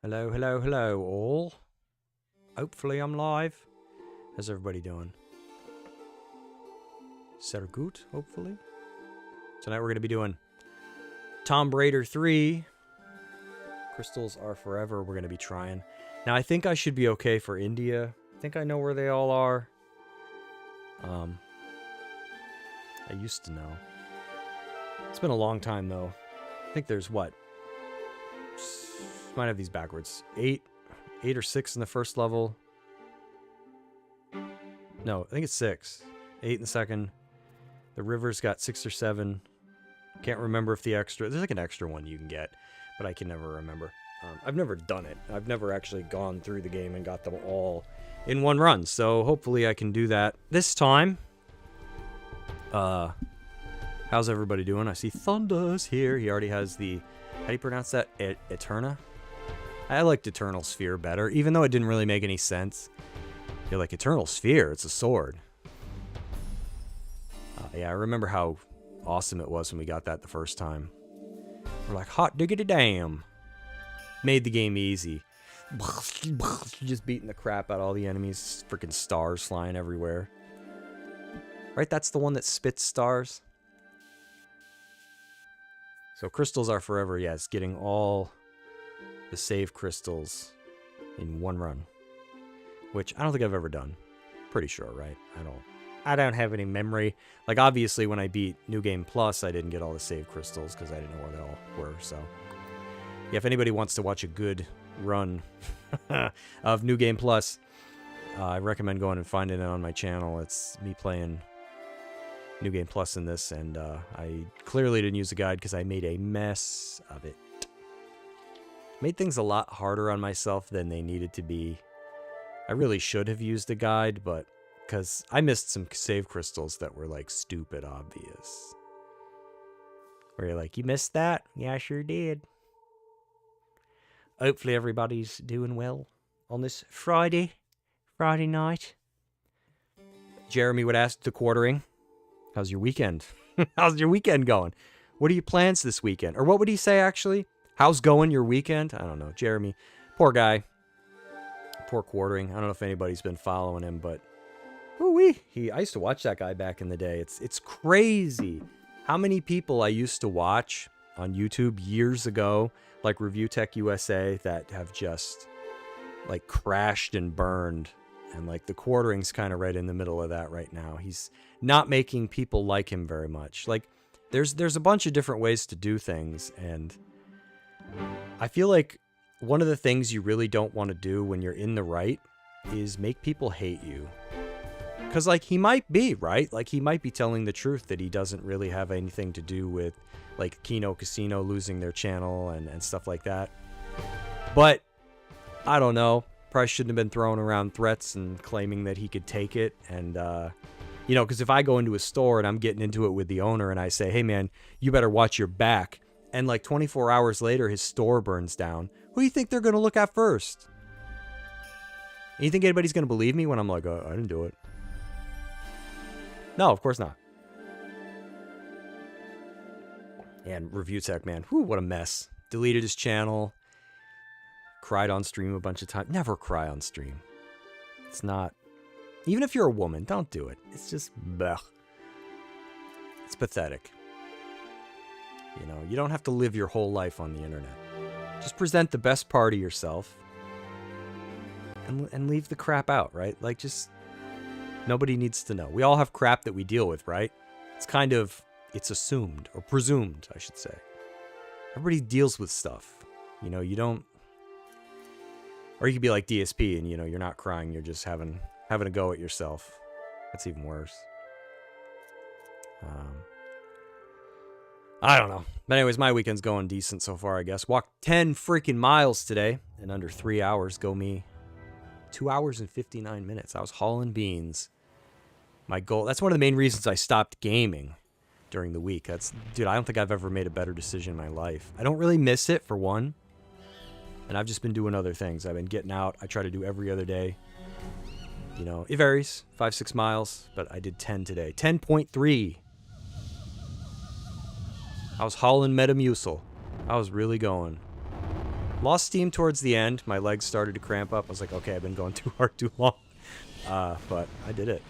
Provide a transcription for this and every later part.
Hello, hello, hello, all. Hopefully I'm live. How's everybody doing? Sehr gut, hopefully. Tonight we're going to be doing Tomb Raider 3. Crystals Are Forever we're going to be trying. Now, I think I should be okay for India. I think I know where they all are. I used to know. It's been a long time, though. I think there's, what? Might have these backwards. 8 or 6 in the first level. No, I think it's 6. 8 in the second. The river's got 6 or 7. Can't remember if the extra... There's like an extra one you can get, but I can never remember. I've never done it. I've never actually gone through the game and got them all in one run, so hopefully I can do that this time. How's everybody doing? I see Thunder's here. He already has the... How do you pronounce that? Eterna? I liked Eternal Sphere better, even though it didn't really make any sense. You're like, Eternal Sphere, it's a sword. Yeah, I remember how awesome it was when we got that the first time. We're like, hot diggity damn. Made the game easy. Just beating the crap out of all the enemies. Freaking stars flying everywhere. Right, that's the one that spits stars. So Crystals Are Forever, yes, getting all the save crystals in one run. Which I don't think I've ever done. Pretty sure, right? I don't have any memory. Like, obviously, when I beat New Game Plus, I didn't get all the save crystals because I didn't know where they all were, so... Yeah, if anybody wants to watch a good run of New Game Plus, I recommend going and finding it on my channel. It's me playing New Game Plus in this, and I clearly didn't use a guide because I made a mess of it. Made things a lot harder on myself than they needed to be. I really should have used a guide, but because I missed some save crystals that were like stupid obvious. Where you're like, you missed that? Yeah, I sure did. Hopefully everybody's doing well on this Friday night. Jeremy would ask the quartering, how's your weekend? How's your weekend going? What are your plans this weekend? Or what would he say, actually? How's going your weekend? I don't know. Jeremy, poor guy. Poor quartering. I don't know if anybody's been following him, but... Ooh-wee. I used to watch that guy back in the day. It's crazy how many people I used to watch on YouTube years ago, like Review Tech USA, that have just, like, crashed and burned. And, like, the quartering's kind of right in the middle of that right now. He's not making people like him very much. Like, there's a bunch of different ways to do things, and I feel like one of the things you really don't want to do when you're in the right is make people hate you. Because, like, he might be, right? Like, he might be telling the truth that he doesn't really have anything to do with, like, Kino Casino losing their channel and stuff like that. But, I don't know. Probably shouldn't have been throwing around threats and claiming that he could take it. And, you know, because if I go into a store and I'm getting into it with the owner and I say, hey, man, you better watch your back. And, like, 24 hours later, his store burns down. Who do you think they're going to look at first? And you think anybody's going to believe me when I'm like, I didn't do it? No, of course not. And Review Tech, man, whew, what a mess. Deleted his channel. Cried on stream a bunch of times. Never cry on stream. It's not... Even if you're a woman, don't do it. It's just... bleh. It's pathetic. You know, you don't have to live your whole life on the internet. Just present the best part of yourself. And leave the crap out, right? Like, just... Nobody needs to know. We all have crap that we deal with, right? It's kind of... It's assumed. Or presumed, I should say. Everybody deals with stuff. You know, you don't... Or you could be like DSP and, you know, you're not crying. You're just having a go at yourself. That's even worse. I don't know. But anyways, my weekend's going decent so far, I guess. Walked 10 freaking miles today in under 3 hours. Go me. 2 hours and 59 minutes. I was hauling beans. My goal... That's one of the main reasons I stopped gaming during the week. Dude, I don't think I've ever made a better decision in my life. I don't really miss it, for one. And I've just been doing other things. I've been getting out. I try to do every other day. You know, it varies. 5-6 miles. But I did 10 today. 10.3. I was hauling Metamucil. I was really going. Lost steam towards the end. My legs started to cramp up. I was like, okay, I've been going too hard too long. But I did it.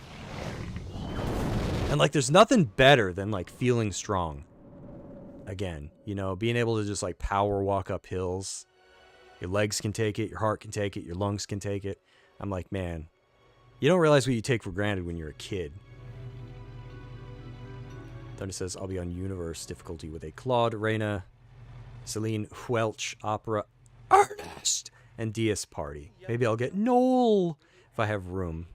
And, like, there's nothing better than, like, feeling strong. Again, you know, being able to just, like, power walk up hills. Your legs can take it. Your heart can take it. Your lungs can take it. I'm like, man, you don't realize what you take for granted when you're a kid. Thunder says, I'll be on Universe difficulty with a Claude, Reyna, Celine, Welch, Opera, Ernest, and Diaz party. Maybe I'll get Noel if I have room.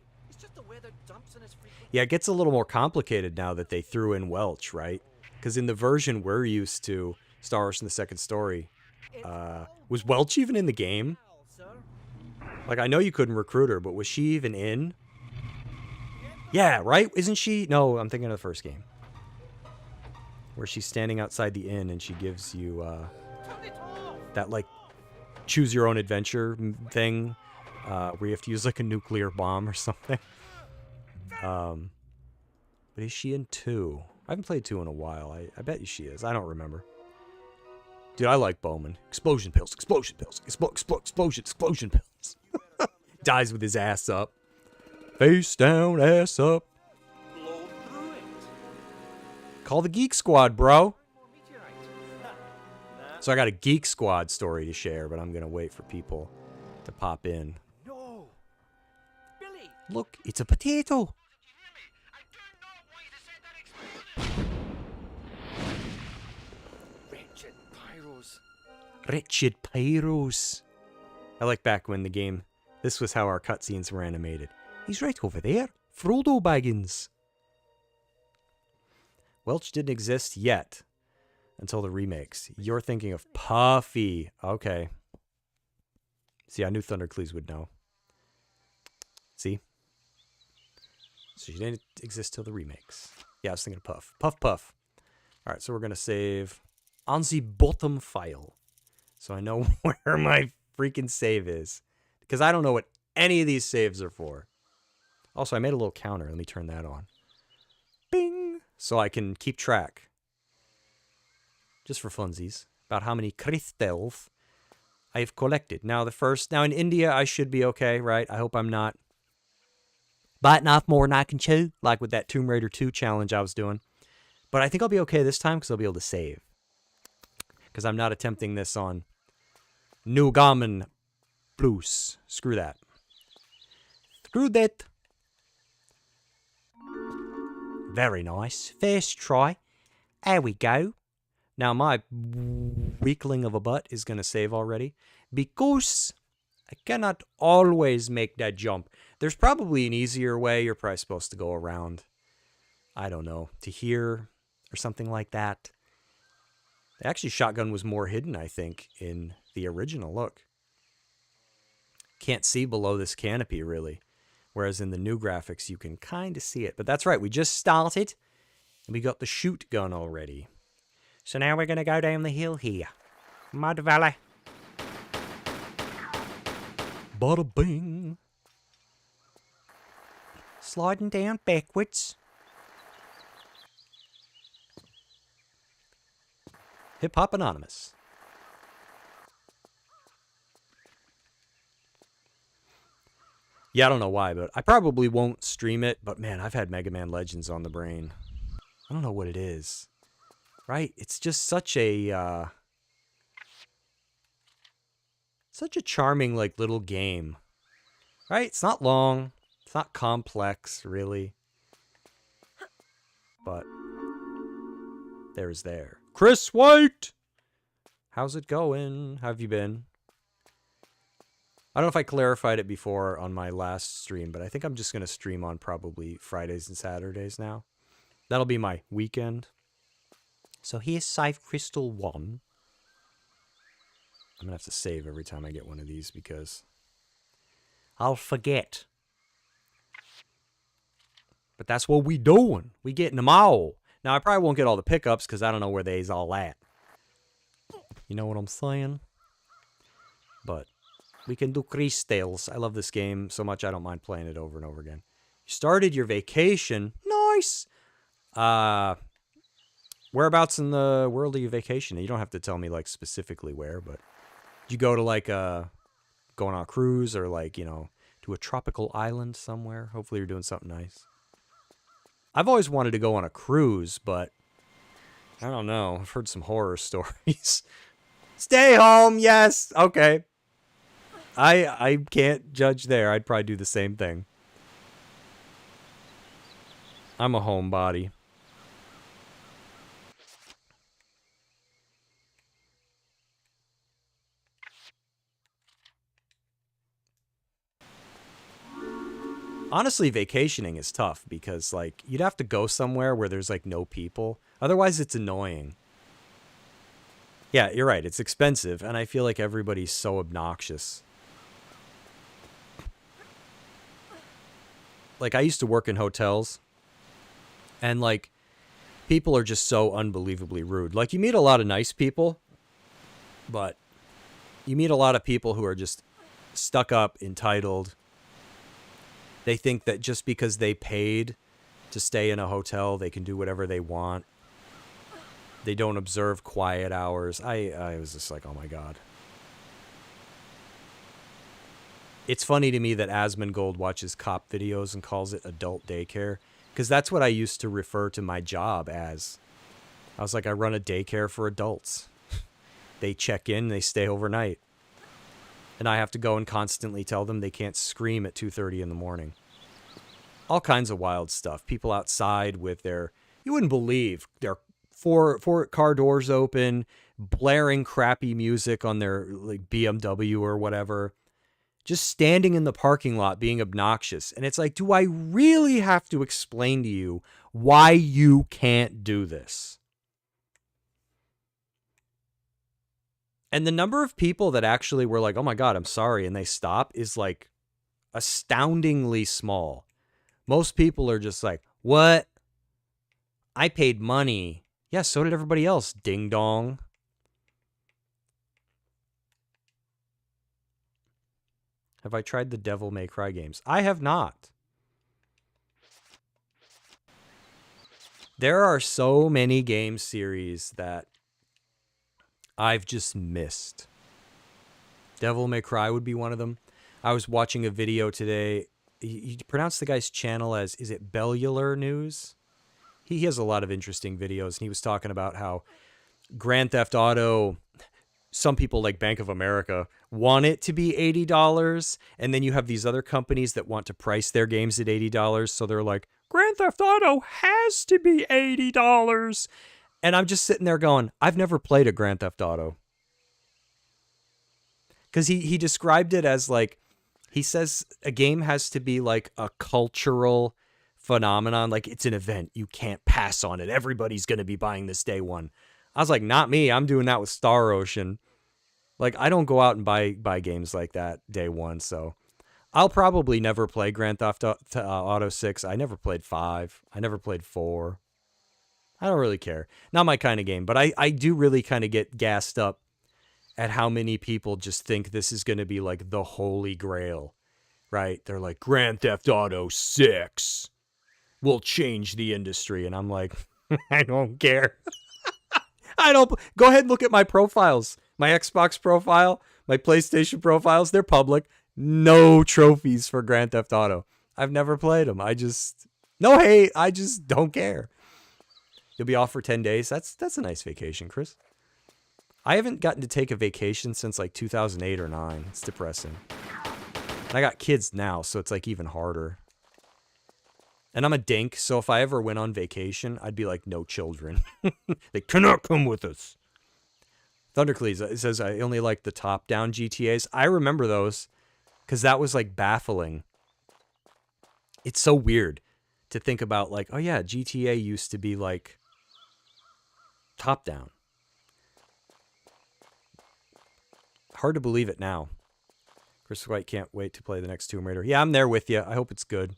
Yeah, it gets a little more complicated now that they threw in Welch, right? Because in the version we're used to, Star Wars in the Second Story, was Welch even in the game? Like, I know you couldn't recruit her, but was she even in? Yeah, right? Isn't she? No, I'm thinking of the first game. Where she's standing outside the inn and she gives you that, like, choose your own adventure thing where you have to use, like, a nuclear bomb or something. But is she in 2? I haven't played 2 in a while. I bet you she is. I don't remember. Dude, I like Bowman. Explosion pills, explosion pills, explosion pills. Dies with his ass up. Face down, ass up. Call the Geek Squad, bro. So I got a Geek Squad story to share, but I'm going to wait for people to pop in. No. Billy. Look, it's a potato. Wretched pyros. Wretched pyros. I like back when the game, this was how our cutscenes were animated. He's right over there. Frodo Baggins. Welch didn't exist yet until the remakes. You're thinking of Puffy. Okay. See, I knew Thundercleese would know. See? So she didn't exist till the remakes. Yeah, I was thinking of Puff. Puff. All right, so we're going to save on the bottom file. So I know where my freaking save is. Because I don't know what any of these saves are for. Also, I made a little counter. Let me turn that on. Bing! So I can keep track. Just for funsies. About how many crystals I've collected. Now in India, I should be okay, right? I hope I'm not biting off more than I can chew. Like with that Tomb Raider 2 challenge I was doing. But I think I'll be okay this time because I'll be able to save. Because I'm not attempting this on New Gammon Plus. Screw that. Screw that. Very nice. First try. There we go. Now my weakling of a butt is going to save already. Because I cannot always make that jump. There's probably an easier way. You're probably supposed to go around, I don't know, to here or something like that. Actually, shotgun was more hidden, I think, in the original. Look. Can't see below this canopy, really. Whereas in the new graphics, you can kind of see it. But that's right, we just started, and we got the shoot gun already. So now we're going to go down the hill here. Mud Valley. Bada bing. Sliding down backwards. Hip Hop Anonymous. Yeah, I don't know why, but I probably won't stream it. But man, I've had Mega Man Legends on the brain. I don't know what it is. Right? It's just such a charming, like, little game. Right? It's not long. It's not complex, really. But there's there. Chris White! How's it going? How have you been? I don't know if I clarified it before on my last stream, but I think I'm just going to stream on probably Fridays and Saturdays now. That'll be my weekend. So here's Save Crystal 1. I'm going to have to save every time I get one of these because I'll forget. But that's what we doing. We getting them all. Now, I probably won't get all the pickups because I don't know where they's all at. You know what I'm saying? But we can do crystals. I love this game so much I don't mind playing it over and over again. You started your vacation. Nice. Whereabouts in the world are you vacationing? You don't have to tell me like specifically where, but Did you go to like going on a cruise or like, you know, to a tropical island somewhere? Hopefully you're doing something nice. I've always wanted to go on a cruise, but I don't know. I've heard some horror stories. Stay home, yes. Okay. I can't judge there. I'd probably do the same thing. I'm a homebody. Honestly, vacationing is tough because, like, you'd have to go somewhere where there's, like, no people. Otherwise, it's annoying. Yeah, you're right. It's expensive, and I feel like everybody's so obnoxious. Like, I used to work in hotels, and, like, people are just so unbelievably rude. Like, you meet a lot of nice people, but you meet a lot of people who are just stuck up, entitled. They think that just because they paid to stay in a hotel, they can do whatever they want. They don't observe quiet hours. I was just like, oh my God. It's funny to me that Asmongold watches cop videos and calls it adult daycare, because that's what I used to refer to my job as. I was like, I run a daycare for adults. They check in, they stay overnight. And I have to go and constantly tell them they can't scream at 2:30 in the morning. All kinds of wild stuff. People outside with their, you wouldn't believe, their four car doors open, blaring crappy music on their like BMW or whatever. Just standing in the parking lot being obnoxious. And it's like, do I really have to explain to you why you can't do this? And the number of people that actually were like, oh my God, I'm sorry, and they stop is like astoundingly small. Most people are just like, what? I paid money. Yeah, so did everybody else, ding dong. Have I tried the Devil May Cry games? I have not. There are so many game series that I've just missed. Devil May Cry would be one of them. I was watching a video today. He pronounced the guy's channel as, is it Bellular News? He has a lot of interesting videos, and he was talking about how Grand Theft Auto, some people like Bank of America want it to be $80, and then you have these other companies that want to price their games at $80, so they're like, Grand Theft Auto has to be $80. And I'm just sitting there going, I've never played a Grand Theft Auto. Because he described it as like, he says a game has to be like a cultural phenomenon. Like it's an event. You can't pass on it. Everybody's going to be buying this day one. I was like, not me. I'm doing that with Star Ocean. Like I don't go out and buy games like that day one. So I'll probably never play Grand Theft Auto 6. I never played 5. I never played 4. I don't really care. Not my kind of game. But I do really kind of get gassed up at how many people just think this is going to be like the holy grail, right? They're like, Grand Theft Auto 6 will change the industry. And I'm like, I don't care. I don't. Go ahead and look at my profiles. My Xbox profile, my PlayStation profiles, they're public. No trophies for Grand Theft Auto. I've never played them. No hate. I just don't care. You'll be off for 10 days. That's a nice vacation, Chris. I haven't gotten to take a vacation since like 2008 or 9. It's depressing. And I got kids now, so it's like even harder. And I'm a dink, so if I ever went on vacation, I'd be like, no children. They cannot come with us. Thundercleese, it says I only like the top-down GTAs. I remember those because that was like baffling. It's so weird to think about like, oh yeah, GTA used to be like top-down. Hard to believe it now. Chris White can't wait to play the next Tomb Raider. Yeah, I'm there with you. I hope it's good.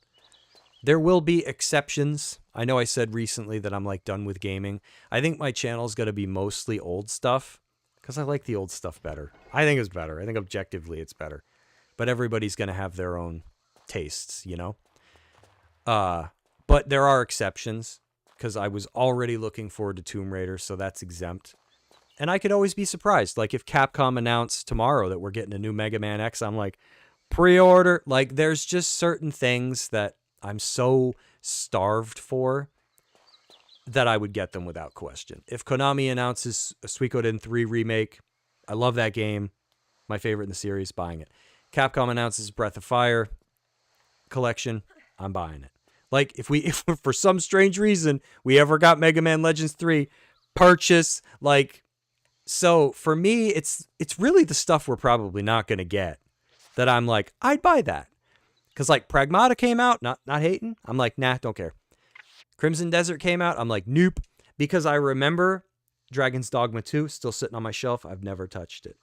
There will be exceptions. I know I said recently that I'm like done with gaming. I think my channel's going to be mostly old stuff because I like the old stuff better. I think it's better. I think objectively it's better. But everybody's going to have their own tastes, you know? But there are exceptions because I was already looking forward to Tomb Raider, so that's exempt. And I could always be surprised. Like if Capcom announced tomorrow that we're getting a new Mega Man X, I'm like, pre-order. Like there's just certain things that I'm so starved for that I would get them without question. If Konami announces a Suikoden 3 remake, I love that game. My favorite in the series, buying it. Capcom announces Breath of Fire collection, I'm buying it. Like if for some strange reason we ever got Mega Man Legends 3, purchase. Like, so for me, it's really the stuff we're probably not going to get that I'm like, I'd buy that. Because like Pragmata came out, not hating. I'm like, nah, don't care. Crimson Desert came out. I'm like, nope. Because I remember Dragon's Dogma 2 still sitting on my shelf. I've never touched it.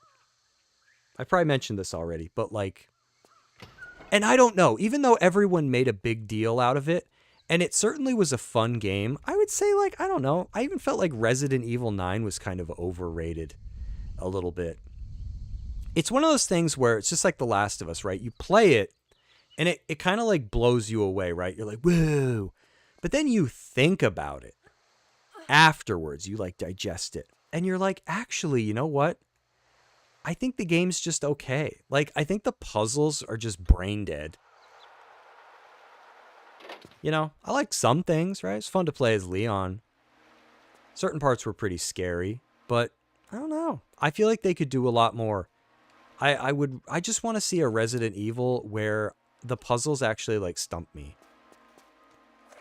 I probably mentioned this already, but like, and I don't know, even though everyone made a big deal out of it, and it certainly was a fun game, I would say, like, I don't know, I even felt like Resident Evil 9 was kind of overrated a little bit. It's one of those things where it's just like The Last of Us, right? You play it, and it kind of like blows you away, right? You're like, whoa. But then you think about it afterwards, you like digest it, and you're like, actually, you know what? I think the game's just okay. Like, I think the puzzles are just brain dead. You know, I like some things, right? It's fun to play as Leon. Certain parts were pretty scary, but I don't know. I feel like they could do a lot more. I just want to see a Resident Evil where the puzzles actually like stump me.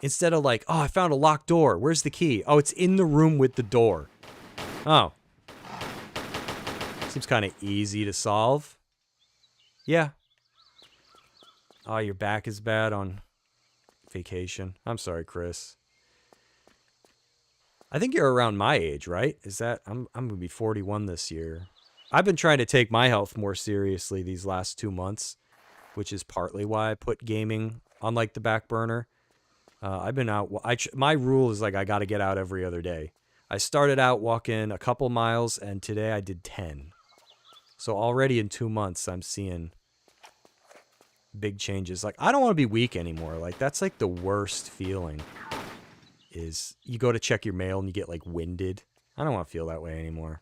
Instead of like, oh, I found a locked door. Where's the key? Oh, it's in the room with the door. Oh. Seems kind of easy to solve. Yeah. Oh, your back is bad on vacation. I'm sorry, Chris. I think you're around my age, right? Is that I'm going to be 41 this year. I've been trying to take my health more seriously these last 2 months, which is partly why I put gaming on like the back burner. I've been out. My rule is like I got to get out every other day. I started out walking a couple miles, and today I did 10. So already in 2 months, I'm seeing big changes. Like, I don't want to be weak anymore. Like, that's like the worst feeling is you go to check your mail and you get like winded. I don't want to feel that way anymore.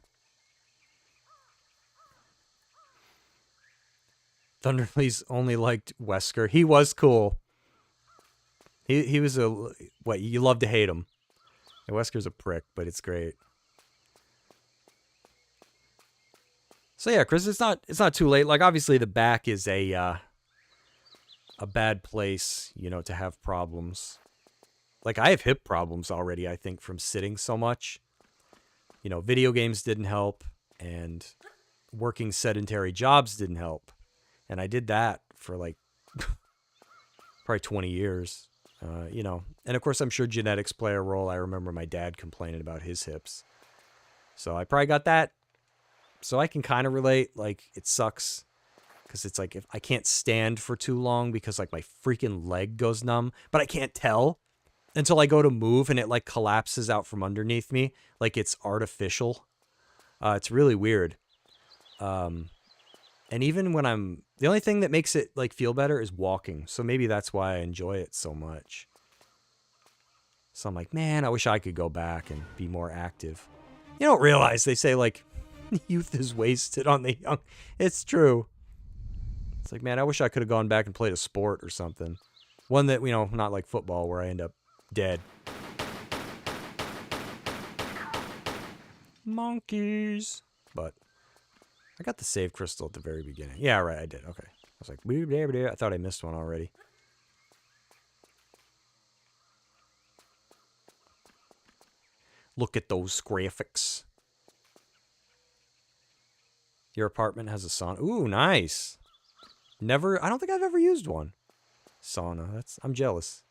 Thunderlee's only liked Wesker. He was cool. He was what, you love to hate him. And Wesker's a prick, but it's great. So yeah, Chris, it's not too late. Like, obviously the back is a bad place, you know, to have problems. Like, I have hip problems already, I think, from sitting so much. You know, video games didn't help, and working sedentary jobs didn't help. And I did that for like probably 20 years. You know, and of course I'm sure genetics play a role. I remember my dad complaining about his hips. So I probably got that. So I can kind of relate. Like, it sucks because it's like if I can't stand for too long because like my freaking leg goes numb, but I can't tell until I go to move and it like collapses out from underneath me. Like it's artificial. It's really weird. And even when the only thing that makes it like feel better is walking. So maybe that's why I enjoy it so much. So I'm like, man, I wish I could go back and be more active. You don't realize they say like youth is wasted on the young. It's true. It's like, man, I wish I could have gone back and played a sport or something. One that, you know, not like football where I end up dead. Monkeys. But I got the save crystal at the very beginning. Yeah, right, I did. Okay. I was like, I thought I missed one already. Look at those graphics. Your apartment has a sauna. Ooh, nice. I don't think I've ever used one. Sauna. I'm jealous.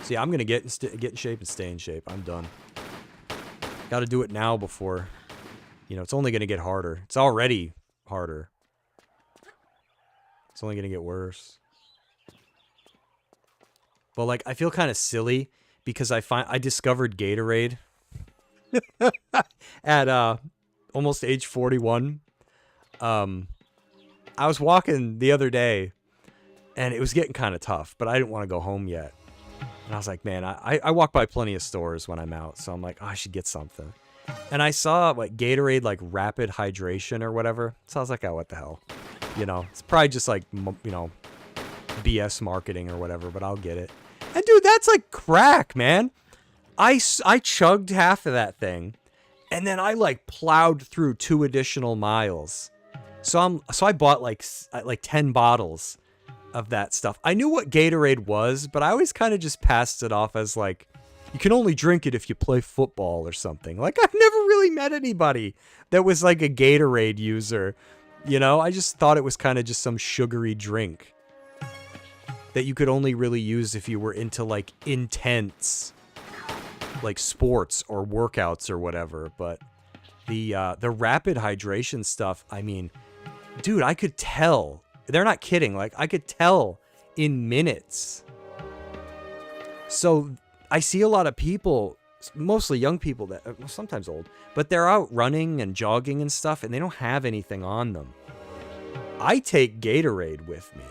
See, I'm gonna get in shape and stay in shape. I'm done. Got to do it now before, you know, it's only gonna get harder. It's already harder. It's only gonna get worse. But like, I feel kind of silly because I discovered Gatorade at almost age 41. I was walking the other day And it was getting kind of tough, but I didn't want to go home yet. And I was like, man, I walk by plenty of stores when I'm out, so I'm like, oh, I should get something. And I saw like Gatorade, like rapid hydration or whatever. So I was like, oh, what the hell? You know, it's probably just like, you know, BS marketing or whatever, but I'll get it. And dude, that's like crack, man. I chugged half of that thing, and then I like plowed through 2 additional miles. So I bought like 10 bottles of that stuff. I knew what Gatorade was, but I always kind of just passed it off as like, you can only drink it if you play football or something. Like, I've never really met anybody that was like a Gatorade user. You know, I just thought it was kind of just some sugary drink that you could only really use if you were into like intense like sports or workouts or whatever. But the rapid hydration stuff, I mean, dude, I could tell. They're not kidding. Like, I could tell in minutes. So I see a lot of people, mostly young people, that sometimes old, but they're out running and jogging and stuff, and they don't have anything on them. I take Gatorade with me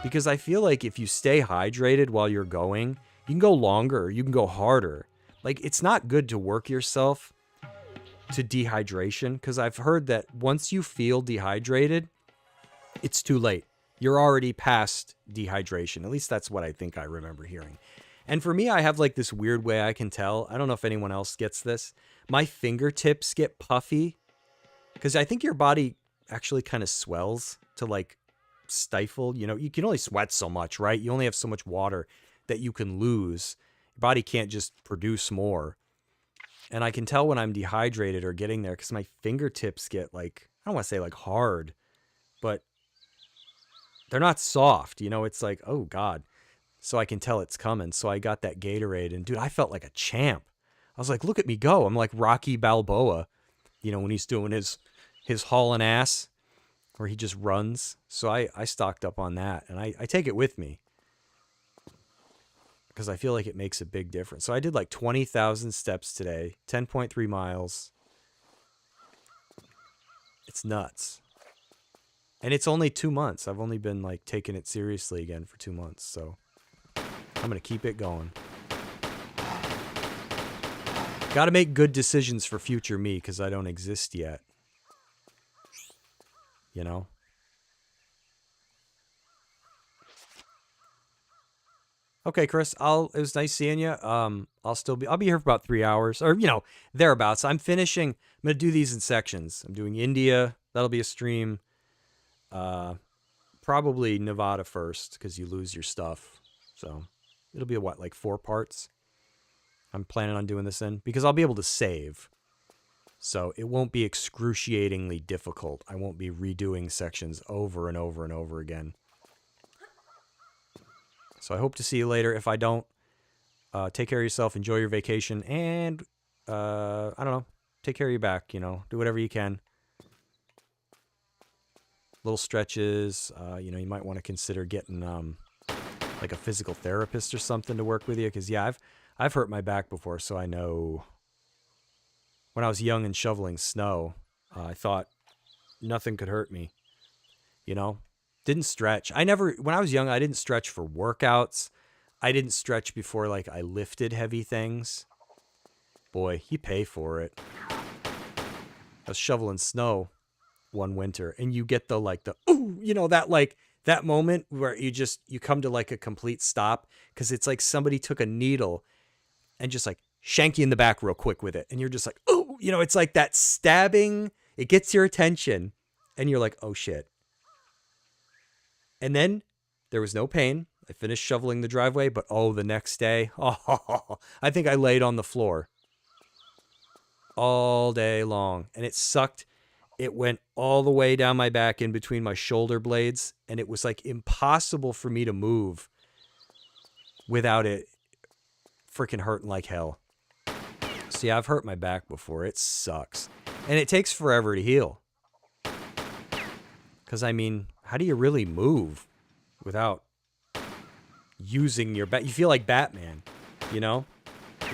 because I feel like if you stay hydrated while you're going, you can go longer, you can go harder. Like, it's not good to work yourself to dehydration, because I've heard that once you feel dehydrated, it's too late. You're already past dehydration. At least that's what I think I remember hearing. And for me, I have like this weird way I can tell. I don't know if anyone else gets this. My fingertips get puffy because I think your body actually kind of swells to like stifle. You know, you can only sweat so much, right? You only have so much water that you can lose. Your body can't just produce more. And I can tell when I'm dehydrated or getting there because my fingertips get like, I don't want to say like hard, but they're not soft. You know, it's like, oh God. So I can tell it's coming. So I got that Gatorade, and dude, I felt like a champ. I was like, look at me go. I'm like Rocky Balboa, you know, when he's doing his hauling ass where he just runs. So I stocked up on that, and I take it with me because I feel like it makes a big difference. So I did like 20,000 steps today, 10.3 miles. It's nuts. And it's only 2 months. I've only been like taking it seriously again for 2 months. So I'm going to keep it going. Got to make good decisions for future me because I don't exist yet. You know? Okay, Chris, it was nice seeing you. I'll be here for about 3 hours or, you know, thereabouts. I'm going to do these in sections. I'm doing India. That'll be a stream. Probably Nevada first because you lose your stuff. So it'll be like 4 parts. I'm planning on doing this in because I'll be able to save. So it won't be excruciatingly difficult. I won't be redoing sections over and over and over again. So I hope to see you later. If I don't, take care of yourself, enjoy your vacation, and I don't know, take care of your back, you know, do whatever you can. Little stretches, you know, you might want to consider getting like a physical therapist or something to work with you, because yeah, I've hurt my back before, so I know. When I was young and shoveling snow, I thought nothing could hurt me, you know. Didn't stretch. When I was young, I didn't stretch for workouts. I didn't stretch before like I lifted heavy things. Boy, you pay for it. I was shoveling snow one winter, and you get the ooh, you know, that moment where you come to like a complete stop because it's like somebody took a needle and just like shank you in the back real quick with it, and you're just like, oh, you know, it's like that stabbing. It gets your attention, and you're like, oh shit. And then there was no pain. I finished shoveling the driveway, but the next day, I think I laid on the floor all day long, and it sucked. It went all the way down my back in between my shoulder blades, and it was like impossible for me to move without it freaking hurting like hell. See, I've hurt my back before. It sucks. And it takes forever to heal. Because, I mean, how do you really move without using your back? You feel like Batman, you know?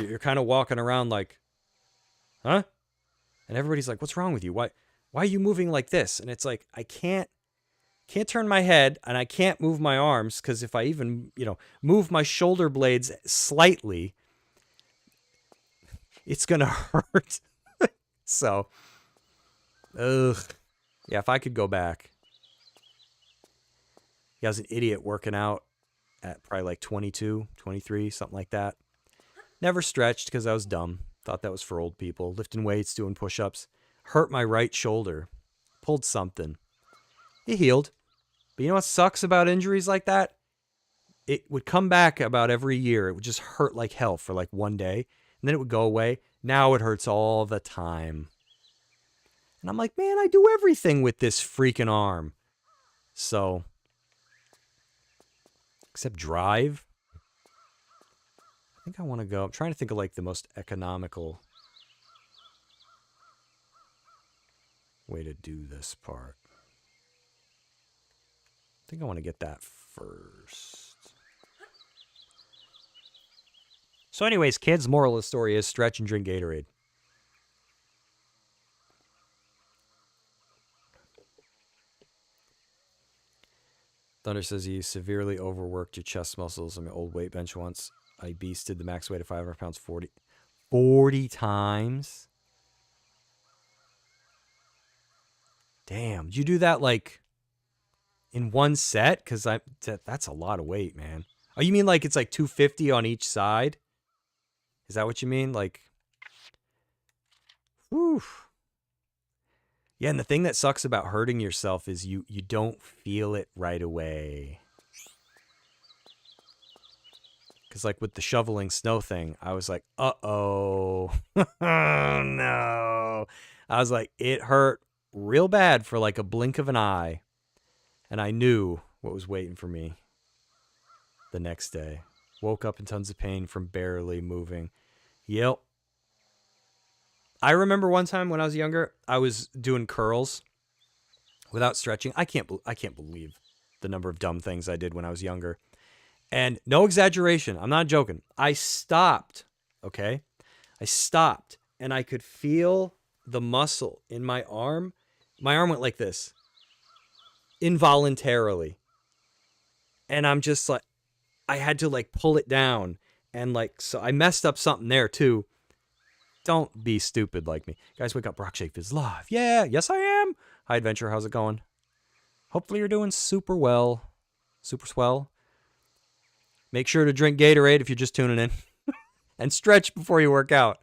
You're kind of walking around like, huh? And everybody's like, what's wrong with you? Why are you moving like this? And it's like, I can't Can't turn my head, and I can't move my arms, because if I even, move my shoulder blades slightly, it's going to hurt. So, ugh. Yeah, if I could go back. I was an idiot working out at probably like 22, 23, something like that. Never stretched because I was dumb. Thought that was for old people. Lifting weights, doing push-ups. Hurt my right shoulder. Pulled something. It healed. But you know what sucks about injuries like that? It would come back about every year. It would just hurt like hell for like one day. And then it would go away. Now it hurts all the time. And I'm like, man, I do everything with this freaking arm. So, except drive. I think I want to go. I'm trying to think of like the most economical way to do this part. I think I want to get that first. So anyways, kids, moral of the story is stretch and drink Gatorade. Thunder says you severely overworked your chest muscles on my old weight bench once. I beasted the max weight of 500 pounds 40 times. Damn, did you do that like in one set? Because that's a lot of weight, man. Oh, you mean like it's like 250 on each side? Is that what you mean? Like, whew. Yeah, and the thing that sucks about hurting yourself is you don't feel it right away. Because like with the shoveling snow thing, I was like, uh-oh. Oh, no. I was like, it hurt real bad for like a blink of an eye. And I knew what was waiting for me the next day. Woke up in tons of pain from barely moving. Yep. I remember one time when I was younger, I was doing curls without stretching. I can't believe the number of dumb things I did when I was younger. And no exaggeration, I'm not joking. I stopped, okay? I stopped, and I could feel the muscle in my arm. My arm went like this, involuntarily. And I'm just like, I had to like pull it down. And like, so I messed up something there too. Don't be stupid like me. Guys, wake up. Rock Shake is live. Yeah, yes I am. Hi, Adventure. How's it going? Hopefully you're doing super well. Super swell. Make sure to drink Gatorade if you're just tuning in. And stretch before you work out.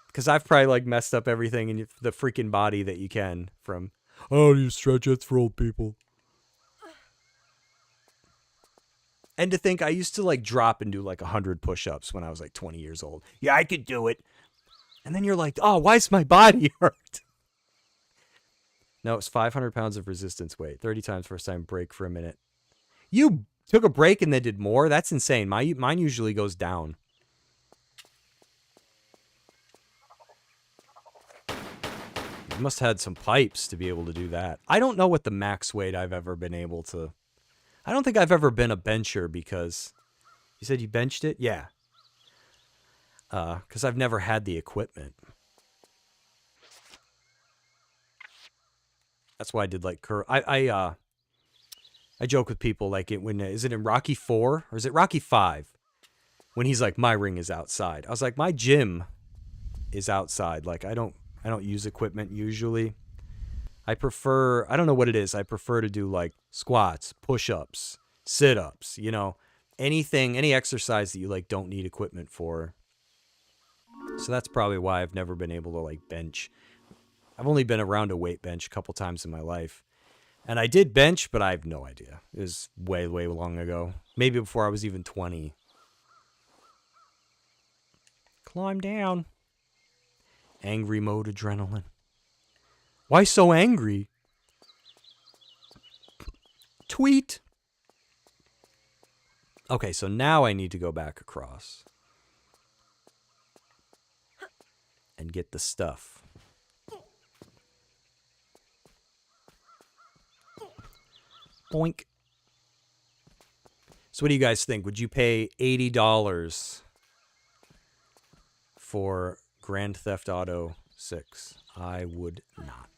Because I've probably like messed up everything in the freaking body that you can from, oh, you stretch, that's for old people. And to think I used to like drop and do like 100 push-ups when I was like 20 years old. Yeah, I could do it. And then you're like, oh, why is my body hurt? No, it's 500 pounds of resistance weight. 30 times first time, break for a minute. You took a break and then did more? That's insane. Mine usually goes down. You must have had some pipes to be able to do that. I don't know what the max weight I've ever been able to... I don't think I've ever been a bencher because... You said you benched it? Yeah. Because I've never had the equipment. That's why I did like curl. I joke with people like is it in Rocky 4 or is it Rocky 5? When he's like, my ring is outside. I was like, my gym is outside. Like I don't use equipment usually. I don't know what it is. I prefer to do like squats, push-ups, sit-ups, any exercise that you like don't need equipment for. So that's probably why I've never been able to like bench. I've only been around a weight bench a couple times in my life. And I did bench, but I have no idea. It was way, way long ago. Maybe before I was even 20. Climb down. Angry mode adrenaline. Why so angry? Tweet. Okay, so now I need to go back across. And get the stuff. Boink. So what do you guys think? Would you pay $80 for Grand Theft Auto 6? I would not.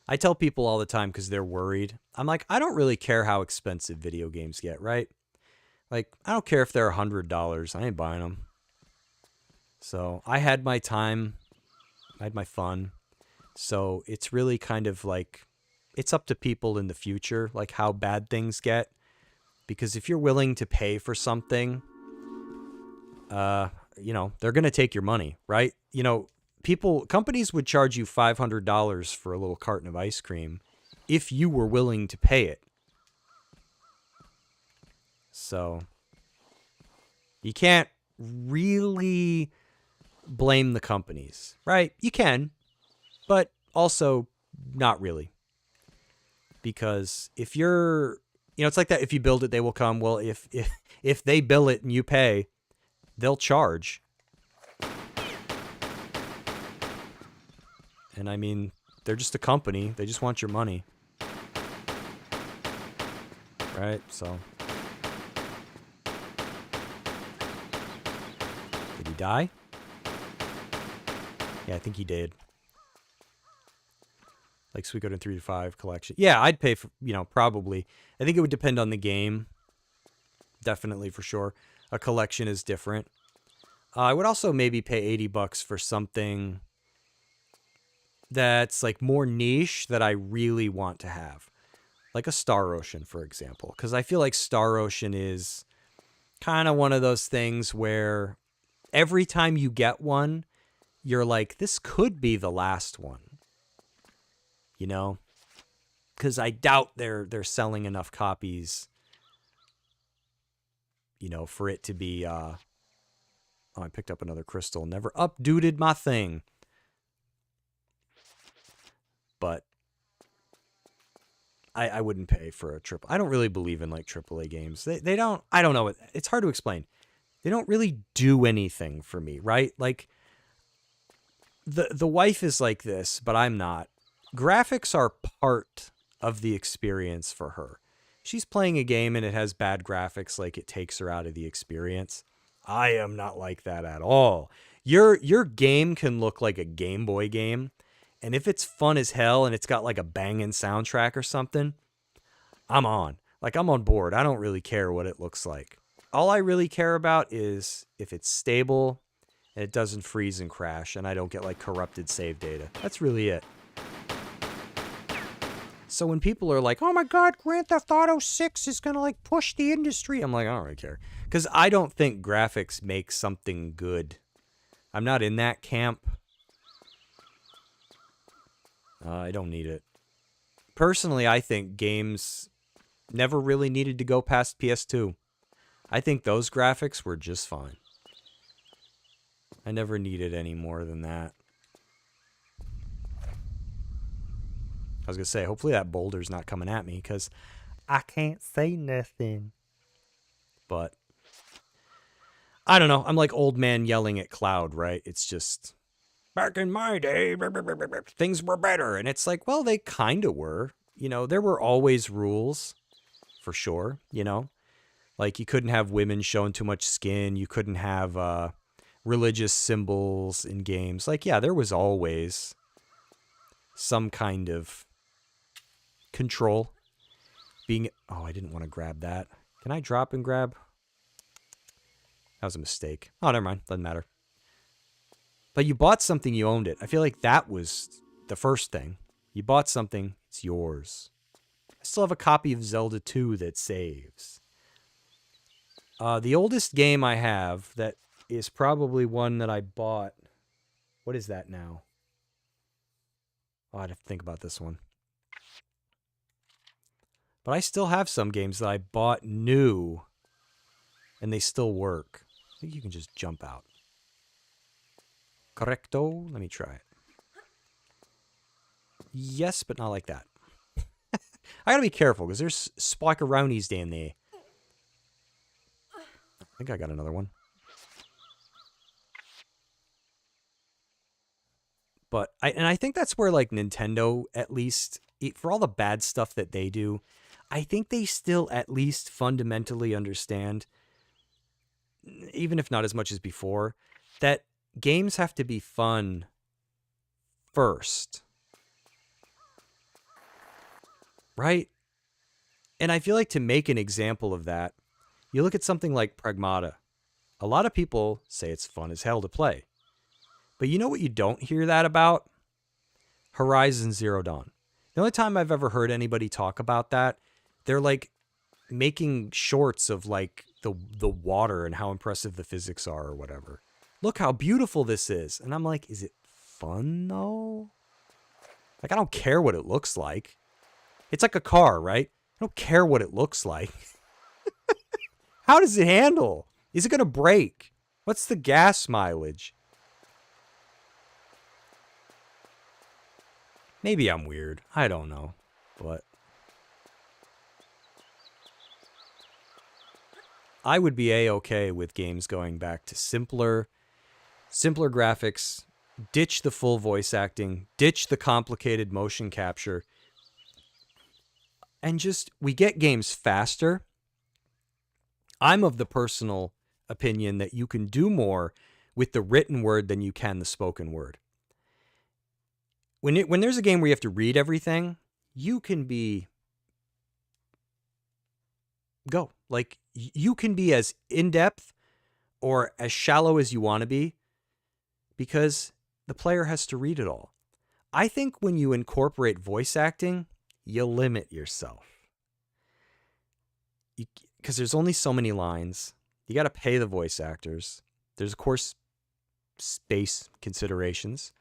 I tell people all the time because they're worried. I'm like, I don't really care how expensive video games get, right? Like, I don't care if they're $100. I ain't buying them. So I had my time. I had my fun. So it's really kind of like, it's up to people in the future, like how bad things get. Because if you're willing to pay for something, they're going to take your money, right? Companies would charge you $500 for a little carton of ice cream if you were willing to pay it. So you can't really blame the companies, right? You can, but also not really. Because if you're, it's like that. If you build it, they will come. Well, if they bill it and you pay, they'll charge. And I mean, they're just a company. They just want your money. Right? So. Did he die? Yeah, I think he did. Like Suikoden 3 to 5 collection. Yeah, I'd pay for, probably. I think it would depend on the game. Definitely, for sure. A collection is different. I would also maybe pay $80 for something that's like more niche that I really want to have. Like a Star Ocean, for example. Because I feel like Star Ocean is kind of one of those things where every time you get one, you're like, this could be the last one. Because I doubt they're selling enough copies, for it to be, I picked up another crystal, never updated my thing. But I wouldn't pay for a triple. I don't really believe in like AAA games. They don't, I don't know. It's hard to explain. They don't really do anything for me, right? Like the wife is like this, but I'm not. Graphics are part of the experience for her. She's playing a game and it has bad graphics, like it takes her out of the experience. I am not like that at all. Your game can look like a Game Boy game, and if it's fun as hell and it's got like a banging soundtrack or something, I'm on. Like, I'm on board. I don't really care what it looks like. All I really care about is if it's stable and it doesn't freeze and crash and I don't get like corrupted save data. That's really it. So when people are like, oh my God, Grand Theft Auto 6 is going to like push the industry, I'm like, I don't really care. Because I don't think graphics make something good. I'm not in that camp. I don't need it. Personally, I think games never really needed to go past PS2. I think those graphics were just fine. I never needed any more than that. I was going to say, hopefully that boulder's not coming at me, because I can't say nothing. But, I don't know. I'm like old man yelling at cloud, right? It's just, back in my day, things were better. And it's like, well, they kind of were. There were always rules, for sure, Like, you couldn't have women showing too much skin. You couldn't have religious symbols in games. Like, yeah, there was always some kind of control being. Oh, I didn't want to grab that. Can I drop and grab? That was a mistake. Oh, never mind. Doesn't matter. But you bought something, you owned it. I feel like that was the first thing. You bought something, it's yours. I still have a copy of Zelda 2 that saves. The oldest game I have that is probably one that I bought. What is that now? Oh, I'd have to think about this one. But I still have some games that I bought new, and they still work. I think you can just jump out. Correcto? Let me try it. Yes, but not like that. I gotta be careful, because there's spike-aroundies down there. I think I got another one. But I think that's where, like, Nintendo, at least, for all the bad stuff that they do, I think they still at least fundamentally understand, even if not as much as before, that games have to be fun first. right? And I feel like to make an example of that, you look at something like Pragmata. A lot of people say it's fun as hell to play. But you know what you don't hear that about? Horizon Zero Dawn. The only time I've ever heard anybody talk about that, they're like making shorts of like the water and how impressive the physics are or whatever. Look how beautiful this is. And I'm like, is it fun though? Like, I don't care what it looks like. It's like a car, right? I don't care what it looks like. How does it handle? Is it going to break? What's the gas mileage? Maybe I'm weird. I don't know. But I would be A-okay with games going back to simpler graphics, ditch the full voice acting, ditch the complicated motion capture, and just, we get games faster. I'm of the personal opinion that you can do more with the written word than you can the spoken word. When there's a game where you have to read everything, you can be... Go. Like, you can be as in-depth or as shallow as you want to be because the player has to read it all. I think when you incorporate voice acting, you limit yourself. Because there's only so many lines. You got to pay the voice actors. There's, of course, space considerations.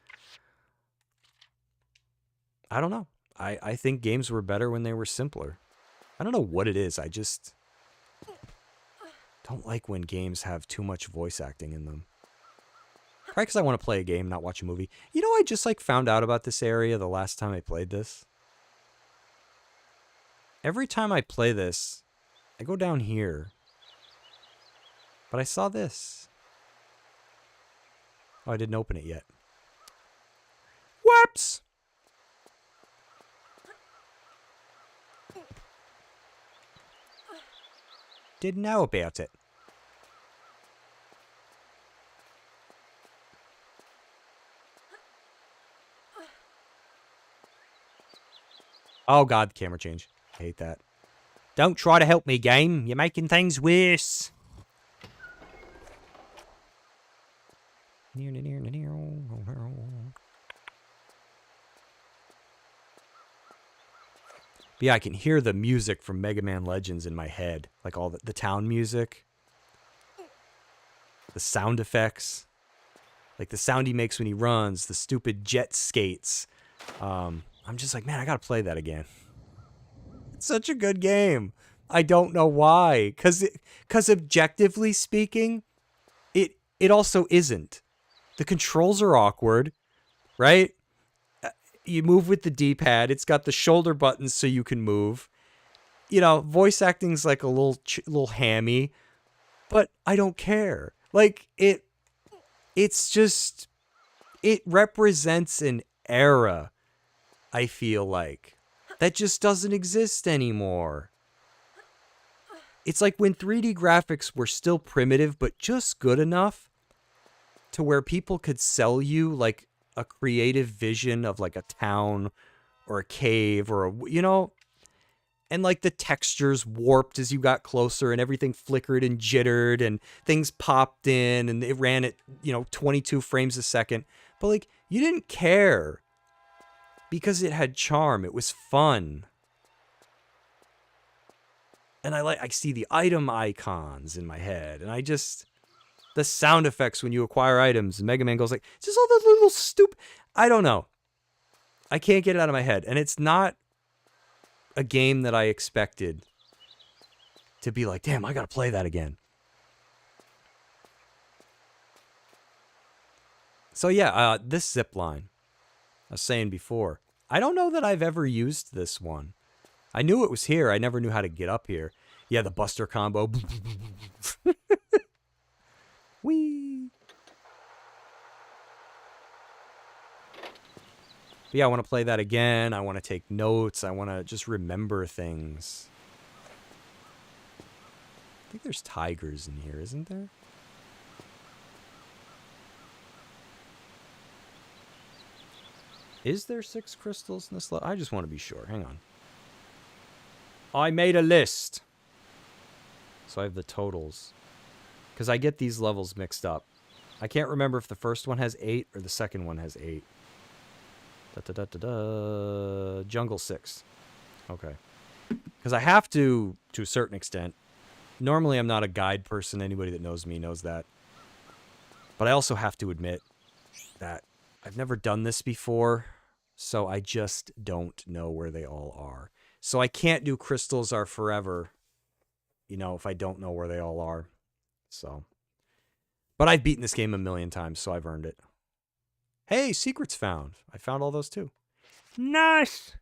I don't know. I think games were better when they were simpler. I don't know what it is. I just don't like when games have too much voice acting in them. Probably because I want to play a game, not watch a movie. You know, I just like found out about this area the last time I played this. Every time I play this, I go down here. But I saw this. Oh, I didn't open it yet. Whoops! Didn't know about it. Oh god, camera change. I hate that. Don't try to help me, game. You're making things worse. But yeah, I can hear the music from Mega Man Legends in my head. Like all the town music. The sound effects. Like the sound he makes when he runs. The stupid jet skates. I'm just like, man, I gotta play that again. It's such a good game. I don't know why. Because objectively speaking, it also isn't. The controls are awkward, right? You move with the D-pad. It's got the shoulder buttons so you can move. You know, voice acting's like a little hammy, but I don't care. Like it's just, it represents an era, I feel like, that just doesn't exist anymore. It's like when 3D graphics were still primitive, but just good enough to where people could sell you like a creative vision of like a town or a cave or a, you know, and like the textures warped as you got closer and everything flickered and jittered and things popped in and it ran at, 22 frames a second. But like, you didn't care because it had charm. It was fun. And I see the item icons in my head and the sound effects when you acquire items and Mega Man goes like, just all those little stupid, I don't know. I can't get it out of my head. And it's not a game that I expected to be like, damn, I gotta play that again. So yeah, this zip line, I was saying before, I don't know that I've ever used this one. I knew it was here. I never knew how to get up here. Yeah, the Buster combo. Whee! But yeah, I want to play that again. I want to take notes. I want to just remember things. I think there's tigers in here, isn't there? Is there 6 crystals in this level? I just want to be sure. Hang on. I made a list. So I have the totals. Because I get these levels mixed up. I can't remember if the first one has 8 or the second one has 8. Jungle 6. Okay. Because I have to a certain extent. Normally I'm not a guide person. Anybody that knows me knows that. But I also have to admit that I've never done this before. So I just don't know where they all are. So I can't do Crystals Are Forever, you know, if I don't know where they all are. So. But I've beaten this game a million times, so I've earned it. Hey, secrets found. I found all those too. Nice!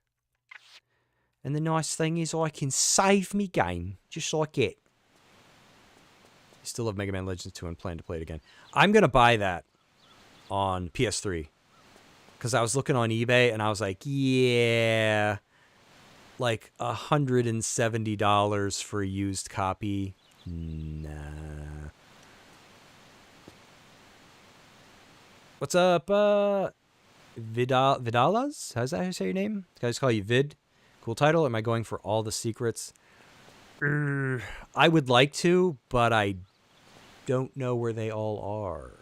And the nice thing is I can save me game, just like it. I still love Mega Man Legends 2 and plan to play it again. I'm going to buy that on PS3. Because I was looking on eBay and I was like, yeah, like $170 for a used copy. Nah. What's up, Vidalas? How's that how you say your name? Can I just call you Vid? Cool title. Am I going for all the secrets? I would like to, but I don't know where they all are.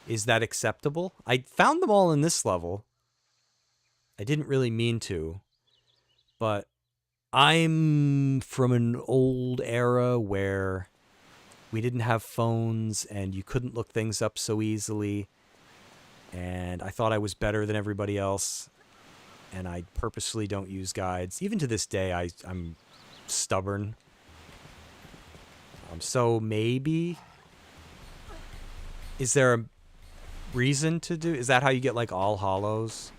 Is that acceptable? I found them all in this level. I didn't really mean to, but I'm from an old era where we didn't have phones and you couldn't look things up so easily. And I thought I was better than everybody else. And I purposely don't use guides. Even to this day, I'm stubborn. So maybe... Is there a reason to do... Is that how you get, like, all hollows?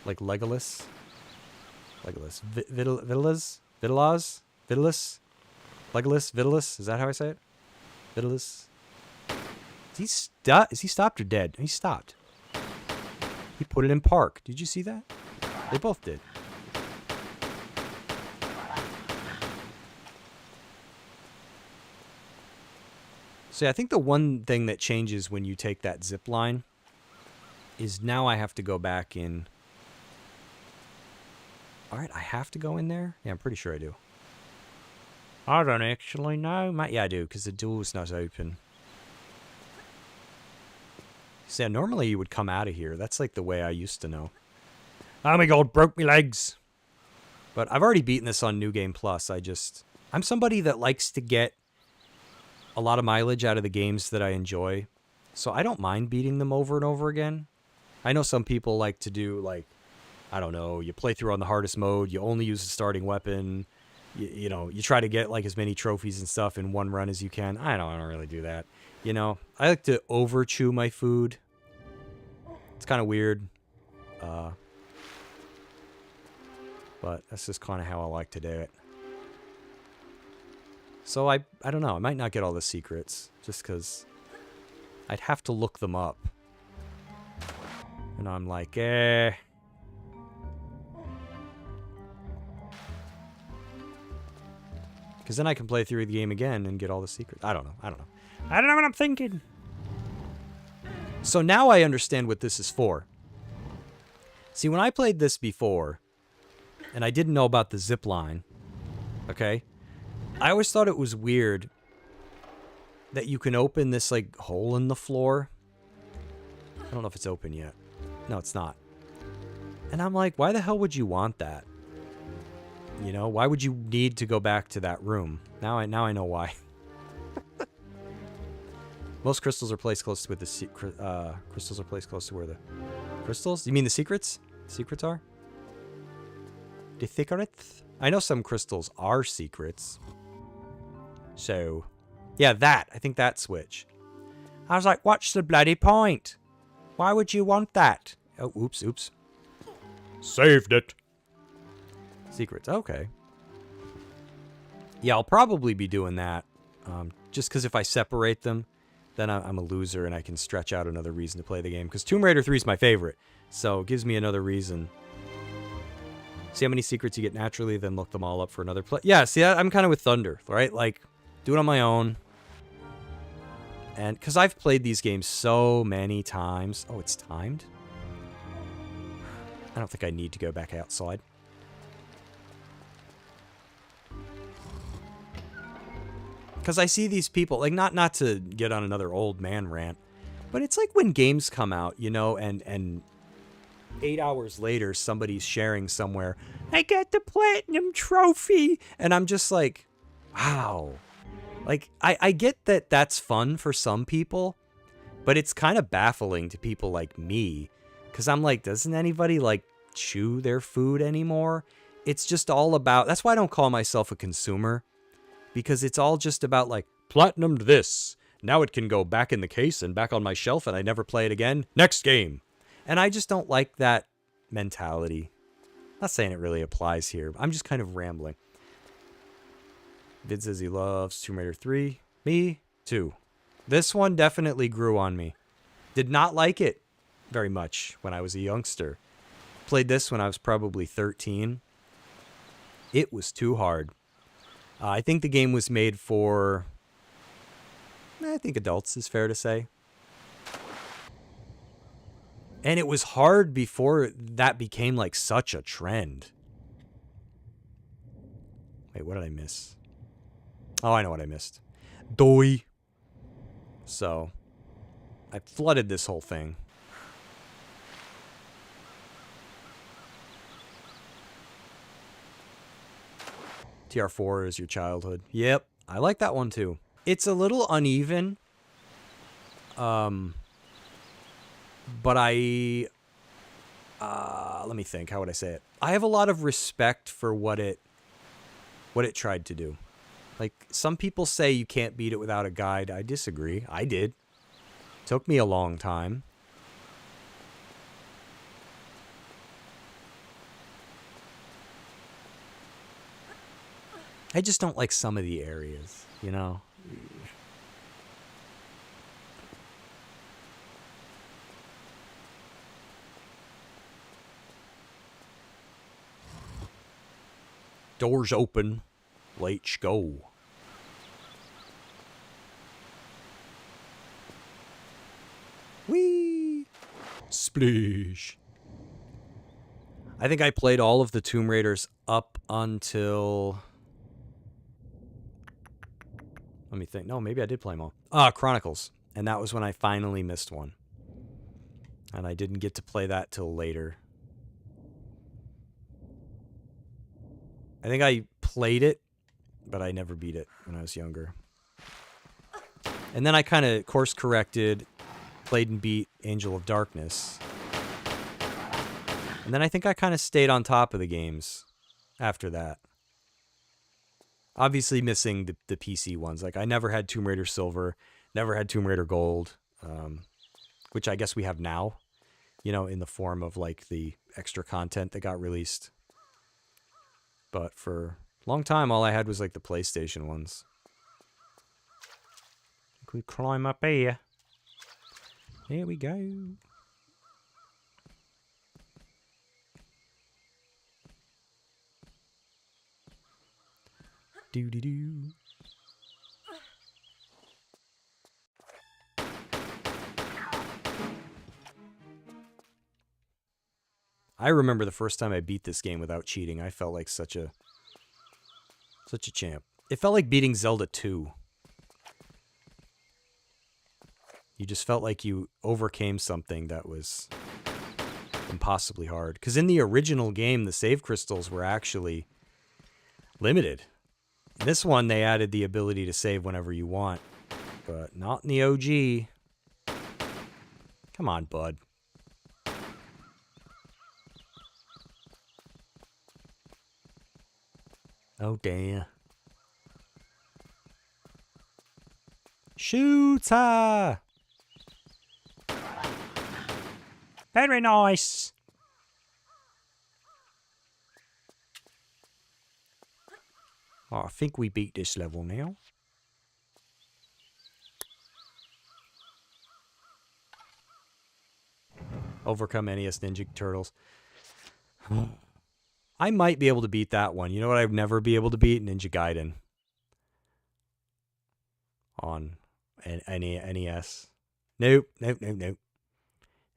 Like Legolas? Legolas. Legolas? Legolas? Is that how I say it? Vitalis? Is he stopped or dead? He stopped. He put it in park. Did you see that? They both did. So yeah, I think the one thing that changes when you take that zip line is now I have to go back in. Alright, I have to go in there? Yeah, I'm pretty sure I do. I don't actually know, mate. Yeah, I do, because the door's not open. So yeah, normally you would come out of here. That's like the way I used to know. Oh my god, broke me legs. But I've already beaten this on New Game Plus. I'm somebody that likes to get a lot of mileage out of the games that I enjoy. So I don't mind beating them over and over again. I know some people like to do, like, I don't know, you play through on the hardest mode, you only use the starting weapon, you know, you try to get, like, as many trophies and stuff in one run as you can. I don't really do that. You know, I like to over-chew my food. It's kind of weird. But that's just kind of how I like to do it. So I don't know, I might not get all the secrets, just because I'd have to look them up. And I'm like, because then I can play through the game again and get all the secrets. I don't know what I'm thinking. So now I understand what this is for. See, when I played this before, and I didn't know about the zip line, okay, I always thought it was weird that you can open this, like, hole in the floor. I don't know if it's open yet. No, it's not. And I'm like, why the hell would you want that? You know, why would you need to go back to that room? Now I know why. Most crystals are placed close to where the crystals are placed close to where the crystals? You mean the secrets? Secrets are? The secrets? I know some crystals are secrets. So, yeah, that. I think that switch. I was like, what's the bloody point? Why would you want that? Oh, oops. Saved it. Secrets, okay. Yeah, I'll probably be doing that. Just because if I separate them, then I'm a loser and I can stretch out another reason to play the game. Because Tomb Raider 3 is my favorite. So it gives me another reason. See how many secrets you get naturally, then look them all up for another play. Yeah, see, I'm kind of with Thunder, right? Like, Do it on my own. And because I've played these games so many times. Oh, it's timed? I don't think I need to go back outside. Because I see these people, like, not to get on another old man rant, but it's like when games come out, you know, and 8 hours later, somebody's sharing somewhere, I got the platinum trophy. And I'm just like, wow. Like, I get that that's fun for some people, but it's kind of baffling to people like me. Because I'm like, doesn't anybody, like, chew their food anymore? It's just all about, that's why I don't call myself a consumer. Because it's all just about, like, platinumed this. Now it can go back in the case and back on my shelf and I never play it again. Next game. And I just don't like that mentality. Not saying it really applies here. I'm just kind of rambling. Vid says he loves Tomb Raider 3. Me, too. This one definitely grew on me. Did not like it very much when I was a youngster. Played this when I was probably 13. It was too hard. I think the game was made for, I think adults is fair to say. And it was hard before that became like such a trend. Wait, what did I miss? Oh, I know what I missed. Doi. So, I flooded this whole thing. TR4 is your childhood. Yep, I like that one too. It's a little uneven. But I... let me think. How would I say it? I have a lot of respect for what it tried to do. Like, some people say you can't beat it without a guide. I disagree. I did. Took me a long time. I just don't like some of the areas, you know? Doors open. Let's go. Whee! Splish. I think I played all of the Tomb Raiders up until... Let me think. No, maybe I did play them all. Chronicles. And that was when I finally missed one. And I didn't get to play that till later. I think I played it, but I never beat it when I was younger. And then I kind of course-corrected, played and beat Angel of Darkness. And then I think I kind of stayed on top of the games after that. Obviously missing the PC ones. Like, I never had Tomb Raider Silver, never had Tomb Raider Gold, which I guess we have now, you know, in the form of, like, the extra content that got released. But for a long time, all I had was, like, the PlayStation ones. Can we climb up here? Here we go. Doo-dee-doo. I remember the first time I beat this game without cheating. I felt like such a champ. It felt like beating Zelda 2. You just felt like you overcame something that was impossibly hard. Because in the original game, the save crystals were actually limited. In this one, they added the ability to save whenever you want. But not in the OG. Come on, bud. Oh, damn. Shooter! Very nice. Oh, I think we beat this level now. Overcome NES Ninja Turtles. I might be able to beat that one. You know what I'd never be able to beat? Ninja Gaiden. on an NES. Nope.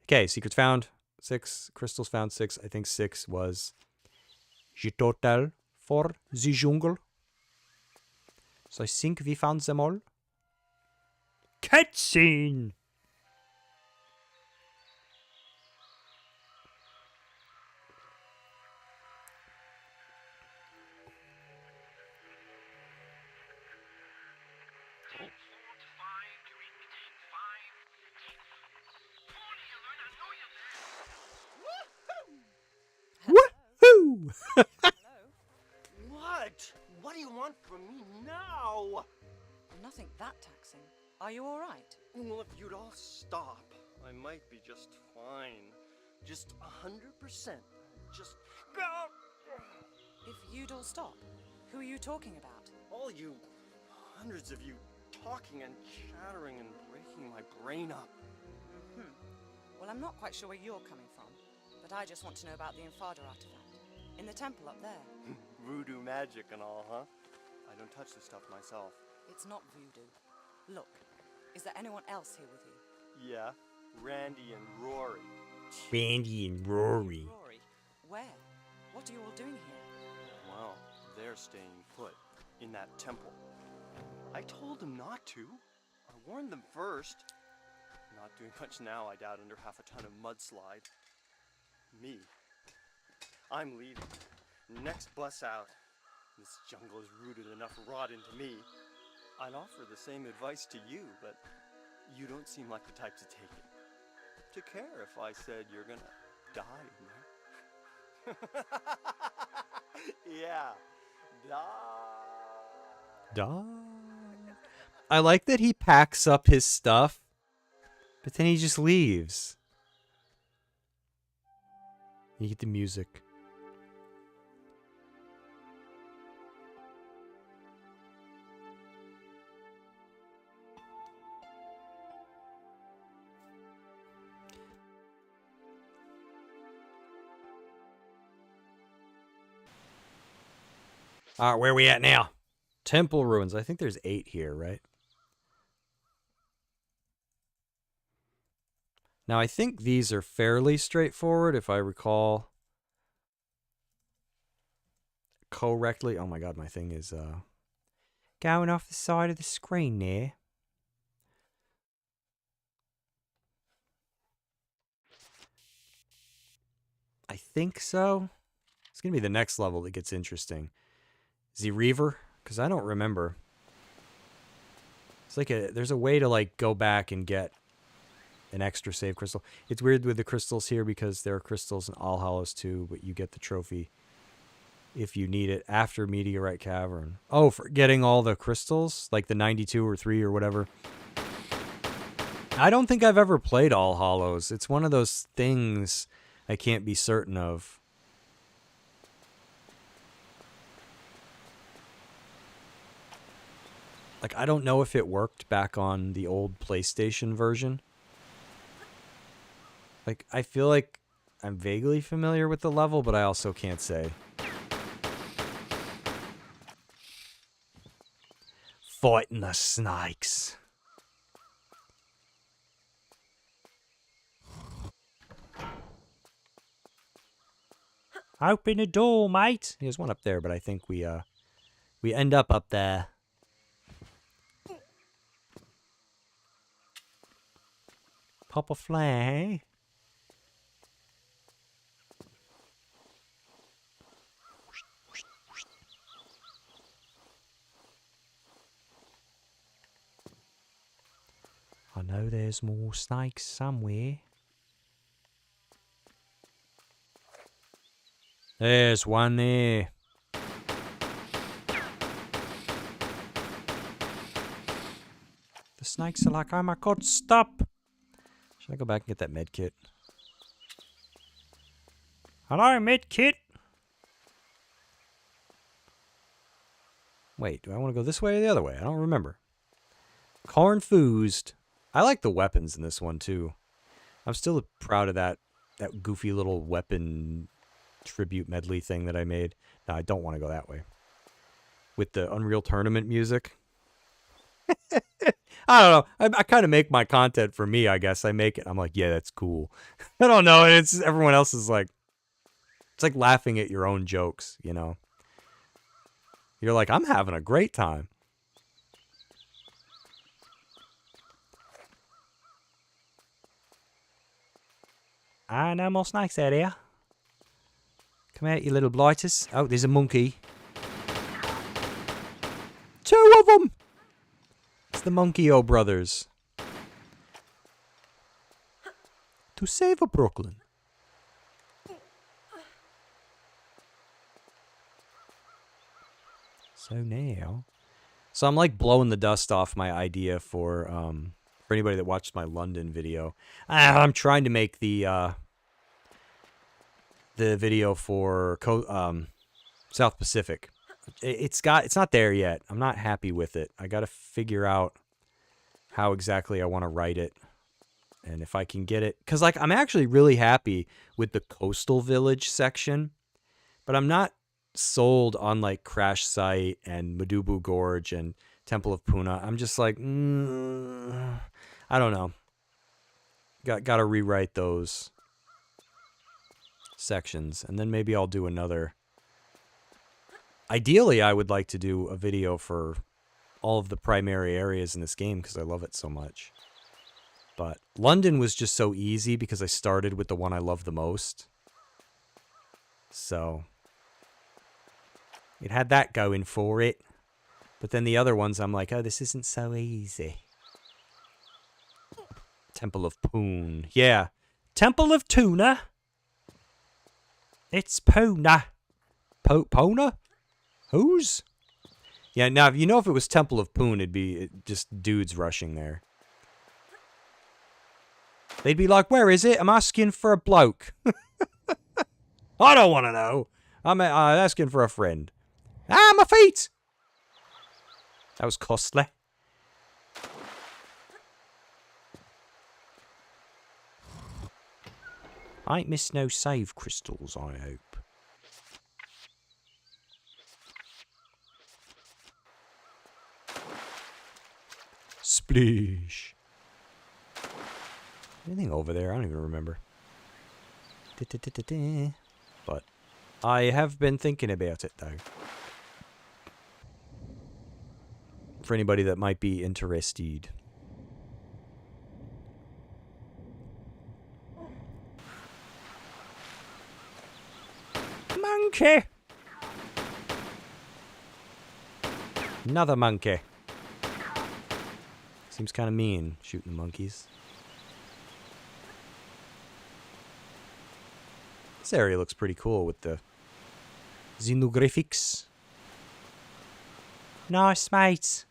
Okay, secrets found 6, crystals found 6. I think 6 was the total for the jungle. So I think we found them all. Cutscene! Woohoo! What? What do you want from me now? Nothing that taxing. Are you all right? Well, if you'd all stop, I might be just fine. Just 100%. Just... If you'd all stop, who are you talking about? All you, hundreds of you, talking and chattering and breaking my brain up. Well, I'm not quite sure where you're coming from, but I just want to know about the Infada artifact. In the temple up there. Voodoo magic and all, huh? I don't touch this stuff myself. It's not voodoo. Look, is there anyone else here with you? Yeah, Randy and Rory. Randy and Rory. Rory. Where? What are you all doing here? Well, they're staying put in that temple. I told them not to. I warned them first. Not doing much now, I doubt, under half a ton of mudslide. Me. I'm leaving. Next bus out. This jungle has rooted enough rot into me. I'd offer the same advice to you, but you don't seem like the type to take it. To care if I said you're gonna die in there. Yeah, die. Duh. I like that he packs up his stuff, but then he just leaves. You get the music. All right, where are we at now? Temple ruins. I think there's 8 here, right? Now, I think these are fairly straightforward, if I recall correctly. Oh my god, my thing is going off the side of the screen there. I think so. It's going to be the next level that gets interesting. The Reaver? Because I don't remember. It's like there's a way to like go back and get an extra save crystal. It's weird with the crystals here because there are crystals in All Hallows too, but you get the trophy if you need it after Meteorite Cavern. Oh, for getting all the crystals? Like the 92 or 3 or whatever. I don't think I've ever played All Hallows. It's one of those things I can't be certain of. Like, I don't know if it worked back on the old PlayStation version. Like, I feel like I'm vaguely familiar with the level, but I also can't say. Fighting the snakes. Open the door, mate. There's one up there, but I think we end up there. Pop a flare. I know there's more snakes somewhere. There's one there. The snakes are like, oh my god, stop! Should I go back and get that med kit? Hello, med kit? Wait, do I want to go this way or the other way? I don't remember. Cornfused. I like the weapons in this one, too. I'm still proud of that goofy little weapon tribute medley thing that I made. No, I don't want to go that way. With the Unreal Tournament music. I don't know. I kind of make my content for me, I guess. I make it. I'm like, yeah, that's cool. I don't know. And it's everyone else is like, it's like laughing at your own jokes, you know? You're like, I'm having a great time. No more snakes out here. Come out, you little blighters. Oh, there's a monkey. 2 of them! It's the Monkey-O brothers. To save a Brooklyn. So I'm like blowing the dust off my idea for anybody that watched my London video. I'm trying to make the video for South Pacific. It's not there yet. I'm not happy with it. I got to figure out how exactly I want to write it, and if I can get it, because like I'm actually really happy with the Coastal Village section, but I'm not sold on like Crash Site and Madubu Gorge and Temple of Puna. I'm just like, I don't know. Got to rewrite those sections, and then maybe I'll do another. Ideally, I would like to do a video for all of the primary areas in this game because I love it so much. But London was just so easy because I started with the one I love the most. So it had that going for it. But then the other ones, I'm like, oh, this isn't so easy. Temple of Poon. Yeah. Temple of Tuna. It's Puna. Pona? Whose? Yeah, now, you know, if it was Temple of Poon, it'd be just dudes rushing there. They'd be like, where is it? I'm asking for a bloke. I don't want to know. I'm asking for a friend. Ah, my feet! That was costly. I ain't missed no save crystals, I hope. Splish. Anything over there? I don't even remember. But I have been thinking about it, though. For anybody that might be interested. Monkey! Another monkey. Seems kind of mean, shooting the monkeys. This area looks pretty cool with the xenographics. Nice, mate.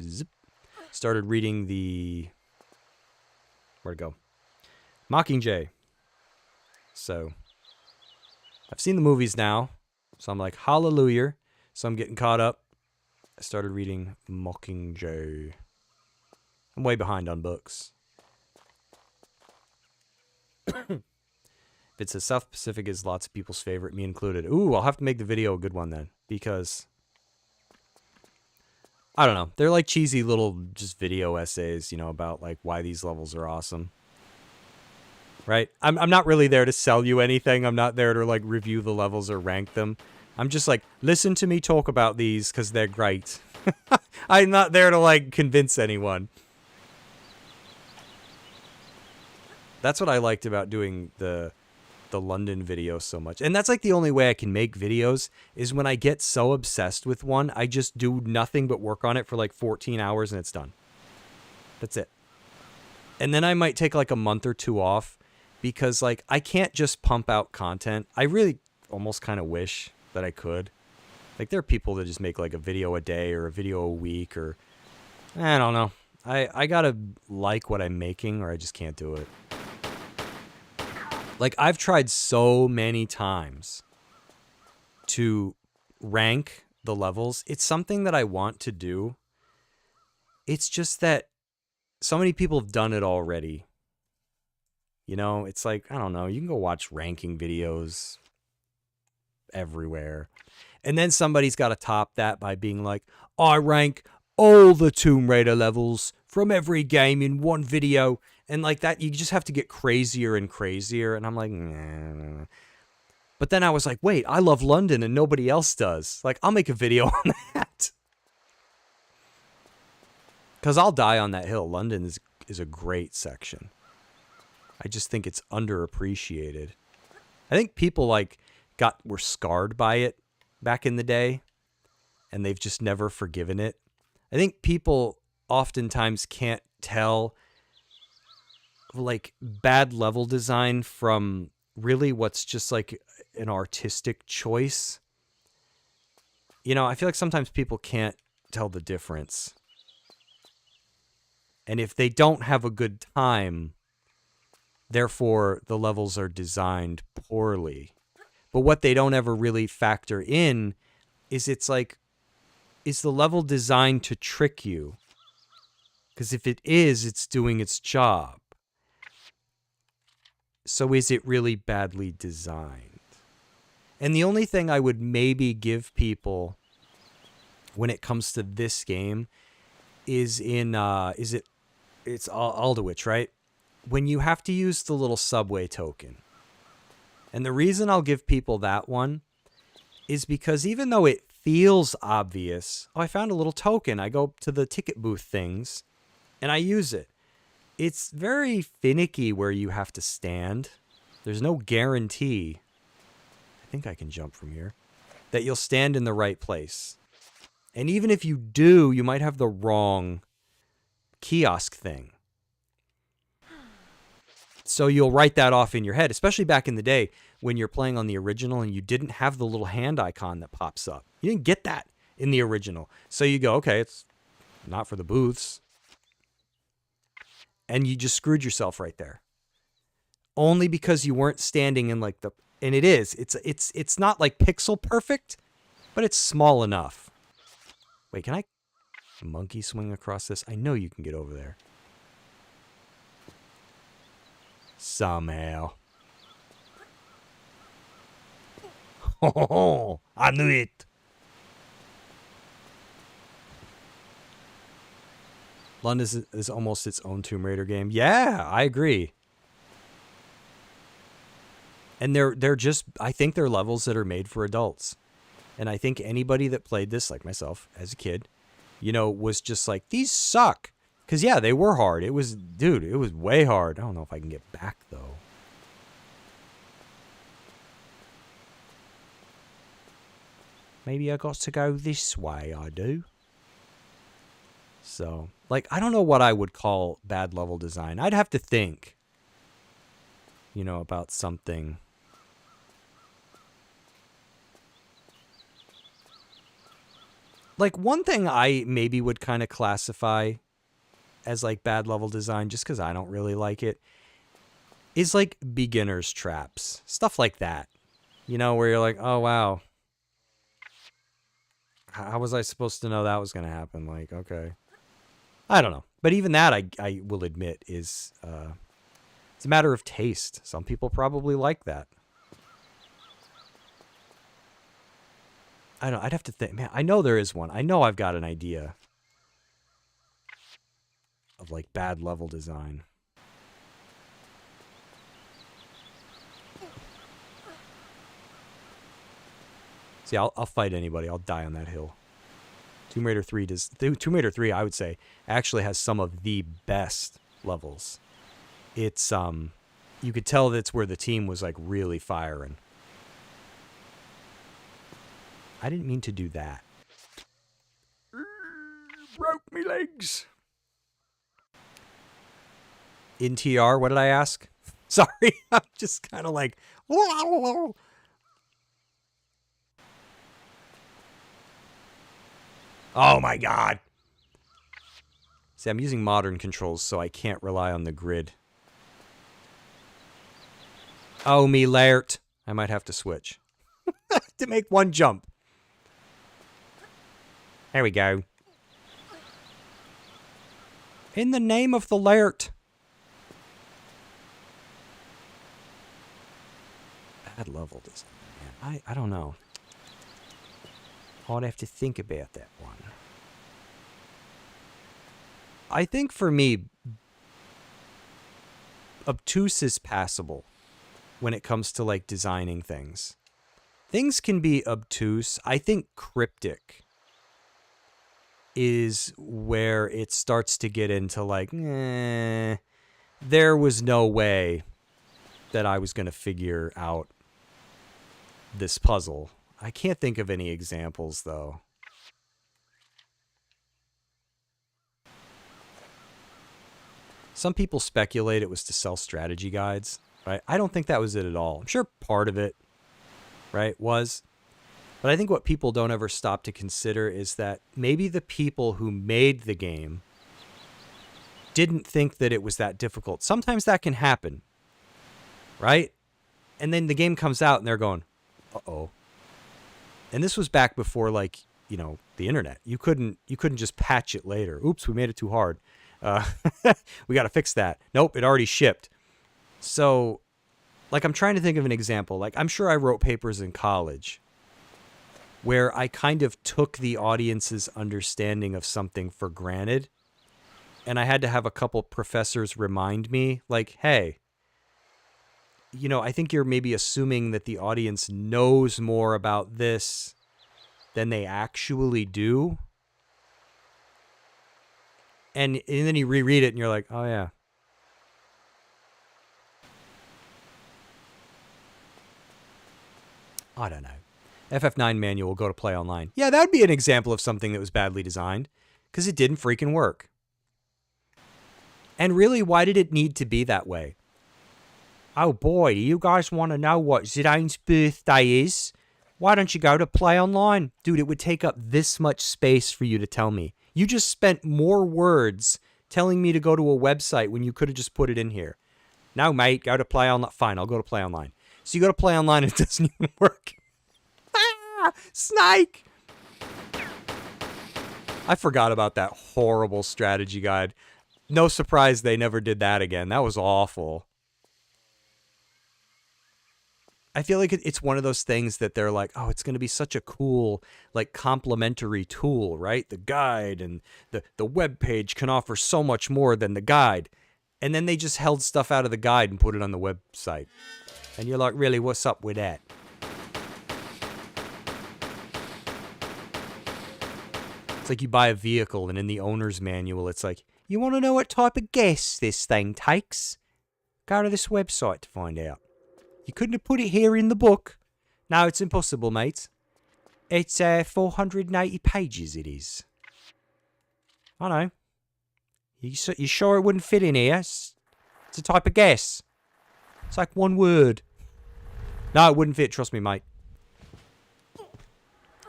Zip. Started reading the... Where'd it go? Mockingjay. So, I've seen the movies now. So I'm like, hallelujah. So I'm getting caught up. I started reading Mockingjay. I'm way behind on books. If it says South Pacific is lots of people's favorite, me included. Ooh, I'll have to make the video a good one then. Because, I don't know. They're like cheesy little just video essays, you know, about like why these levels are awesome. Right? I'm not really there to sell you anything. I'm not there to like review the levels or rank them. I'm just like, listen to me talk about these because they're great. I'm not there to like convince anyone. That's what I liked about doing the London video so much. And that's like the only way I can make videos is when I get so obsessed with one, I just do nothing but work on it for like 14 hours and it's done. That's it. And then I might take like a month or two off because like I can't just pump out content. I really almost kind of wish that I could. Like there are people that just make like a video a day or a video a week or I don't know. I gotta like what I'm making or I just can't do it. Like I've tried so many times to rank the levels. It's something that I want to do. It's just that so many people have done it already. You know, it's like, I don't know, you can go watch ranking videos everywhere. And then somebody's got to top that by being like, I rank all the Tomb Raider levels from every game in one video. And like that, you just have to get crazier and crazier. And I'm like, nah. But then I was like, wait, I love London and nobody else does. Like, I'll make a video on that. Because I'll die on that hill. London is a great section. I just think it's underappreciated. I think people were scarred by it back in the day, and they've just never forgiven it. I think people oftentimes can't tell like bad level design from really what's just like an artistic choice. You know, I feel like sometimes people can't tell the difference. And if they don't have a good time, therefore the levels are designed poorly. But what they don't ever really factor in is it's like, is the level designed to trick you? Because if it is, it's doing its job. So is it really badly designed? And the only thing I would maybe give people when it comes to this game is it's Aldwych, right? When you have to use the little subway token. And the reason I'll give people that one is because even though it feels obvious, I found a little token. I go to the ticket booth things and I use it. It's very finicky where you have to stand. There's no guarantee. I think I can jump from here. That you'll stand in the right place. And even if you do, you might have the wrong kiosk thing. So you'll write that off in your head, especially back in the day when you're playing on the original and you didn't have the little hand icon that pops up. You didn't get that in the original. So you go, okay, it's not for the booths. And you just screwed yourself right there. Only because you weren't standing in like the... And it is. It's not like pixel perfect, but it's small enough. Wait, can I monkey swing across this? I know you can get over there. Somehow. Oh, I knew it. London is almost its own Tomb Raider game. Yeah, I agree. And they're just, I think they're levels that are made for adults. And I think anybody that played this, like myself, as a kid, you know, was just like, these suck. Because, yeah, they were hard. It was, dude, it was way hard. I don't know if I can get back, though. Maybe I got to go this way, I do. So, like, I don't know what I would call bad level design. I'd have to think, you know, about something. Like, one thing I maybe would kind of classify as, like, bad level design, just because I don't really like it, is, like, beginner's traps. Stuff like that. You know, where you're like, oh, wow. How was I supposed to know that was going to happen? Like, okay. I don't know. But even that, I will admit, is it's a matter of taste. Some people probably like that. I don't know. I'd have to think. Man, I know there is one. I know I've got an idea of, like, bad level design. See, I'll fight anybody. I'll die on that hill. Tomb Raider 3 does. Tomb Raider 3, I would say, actually has some of the best levels. It's you could tell that's where the team was, like, really firing. I didn't mean to do that. Broke me legs. In TR, what did I ask? Sorry, I'm just kind of like. Oh my god. See, I'm using modern controls, so I can't rely on the grid. Oh, me Laert. I might have to switch. To make one jump. There we go. In the name of the Laert. CAD level design. Man, I don't know. I'd have to think about that one. I think for me, obtuse is passable when it comes to like designing things. Things can be obtuse. I think cryptic is where it starts to get into like, there was no way that I was going to figure out this puzzle. I can't think of any examples though. Some people speculate it was to sell strategy guides, right? I don't think that was it at all. I'm sure part of it, right, was. But I think what people don't ever stop to consider is that maybe the people who made the game didn't think that it was that difficult. Sometimes that can happen, right? And then the game comes out and they're going, uh-oh. And this was back before, like, you know, the internet. You couldn't just patch it later. Oops, we made it too hard. We got to fix that. Nope, it already shipped. So, like, I'm trying to think of an example. Like, I'm sure I wrote papers in college where I kind of took the audience's understanding of something for granted. And I had to have a couple professors remind me, like, hey, you know, I think you're maybe assuming that the audience knows more about this than they actually do. And then you reread it and you're like, oh, yeah. I don't know. FF9 manual, go to play online. Yeah, that would be an example of something that was badly designed because it didn't freaking work. And really, why did it need to be that way? Oh boy, do you guys want to know what Zidane's birthday is? Why don't you go to play online? Dude, it would take up this much space for you to tell me. You just spent more words telling me to go to a website when you could have just put it in here. No, mate, go to play online. Fine, I'll go to play online. So you go to play online and it doesn't even work. Ah, Snake! I forgot about that horrible strategy guide. No surprise they never did that again. That was awful. I feel like it's one of those things that they're like, oh, it's going to be such a cool, like, complementary tool, right? The guide and the web page can offer so much more than the guide. And then they just held stuff out of the guide and put it on the website. And you're like, really, what's up with that? It's like you buy a vehicle and in the owner's manual, it's like, you want to know what type of gas this thing takes? Go to this website to find out. You couldn't have put it here in the book. No, it's impossible, mate. It's 480 pages, it is. I know. You sure it wouldn't fit in here? It's a type of gas. It's like one word. No, it wouldn't fit, trust me, mate.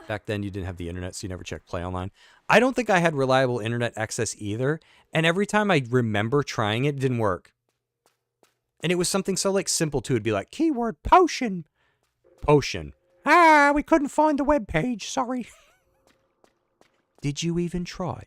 Back then, you didn't have the internet, so you never checked Play Online. I don't think I had reliable internet access either, and every time I remember trying it, it didn't work. And it was something so, like, simple, too. It'd be like, keyword potion. Potion. Ah, we couldn't find the web page, sorry. Did you even try?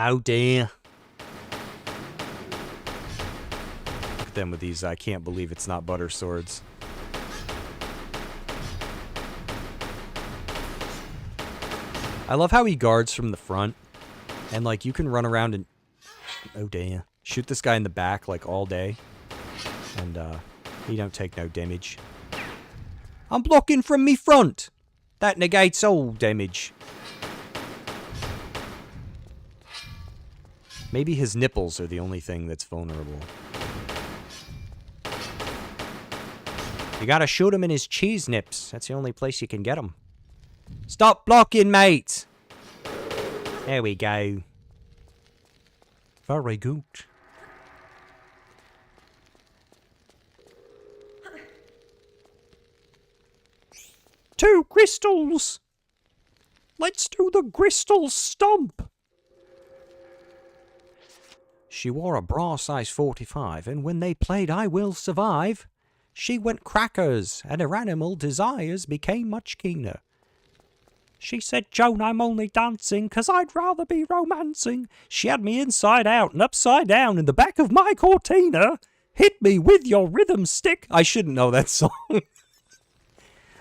Oh, dear. Look at them with these, I can't believe it's not butter swords. I love how he guards from the front. And, like, you can run around and... Oh, damn. Shoot this guy in the back, like, all day. And, he don't take no damage. I'm blocking from me front! That negates all damage. Maybe his nipples are the only thing that's vulnerable. You gotta shoot him in his cheese nips. That's the only place you can get him. Stop blocking, mate! There we go. Very good. To Chris Gristles! Let's do the Gristle Stomp! She wore a bra size 45, and when they played I Will Survive, she went crackers, and her animal desires became much keener. She said, Joan, I'm only dancing 'cause I'd rather be romancing. She had me inside out and upside down in the back of my Cortina. Hit me with your rhythm stick. I shouldn't know that song.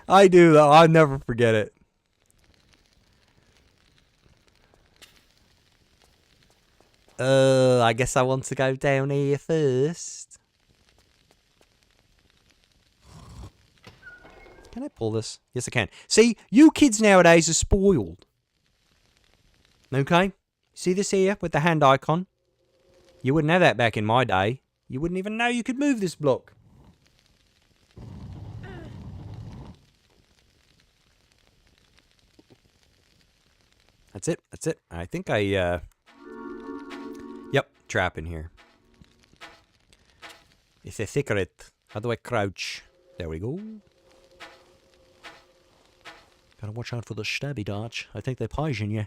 I do, though. I'll never forget it. I guess I want to go down here first. Can I pull this? Yes, I can. See, you kids nowadays are spoiled. Okay? See this here with the hand icon? You wouldn't have that back in my day. You wouldn't even know you could move this block. That's it. That's it. I think I, Yep, trap in here. It's a secret. How do I crouch? There we go. Gotta watch out for the stabby dodge. I think they poison you.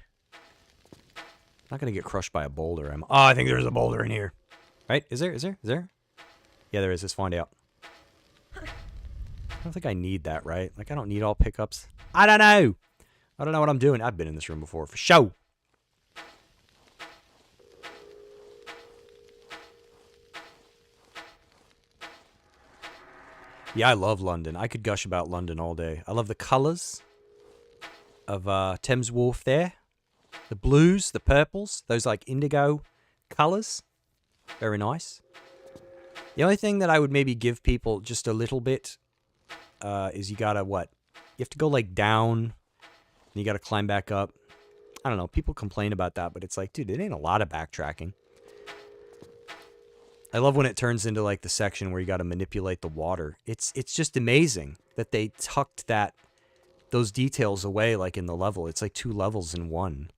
Not gonna get crushed by a boulder, am I? Oh, I think there's a boulder in here. Right? Is there? Is there? Is there? Yeah, there is. Let's find out. I don't think I need that, right? Like, I don't need all pickups. I don't know. I don't know what I'm doing. I've been in this room before, for show. Yeah, I love London. I could gush about London all day. I love the colours of Thames Wharf there. The blues, the purples, those like indigo colours. Very nice. The only thing that I would maybe give people just a little bit is you gotta, what? You have to go like down, and you gotta climb back up. I don't know, people complain about that, but it's like, dude, it ain't a lot of backtracking. I love when it turns into like the section where you gotta manipulate the water. It's just amazing that they tucked those details away like in the level. It's like 2 levels in one.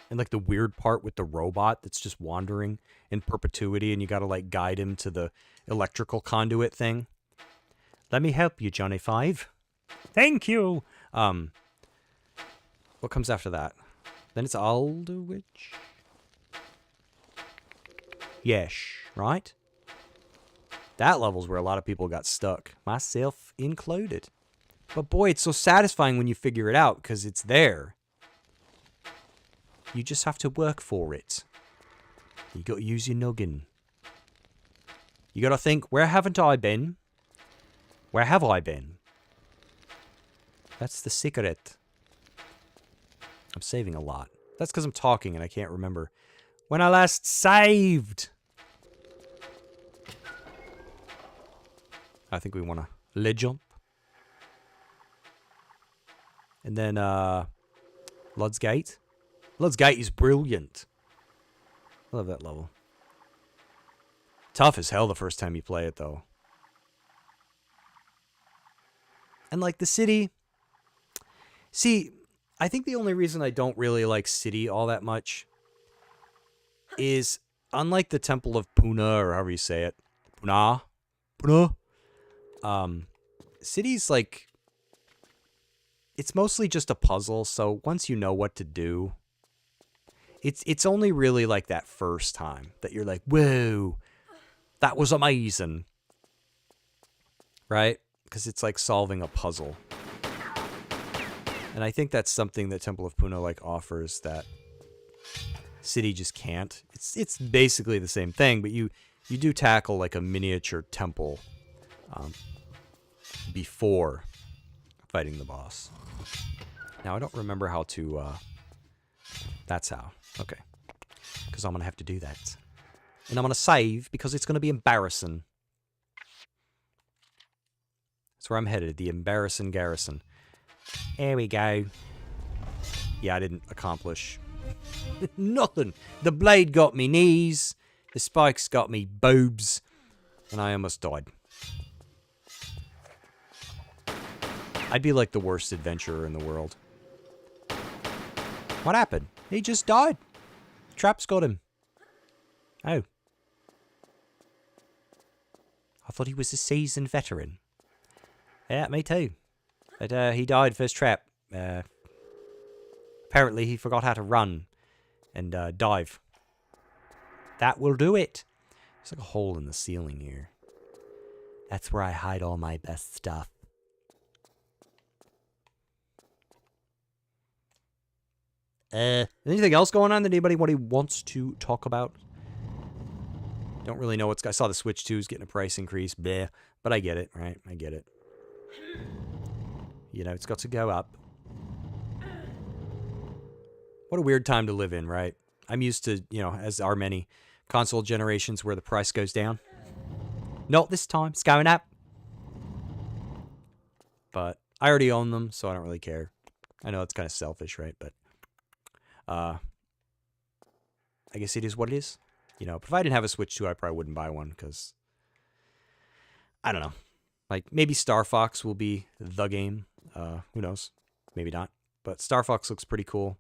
And like the weird part with the robot that's just wandering in perpetuity and you gotta like guide him to the electrical conduit thing. Let me help you, Johnny Five. Thank you. What comes after that? Then it's Aldwych. Yes, right? That level's where a lot of people got stuck, myself included. But boy, it's so satisfying when you figure it out, because it's there. You just have to work for it. You got to use your noggin. You got to think, where haven't I been? Where have I been? That's the secret. I'm saving a lot. That's because I'm talking and I can't remember when I last saved. I think we want to lid jump. And then, Lud's Gate. Lud's Gate is brilliant. I love that level. Tough as hell the first time you play it, though. And, like, the city... See, I think the only reason I don't really like City all that much is, unlike the Temple of Puna, or however you say it, Puna? City's like, it's mostly just a puzzle, so once you know what to do, it's only really like that first time that you're like, whoa, that was amazing. Right? Because it's like solving a puzzle. And I think that's something that Temple of Puna like offers that City just can't. It's basically the same thing, but you do tackle like a miniature temple before fighting the boss. Now I don't remember how to. That's how. Okay, because I'm gonna have to do that, and I'm gonna save because it's gonna be embarrassing. That's where I'm headed. The embarrassing garrison. There we go. Yeah, I didn't accomplish nothing. The blade got me knees, the spikes got me boobs, and I almost died. I'd be like the worst adventurer in the world. What happened? He just died. Trap's got him. Oh. I thought he was a seasoned veteran. Yeah, me too. But he died first trap. Apparently he forgot how to run and dive. That will do it. There's like a hole in the ceiling here. That's where I hide all my best stuff. Anything else going on that anybody wants to talk about? Don't really know I saw the Switch 2 is getting a price increase. Bleh. But I get it, right? I get it. You know, it's got to go up. What a weird time to live in, right? I'm used to, you know, as are many console generations where the price goes down. Not this time. It's going up. But I already own them, so I don't really care. I know it's kind of selfish, right? But I guess it is what it is. You know, if I didn't have a Switch 2, I probably wouldn't buy one because I don't know. Like, maybe Star Fox will be the game. Who knows? Maybe not. But Star Fox looks pretty cool.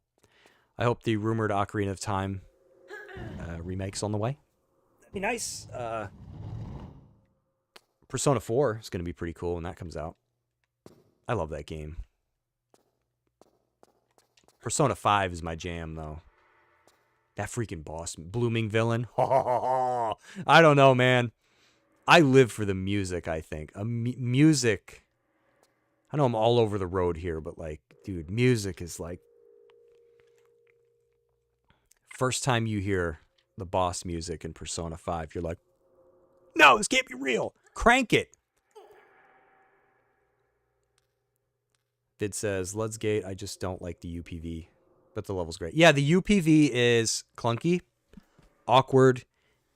I hope the rumored Ocarina of Time remake's on the way. That'd be nice. Persona 4 is going to be pretty cool when that comes out. I love that game. Persona 5 is my jam, though. That freaking boss, blooming villain. I don't know, man. I live for the music, I think. Music. I know I'm all over the road here, but, like, dude, music is like... First time you hear the boss music in Persona 5, you're like, no, this can't be real. Crank it. Vid says, Ludsgate, I just don't like the UPV. But the level's great. Yeah, the UPV is clunky, awkward,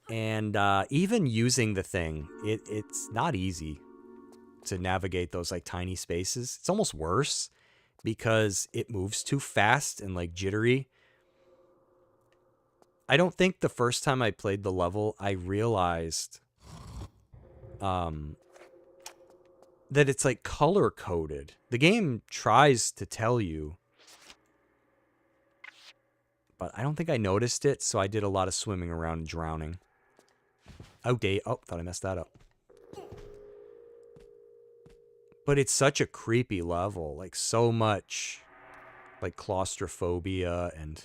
and even using the thing, it's not easy to navigate those like tiny spaces. It's almost worse because it moves too fast and like jittery. I don't think the first time I played the level, I realized that it's like color coded. The game tries to tell you, but I don't think I noticed it, so I did a lot of swimming around and drowning. Oh, thought I messed that up. But it's such a creepy level, like so much like claustrophobia and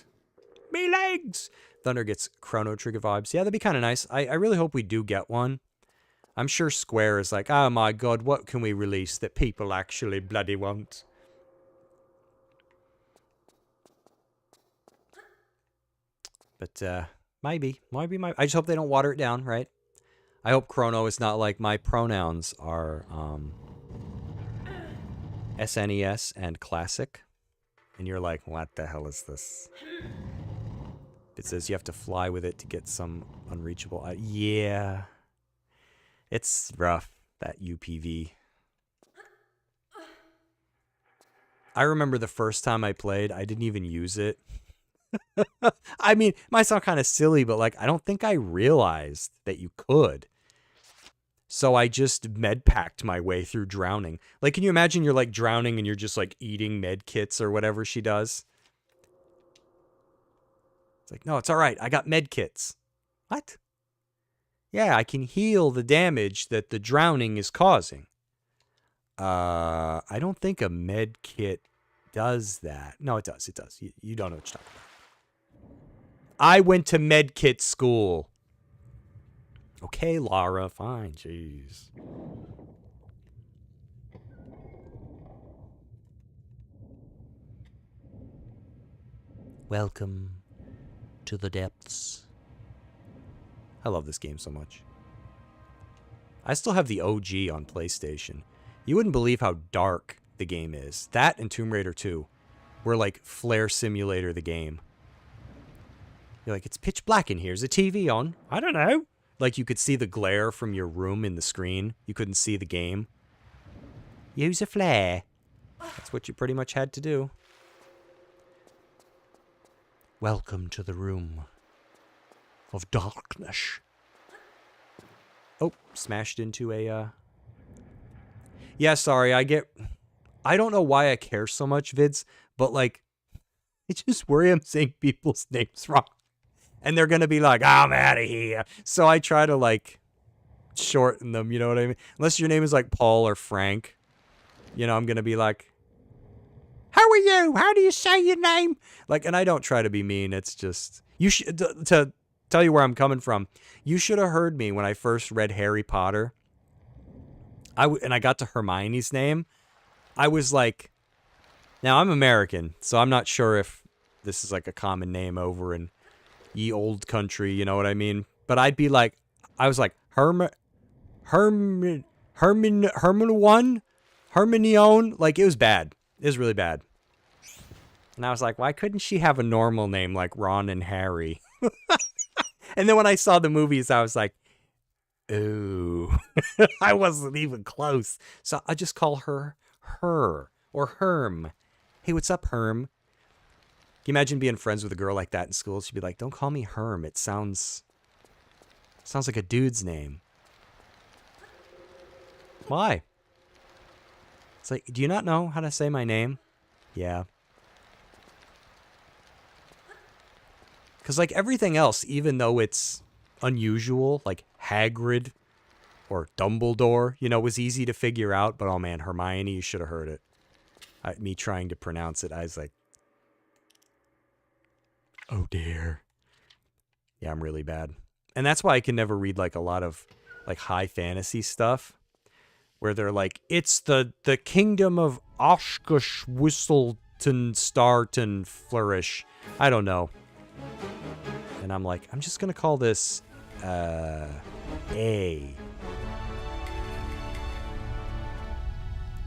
me legs. Thunder gets Chrono Trigger vibes. Yeah, that'd be kind of nice. I really hope we do get one. I'm sure Square is like, oh my god, what can we release that people actually bloody want? But maybe. I just hope they don't water it down, right? I hope Chrono is not like my pronouns are SNES and classic. And you're like, what the hell is this? It says you have to fly with it to get some unreachable... yeah. It's rough, that UPV. I remember the first time I played, I didn't even use it. I mean, it might sound kind of silly, but like, I don't think I realized that you could. So I just med-packed my way through drowning. Like, can you imagine you're like drowning and you're just like eating med kits or whatever she does? It's like, no, it's all right. I got med kits. What? Yeah, I can heal the damage that the drowning is causing. I don't think a med kit does that. No, it does. It does. You don't know what you're talking about. I went to med kit school. Okay, Lara, fine. Jeez. Welcome to the depths. I love this game so much. I still have the OG on PlayStation. You wouldn't believe how dark the game is. That and Tomb Raider 2 were like Flare Simulator the game. You're like, it's pitch black in here. Is a TV on? I don't know. Like you could see the glare from your room in the screen. You couldn't see the game. Use a flare. That's what you pretty much had to do. Welcome to the room of darkness. Oh, smashed into a, Yeah, sorry, I don't know why I care so much, vids, but, like, I just worry I'm saying people's names wrong. And they're gonna be like, I'm out of here. So I try to, like, shorten them, you know what I mean? Unless your name is, like, Paul or Frank. You know, I'm going to be like, how are you? How do you say your name? Like, and I don't try to be mean. It's just, you should, to tell you where I'm coming from. You should have heard me when I first read Harry Potter. And I got to Hermione's name. I was like, now I'm American, so I'm not sure if this is like a common name over in ye old country, you know what I mean? But I'd be like, I was like, Hermione, like it was bad. It was really bad. And I was like, why couldn't she have a normal name like Ron and Harry? And then when I saw the movies, I was like, ooh, I wasn't even close. So I just call her or Herm. Hey, what's up, Herm? Can you imagine being friends with a girl like that in school? She'd be like, don't call me Herm. It sounds like a dude's name. Why? It's like, do you not know how to say my name? Yeah. Because like everything else, even though it's unusual, like Hagrid or Dumbledore, you know, was easy to figure out. But oh man, Hermione, you should have heard it. Me trying to pronounce it, I was like, oh dear. Yeah, I'm really bad. And that's why I can never read like a lot of like high fantasy stuff where they're like, it's the kingdom of Oshkosh, Whistleton, Starton, Flourish. I don't know. And I'm like, I'm just going to call this A.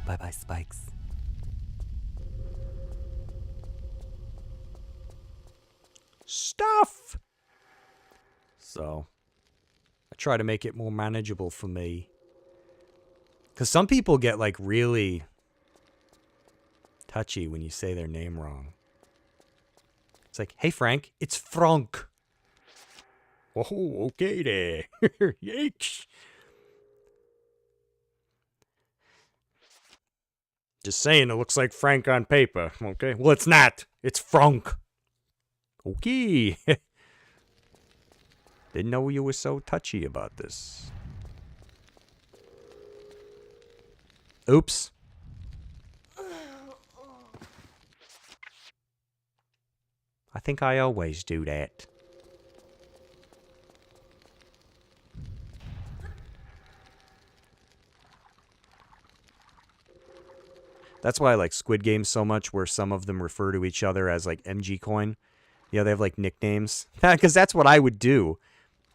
Bye-bye, Spikes. Stuff! So, I try to make it more manageable for me. Because some people get, like, really touchy when you say their name wrong. It's like, hey, Frank, it's Frank. Oh, okay there. Yikes. Just saying, it looks like Frank on paper, okay? Well, it's not. It's Frank. Okay. Didn't know you were so touchy about this. Oops. I think I always do that. That's why I like Squid Game so much, where some of them refer to each other as like MG Coin. Yeah, they have like nicknames. Because that's what I would do.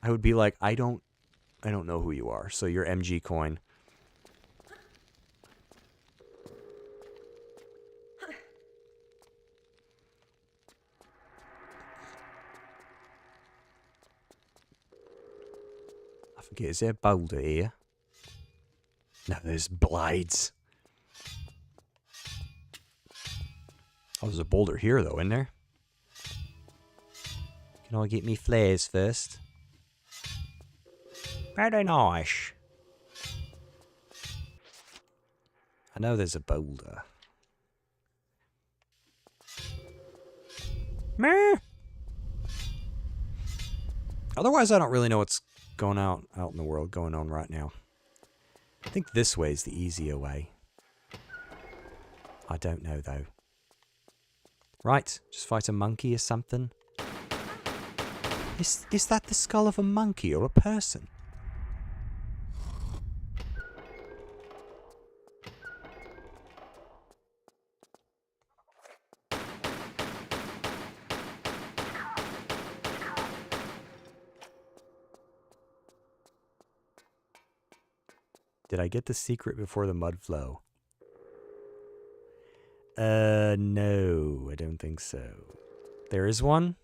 I would be like, I don't know who you are, so you're MG Coin. I forget, is there a boulder here? No, there's blades. Oh, there's a boulder here, though, isn't there? Can I get me flares first? Very nice. I know there's a boulder. Meh. Otherwise, I don't really know what's going out in the world going on right now. I think this way is the easier way. I don't know, though. Right, just fight a monkey or something. Is that the skull of a monkey or a person? Did I get the secret before the mud flow? No, I don't think so. There is one?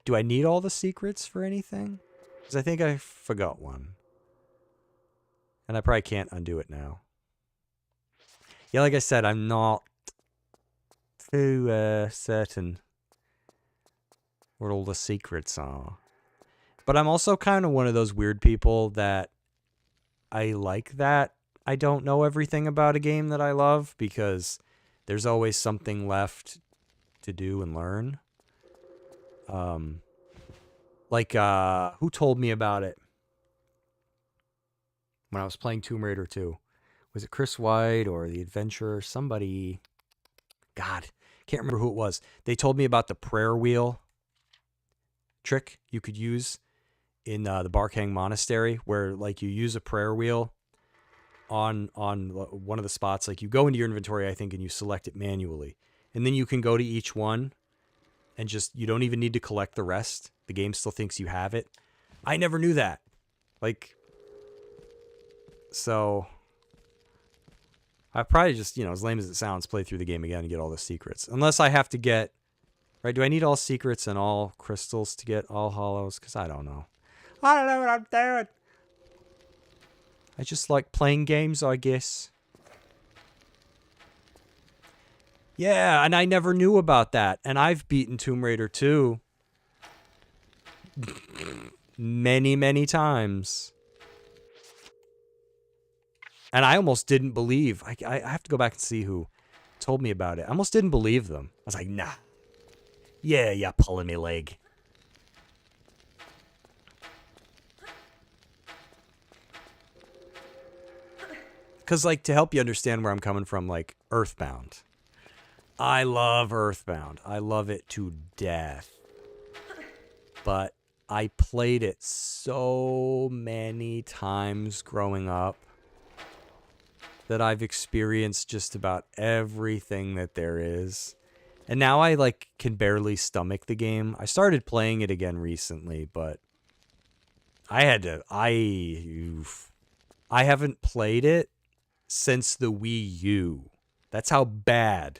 Do I need all the secrets for anything? Because I think I forgot one. And I probably can't undo it now. Yeah, like I said, I'm not too certain what all the secrets are. But I'm also kind of one of those weird people that I like that I don't know everything about a game that I love, because there's always something left to do and learn. Who told me about it? when I was playing Tomb Raider 2. Was it Chris White or The Adventurer? Somebody, God, can't remember who it was. They told me about the prayer wheel trick you could use in the Barkhang Monastery, where like you use a prayer wheel on one of the spots. Like you go into your inventory, I think, and you select it manually, and then you can go to each one and just, you don't even need to collect the rest. The game still thinks you have it. I never knew that. Like, so I probably just, as lame as it sounds, play through the game again and get all the secrets. Unless I have to get, right, do I need all secrets and all crystals to get all hollows? Because I don't know. I don't know what I'm doing. I just like playing games, I guess. Yeah, and I never knew about that. And I've beaten Tomb Raider 2 many, many times. And I almost didn't believe. I have to go back and see who told me about it. I almost didn't believe them. I was like, nah. Yeah, you're pulling me leg. Because, like, to help you understand where I'm coming from, like, Earthbound. I love Earthbound. I love it to death. But I played it so many times growing up that I've experienced just about everything that there is. And now I, like, can barely stomach the game. I started playing it again recently, but I haven't played it since the Wii U. That's how bad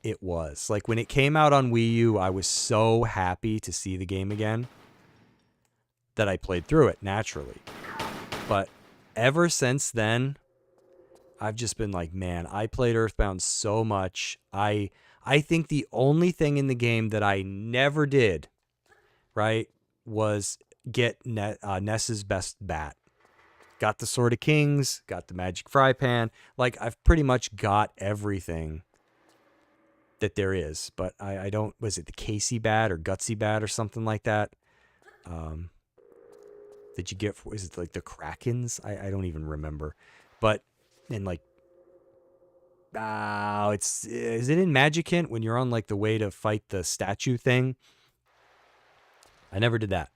it was. Like, when it came out on Wii U, I was so happy to see the game again that I played through it naturally. But ever since then, I've just been like, man, I played Earthbound so much. I think the only thing in the game that I never did, right, was get Ness's best bat. Got the Sword of Kings, got the Magic Fry Pan. Like, I've pretty much got everything that there is. But I don't, was it the Casey bat or Gutsy bat or something like that? That you get for, is it like the Krakens? I don't even remember. But, and like, is it in Magicant when you're on like the way to fight the statue thing? I never did that.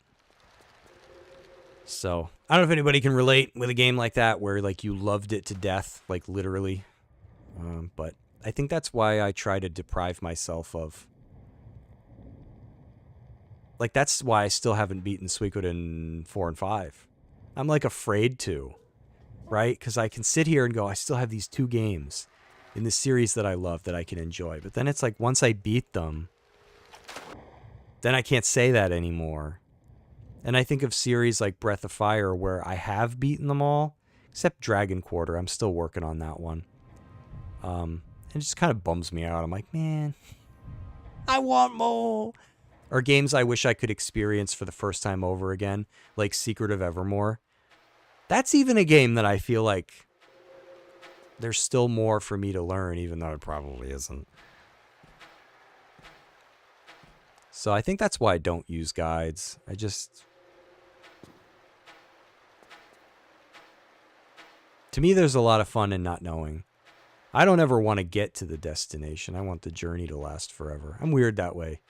So I don't know if anybody can relate with a game like that where like you loved it to death, like literally. But I think that's why I try to deprive myself of, like, that's why I still haven't beaten Suikoden 4 and 5. I'm like afraid to, right? Because I can sit here and go, I still have these 2 games in the series that I love that I can enjoy. But then it's like, once I beat them, then I can't say that anymore. And I think of series like Breath of Fire where I have beaten them all, except Dragon Quarter. I'm still working on that one. And it just kind of bums me out. I'm like, man, I want more. Or games I wish I could experience for the first time over again, like Secret of Evermore. That's even a game that I feel like there's still more for me to learn, even though it probably isn't. So I think that's why I don't use guides. To me, there's a lot of fun in not knowing. I don't ever want to get to the destination. I want the journey to last forever. I'm weird that way.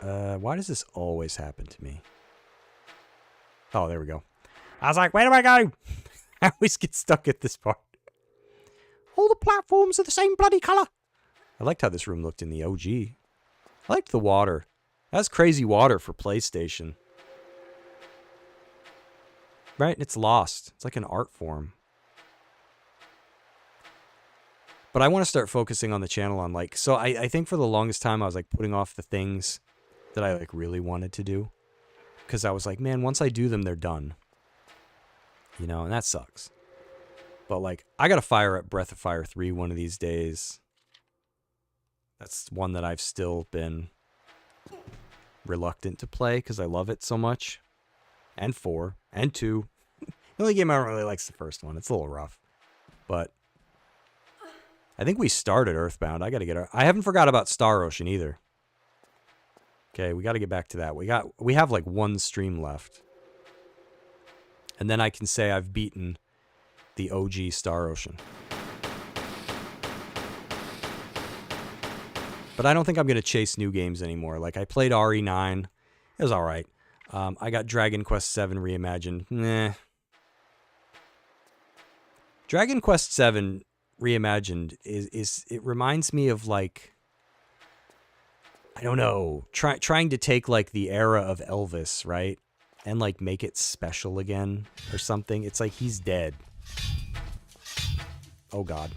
Why does this always happen to me? Oh, there we go. I was like, where do I go? I always get stuck at this part. All the platforms are the same bloody color. I liked how this room looked in the OG. I liked the water. That's crazy water for PlayStation. Right? It's lost. It's like an art form. But I want to start focusing on the channel on like, so I think for the longest time I was like putting off the things that I like really wanted to do. Because I was like, man, once I do them, they're done. You know, and that sucks. But like, I got to fire up Breath of Fire 3 one of these days. That's one that I've still been reluctant to play because I love it so much. And 4 and 2. The only game I don't really like is the first one. It's a little rough. But I think we started Earthbound. I got to get I haven't forgot about Star Ocean either. Okay, we got to get back to that. We have like one stream left. And then I can say I've beaten the OG Star Ocean. But I don't think I'm going to chase new games anymore. Like, I played RE9. It was alright. I got Dragon Quest VII Reimagined. Nah. Dragon Quest VII Reimagined is it reminds me of, like, I don't know, trying to take, like, the era of Elvis, right? And, like, make it special again or something. It's like he's dead. Oh, God.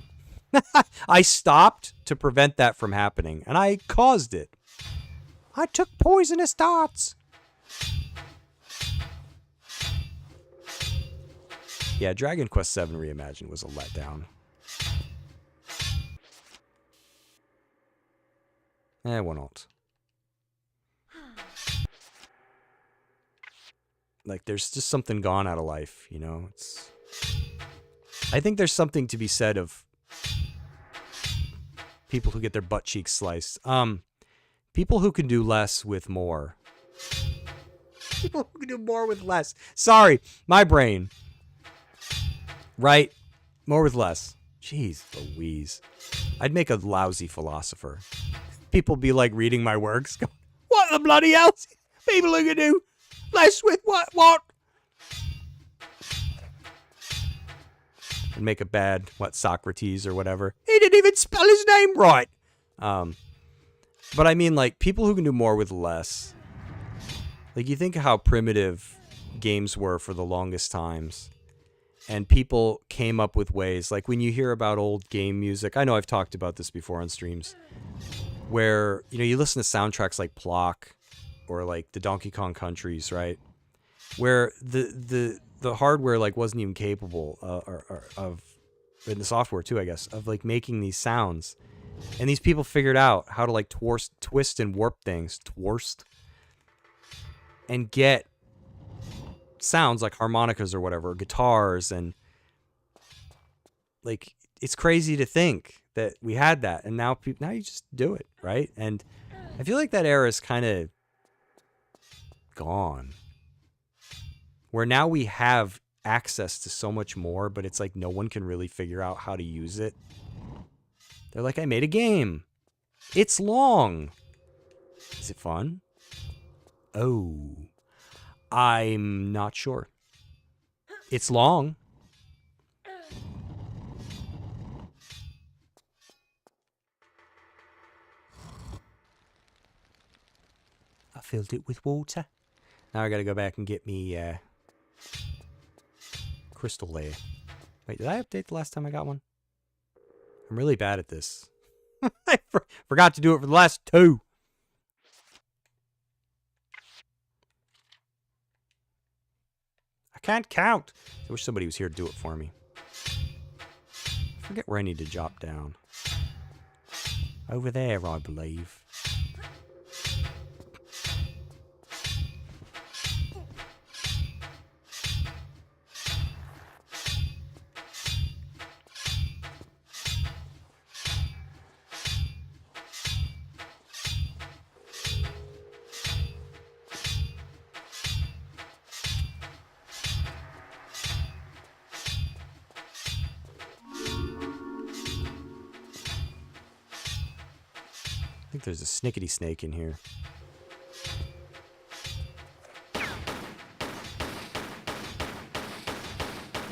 I stopped to prevent that from happening, and I caused it. I took poisonous darts. Yeah, Dragon Quest VII Reimagined was a letdown. Why not? Like, there's just something gone out of life, you know? I think there's something to be said of people who get their butt cheeks sliced. People who can do less with more. People who can do more with less. Sorry, my brain. Right? More with less. Jeez Louise. I'd make a lousy philosopher. People be like reading my works. Go, what the bloody hell? People who can do less with what? And make a bad, Socrates or whatever. He didn't even spell his name right. But I mean, like, people who can do more with less. Like, you think of how primitive games were for the longest times. And people came up with ways, like when you hear about old game music, I know I've talked about this before on streams, where, you know, you listen to soundtracks like Plock or like the Donkey Kong Countries, right? Where the hardware like wasn't even capable of, and the software too, I guess, of like making these sounds. And these people figured out how to like twist and warp things, and get sounds like harmonicas or whatever, guitars, and like it's crazy to think that we had that, and now you just do it, right? And I feel like that era is kind of gone, where now we have access to so much more, but it's like no one can really figure out how to use it. They're like, I made a game. It's long. Is it fun? Oh, I'm not sure. It's long. I filled it with water. Now I gotta go back and get me crystal there. Wait, did I update the last time I got one? I'm really bad at this. I forgot to do it for the last two. I can't count. I wish somebody was here to do it for me. I forget where I need to drop down. Over there, I believe. I think there's a snickety snake in here.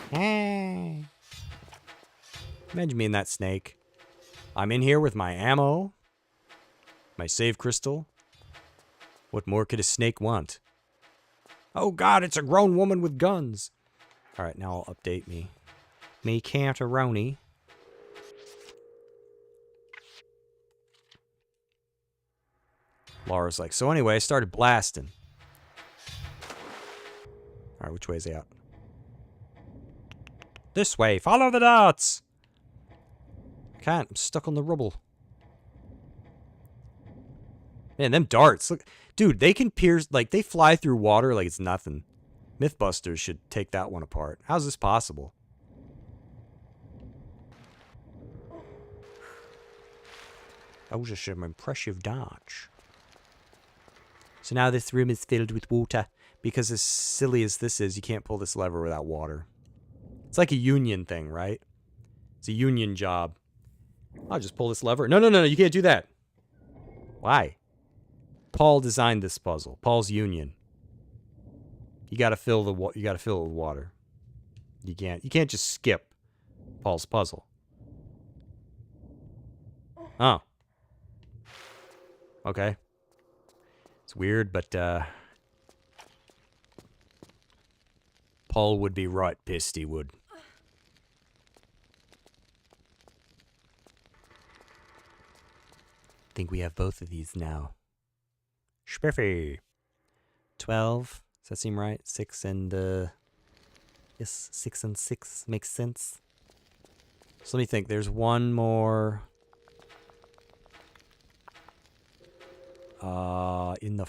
Hey. Imagine me and that snake. I'm in here with my ammo, my save crystal. What more could a snake want? Oh God, it's a grown woman with guns. All right, now I'll update me. Me Cantaroni. Laura's like, so anyway, I started blasting. All right, which way is he out? This way. Follow the dots. I can't. I'm stuck on the rubble. Man, them darts. Look, dude, they can pierce, like, they fly through water like it's nothing. Mythbusters should take that one apart. How's this possible? That was just some impressive dodge. So now this room is filled with water. Because as silly as this is, you can't pull this lever without water. It's like a union thing, right? It's a union job. I'll just pull this lever. No, you can't do that. Why? Paul designed this puzzle. Paul's union. You gotta fill it with water. You can't just skip Paul's puzzle. Oh. Okay. It's weird, but Paul would be right pissed, he would. I think we have both of these now. Spiffy. 12. Does that seem right? 6 and yes, 6 and 6 makes sense. So let me think. There's one more in the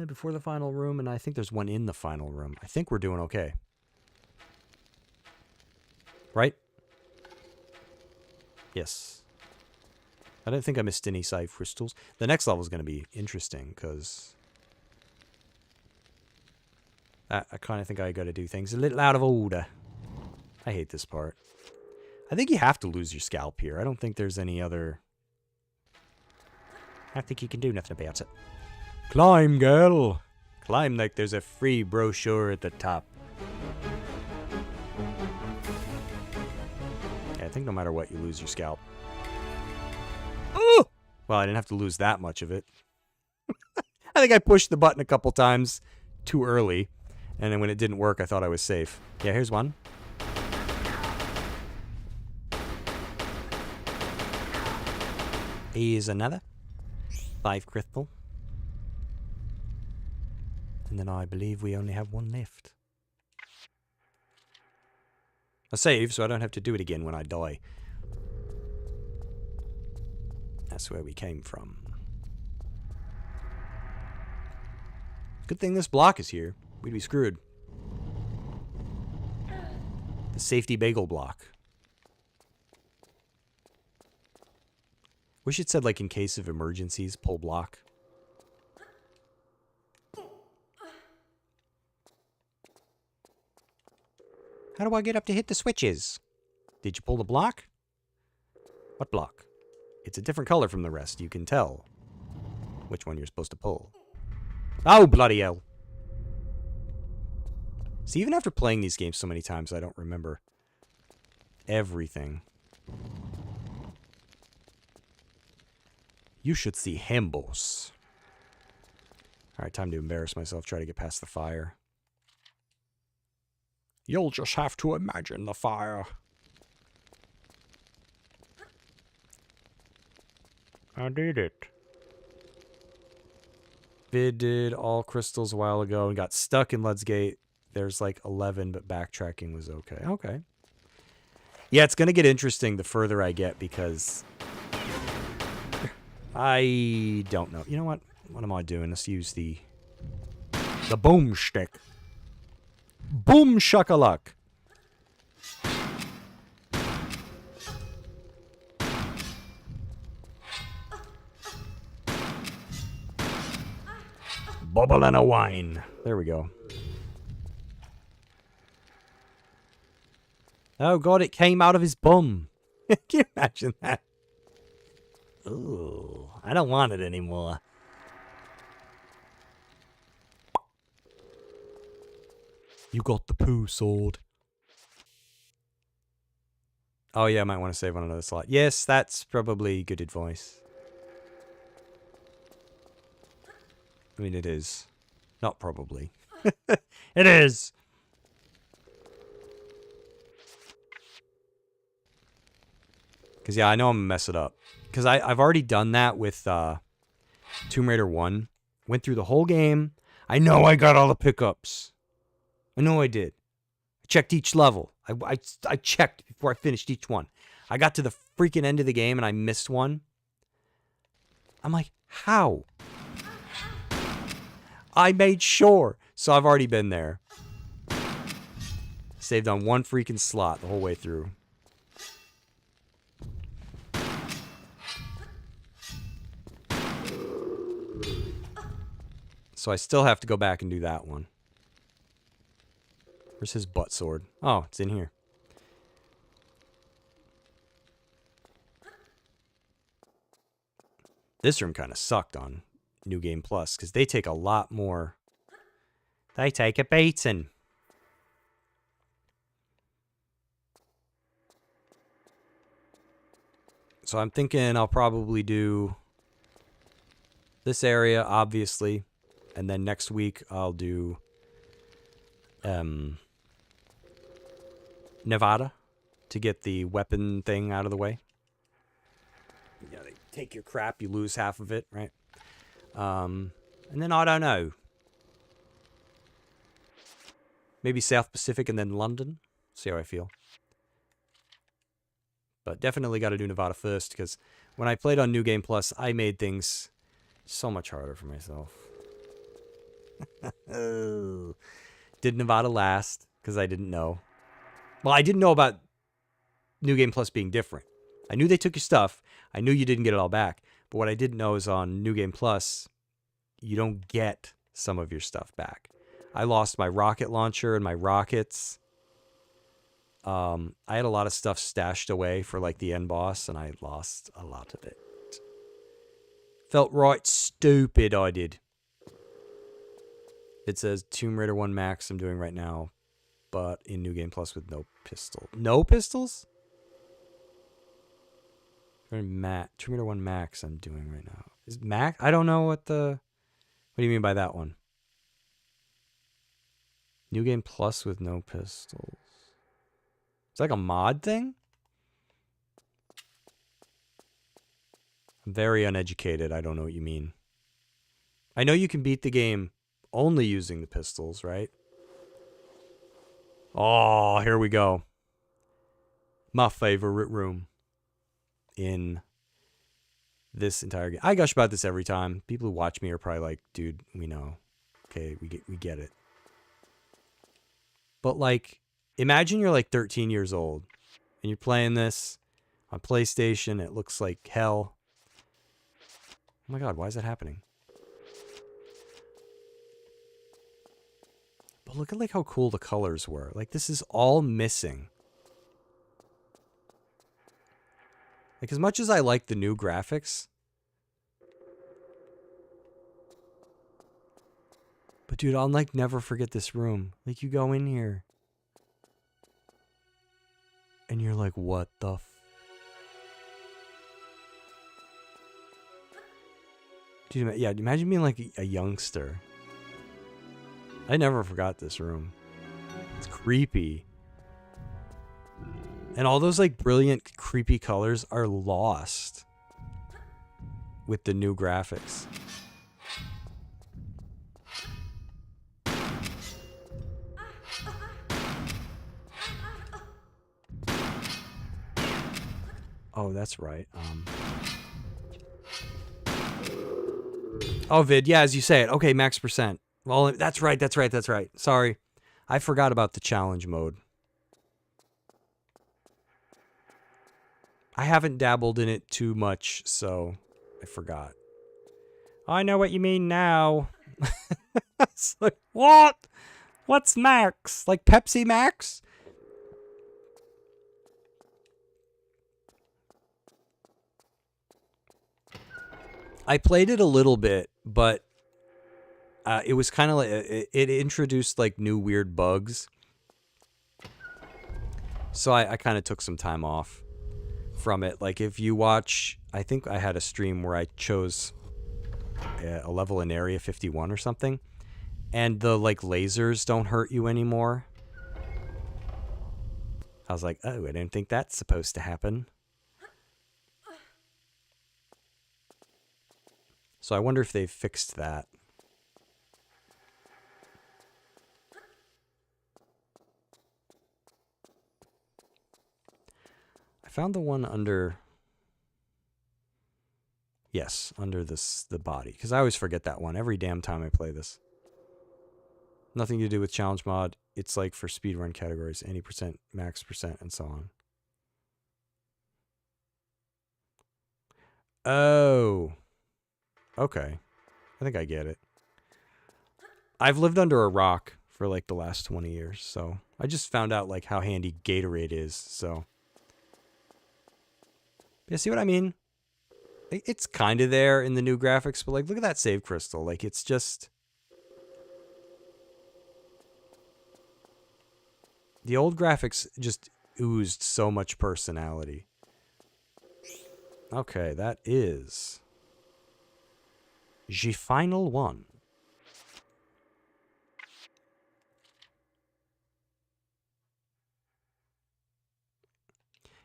before the final room, and I think there's one in the final room. I think we're doing okay. Right? Yes. I don't think I missed any side crystals. The next level is going to be interesting, because I kind of think I got to do things a little out of order. I hate this part. I think you have to lose your scalp here. I don't think there's any other... I think you can do nothing about it. Climb, girl! Climb like there's a free brochure at the top. Yeah, I think no matter what, you lose your scalp. Oh! Well, I didn't have to lose that much of it. I think I pushed the button a couple times too early. And then when it didn't work, I thought I was safe. Yeah, here's one. Here's another. 5 crystal. And then I believe we only have one left. A save, so I don't have to do it again when I die. That's where we came from. Good thing this block is here. We'd be screwed. The safety bagel block. Wish it said, like, in case of emergencies, pull block. How do I get up to hit the switches? Did you pull the block? What block? It's a different color from the rest. You can tell which one you're supposed to pull. Oh, bloody hell. See, even after playing these games so many times, I don't remember everything. You should see Hembos. Alright, time to embarrass myself, try to get past the fire. You'll just have to imagine the fire. I did it. Vid did all crystals a while ago and got stuck in Lud's Gate. There's like 11, but backtracking was okay. Okay. Yeah, it's going to get interesting the further I get because I don't know. You know what? What am I doing? Let's use the boomstick. Boom shakalak. Bubble and a wine. There we go. Oh god, it came out of his bum. Can you imagine that? Ooh, I don't want it anymore. You got the poo sword. Oh yeah, I might want to save on another slot. Yes, that's probably good advice. I mean, it is. Not probably. It is! Because, yeah, I know I'm going to mess it up. Because I've already done that with Tomb Raider 1. Went through the whole game. I know I got all the pickups. I know I did. I checked each level. I checked before I finished each one. I got to the freaking end of the game and I missed one. I'm like, how? I made sure. So I've already been there. Saved on one freaking slot the whole way through. So I still have to go back and do that one. Where's his butt sword? Oh, it's in here. This room kind of sucked on New Game Plus because they take a lot more. They take a beating. So I'm thinking I'll probably do this area, obviously. And then next week I'll do Nevada to get the weapon thing out of the way. You gotta take your crap, you lose half of it, right? And then I don't know. Maybe South Pacific and then London. See how I feel. But definitely got to do Nevada first, because when I played on New Game Plus, I made things so much harder for myself. Oh. Did Nevada last? Because I didn't know. Well, I didn't know about New Game Plus being different. I knew they took your stuff. I knew you didn't get it all back. But what I didn't know is on New Game Plus, you don't get some of your stuff back. I lost my rocket launcher and my rockets. I had a lot of stuff stashed away for like the end boss, and I lost a lot of it. Felt right stupid, I did. It says Tomb Raider 1 Max I'm doing right now, but in New Game Plus with no pistol. No pistols? Tomb Raider 1 Max I'm doing right now. Is Max? I don't know what the... What do you mean by that one? New Game Plus with no pistols. It's like a mod thing? I'm very uneducated. I don't know what you mean. I know you can beat the game only using the pistols, right? Oh, here we go. My favorite room in this entire game. I gush about this every time. People who watch me are probably like, dude, we know. Okay, we get it. But like, imagine you're like 13 years old and you're playing this on PlayStation. It looks like hell. Oh my God, why is that happening? But look at like how cool the colors were. Like this is all missing. Like as much as I like the new graphics. But dude, I'll like never forget this room. Like you go in here. And you're like, what the f... Dude, yeah, imagine being like a youngster. I never forgot this room. It's creepy. And all those like brilliant, creepy colors are lost with the new graphics. Oh, that's right. Oh, Vid. Yeah, as you say it. Okay, max percent. Well, that's right. Sorry. I forgot about the challenge mode. I haven't dabbled in it too much, so I forgot. I know what you mean now. It's like, what? What's max? Like Pepsi Max? I played it a little bit, but it was kind of like it introduced like new weird bugs. So I kind of took some time off from it. Like if you watch, I think I had a stream where I chose a level in Area 51 or something, and the like lasers don't hurt you anymore. I was like, oh, I didn't think that's supposed to happen. So I wonder if they've fixed that. I found the one under... Yes, under the body. Because I always forget that one every damn time I play this. Nothing to do with challenge mod. It's like for speedrun categories. Any percent, max percent, and so on. Oh. Okay. I think I get it. I've lived under a rock for like the last 20 years, so I just found out like how handy Gatorade is, so. You see what I mean? It's kind of there in the new graphics, but like look at that save crystal. Like it's just... The old graphics just oozed so much personality. Okay, that is the final one.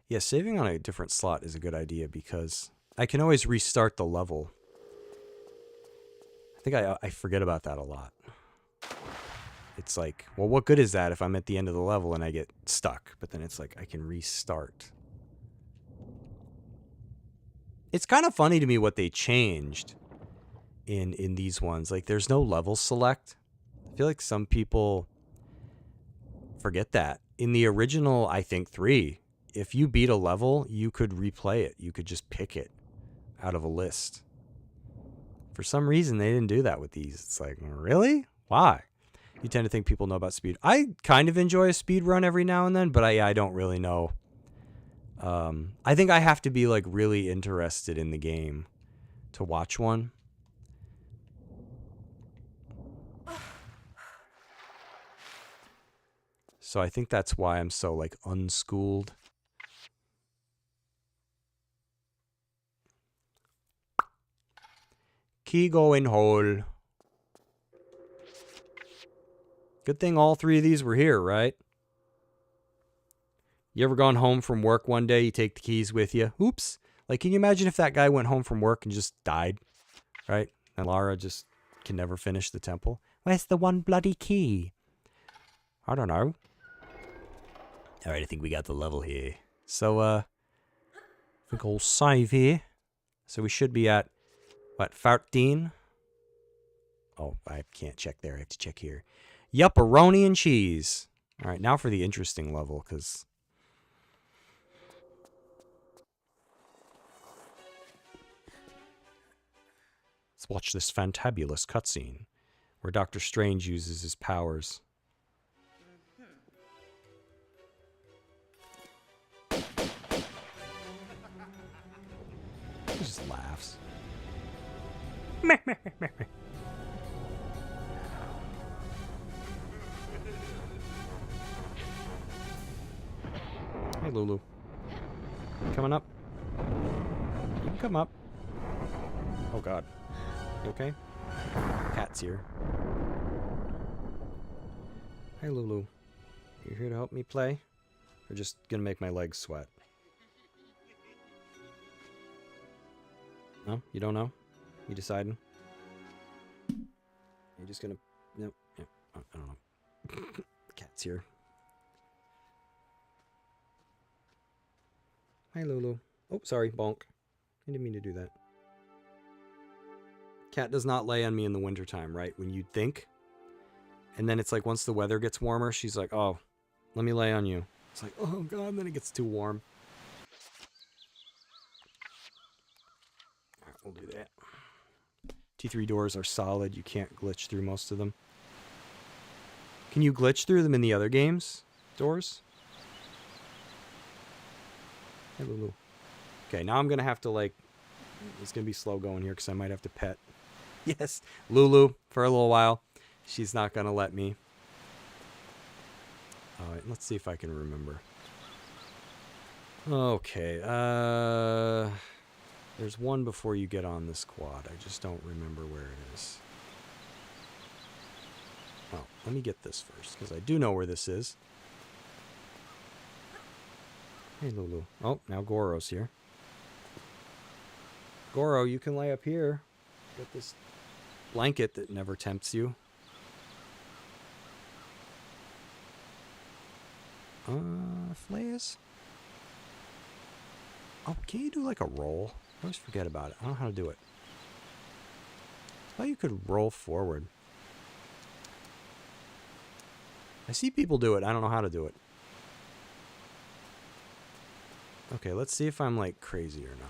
Yeah, saving on a different slot is a good idea because I can always restart the level. I think I forget about that a lot. It's like, well, what good is that if I'm at the end of the level and I get stuck? But then it's like, I can restart. It's kind of funny to me what they changed in these ones. Like, there's no level select. I feel like some people forget that. In the original, I think, 3, if you beat a level, you could replay it. You could just pick it out of a list. For some reason, they didn't do that with these. It's like, really? Why? You tend to think people know about speed. I kind of enjoy a speed run every now and then, but I don't really know. I think I have to be like really interested in the game to watch one. So I think that's why I'm so like unschooled. Key going hole. Good thing all 3 of these were here, right? You ever gone home from work one day, you take the keys with you? Oops. Like, can you imagine if that guy went home from work and just died? Right? And Lara just can never finish the temple. Where's the one bloody key? I don't know. Alright, I think we got the level here. So, I think I'll save here. So we should be at, what, 13? Oh, I can't check there. I have to check here. Yupperoni and cheese. Alright, now for the interesting level, because... Let's watch this fantabulous cutscene where Doctor Strange uses his powers. He just laughs. Hey, Lulu. Coming up? You can come up. Oh, God. You okay? Cat's here. Hey, Lulu. You here to help me play? Or just gonna make my legs sweat? No? You don't know? You deciding? You're just gonna... Nope. Yeah. I don't know. Cat's here. Hi, Lulu. Oh, sorry. Bonk. I didn't mean to do that. Cat does not lay on me in the wintertime, right? When you'd think. And then it's like once the weather gets warmer, she's like, oh, let me lay on you. It's like, oh, God, and then it gets too warm. All right, we'll do that. T3 doors are solid. You can't glitch through most of them. Can you glitch through them in the other games? Doors? Hey, Lulu. Okay, now I'm going to have to, like... It's going to be slow going here because I might have to pet. Yes, Lulu, for a little while. She's not going to let me. All right, let's see if I can remember. Okay, there's one before you get on this quad. I just don't remember where it is. Oh, let me get this first, because I do know where this is. Hey, Lulu. Oh, now Goro's here. Goro, you can lay up here. Get this blanket that never tempts you. Flares? Oh, can you do like a roll? I always forget about it. I don't know how to do it. I thought you could roll forward. I see people do it. I don't know how to do it. Okay, let's see if I'm like crazy or not.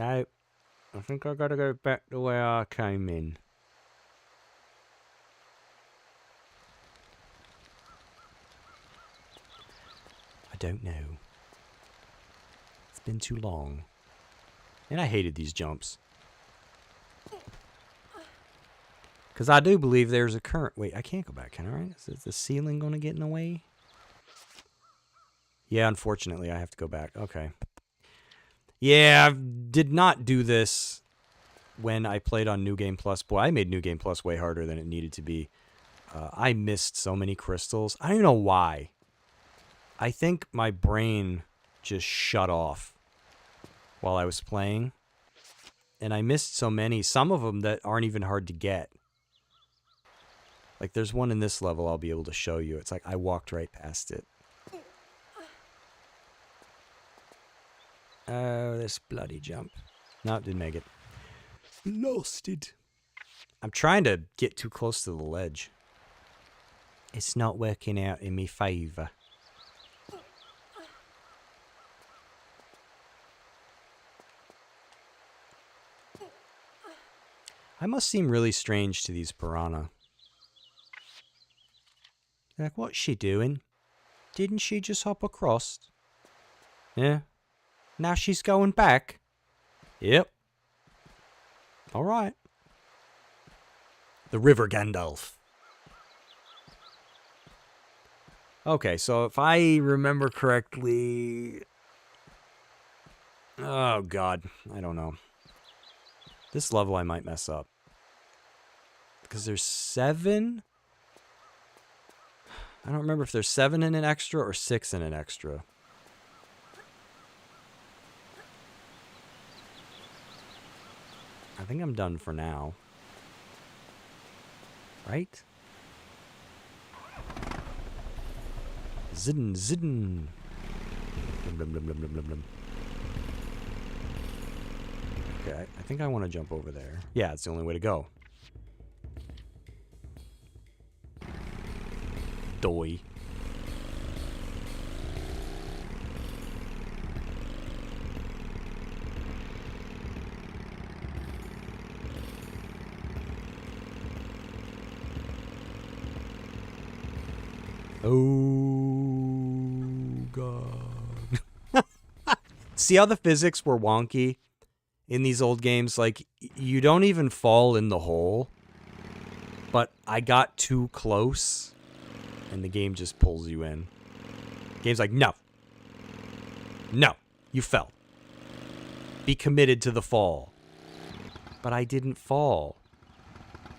No. I think I gotta go back the way I came in. I don't know. It's been too long. And I hated these jumps. Because I do believe there's a current... Wait, I can't go back, can I? Is the ceiling going to get in the way? Yeah, unfortunately, I have to go back. Okay. Yeah, I did not do this when I played on New Game Plus. Boy, I made New Game Plus way harder than it needed to be. I missed so many crystals. I don't even know why. I think my brain just shut off while I was playing. And I missed so many. Some of them that aren't even hard to get. Like, there's one in this level I'll be able to show you. It's like I walked right past it. Oh, this bloody jump. No, didn't make it. Lost it. I'm trying to get too close to the ledge. It's not working out in me favor. I must seem really strange to these piranha. They're like, what's she doing? Didn't she just hop across? Yeah. Now she's going back? Yep. Alright. The River Gandalf. Okay, so if I remember correctly... Oh, God. I don't know. This level I might mess up. Because there's 7? I don't remember if there's 7 in an extra or 6 in an extra. I think I'm done for now. Right? Zidden, zidden. Blum, blum, blum, blum, blum, blum, blum. Okay, I think I want to jump over there. Yeah, it's the only way to go. Doy. Oh, God. See how the physics were wonky in these old games? Like, you don't even fall in the hole. But I got too close, and the game just pulls you in. Game's like, no. No, you fell. Be committed to the fall. But I didn't fall.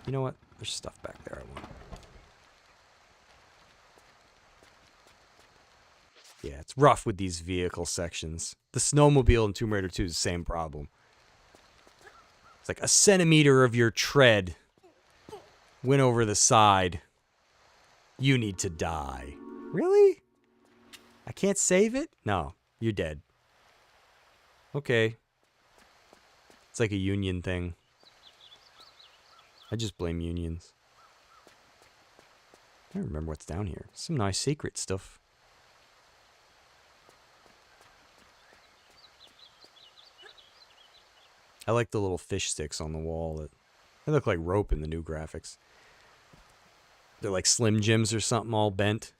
You know what? There's stuff back there I want. Yeah, it's rough with these vehicle sections. The snowmobile in Tomb Raider 2 is the same problem. It's like a centimeter of your tread went over the side. You need to die. Really? I can't save it? No, you're dead. Okay. It's like a union thing. I just blame unions. I don't remember what's down here. Some nice secret stuff. I like the little fish sticks on the wall. They look like rope in the new graphics. They're like Slim Jims or something, all bent.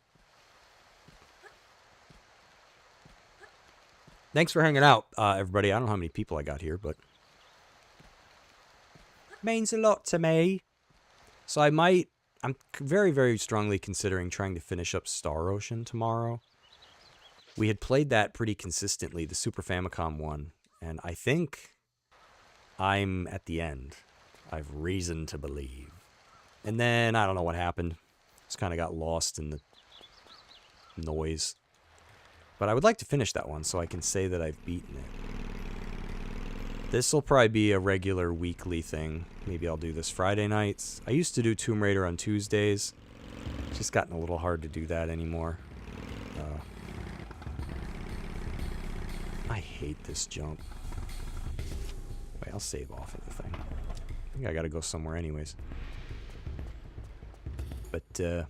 Thanks for hanging out, everybody. I don't know how many people I got here, but... means a lot to me. So I'm very, very strongly considering trying to finish up Star Ocean tomorrow. We had played that pretty consistently, the Super Famicom one. And I think I'm at the end. I've reason to believe. And then, I don't know what happened. Just kind of got lost in the noise. But I would like to finish that one so I can say that I've beaten it. This will probably be a regular weekly thing. Maybe I'll do this Friday nights. I used to do Tomb Raider on Tuesdays. It's just gotten a little hard to do that anymore. I hate this jump. Wait, I'll save off of the thing. I think I gotta go somewhere anyways. But, so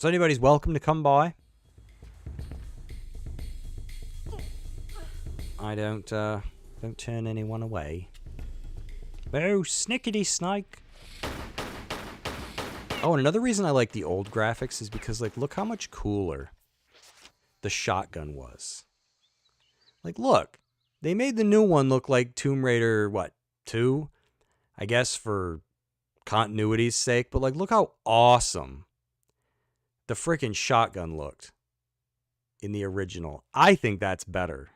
anybody's welcome to come by. I don't turn anyone away. Oh, snickety snike. Oh, and another reason I like the old graphics is because, like, look how much cooler the shotgun was. Like, look. They made the new one look like Tomb Raider, what, 2? I guess for continuity's sake. But, like, look how awesome the freaking shotgun looked in the original. I think that's better.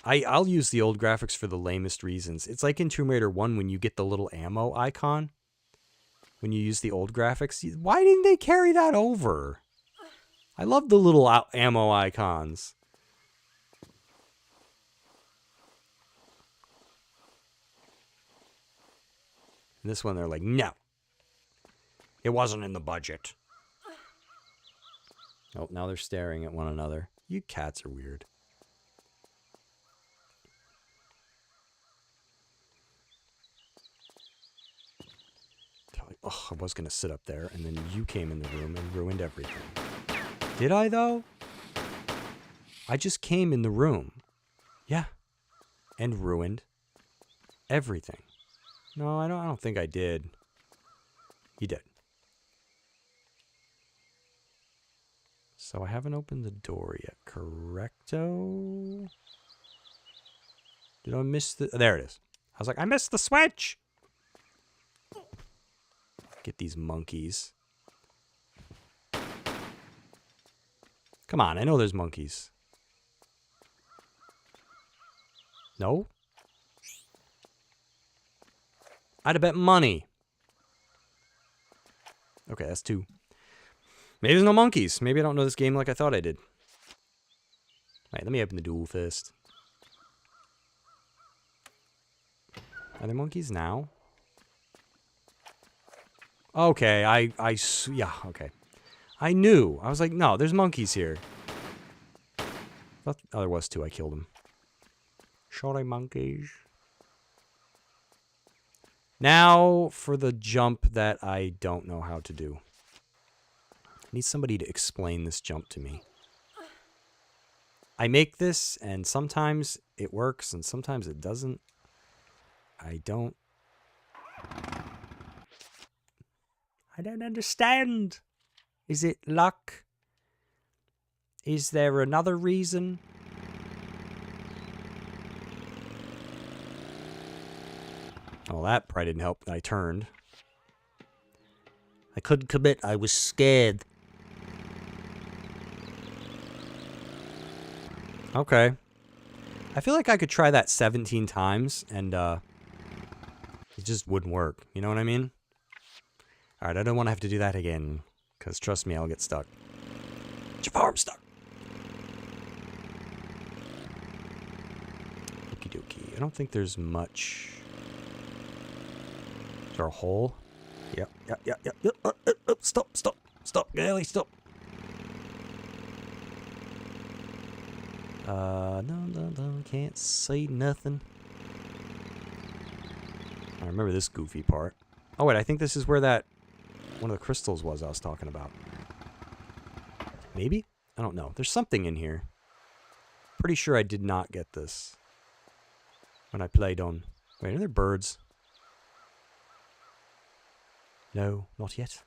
I'll use the old graphics for the lamest reasons. It's like in Tomb Raider 1 when you get the little ammo icon. When you use the old graphics. Why didn't they carry that over? I love the little ammo icons. And this one, they're like, no. It wasn't in the budget. Oh, now they're staring at one another. You cats are weird. They're like, oh, I was going to sit up there, and then you came in the room and ruined everything. Did I, though? I just came in the room. Yeah. And ruined everything. No, I don't think I did. You did. So I haven't opened the door yet, correcto? Did I miss the... There it is. I was like, I missed the switch! Get these monkeys. Come on, I know there's monkeys. No? I'd have bet money. Okay, that's 2. Maybe there's no monkeys. Maybe I don't know this game like I thought I did. Alright, let me open the door first. Are there monkeys now? Okay, yeah, okay. I knew. I was like, no, there's monkeys here. Oh, there was 2. I killed them. Sorry, monkeys. Now for the jump that I don't know how to do. I need somebody to explain this jump to me. I make this, and sometimes it works, and sometimes it doesn't. I don't understand. Is it luck? Is there another reason? Oh, that probably didn't help. I turned. I couldn't commit. I was scared. Okay. I feel like I could try that 17 times, and it just wouldn't work. You know what I mean? Alright, I don't want to have to do that again, because trust me, I'll get stuck. Jafar, I'm stuck. Okie dokie. I don't think there's much... Is there a hole? Yep. Stop, Gally, stop. No, can't say nothing. I remember this goofy part. Oh, wait, I think this is where that one of the crystals was I was talking about. Maybe? I don't know. There's something in here. Pretty sure I did not get this when I played on... Wait, are there birds? No, not yet.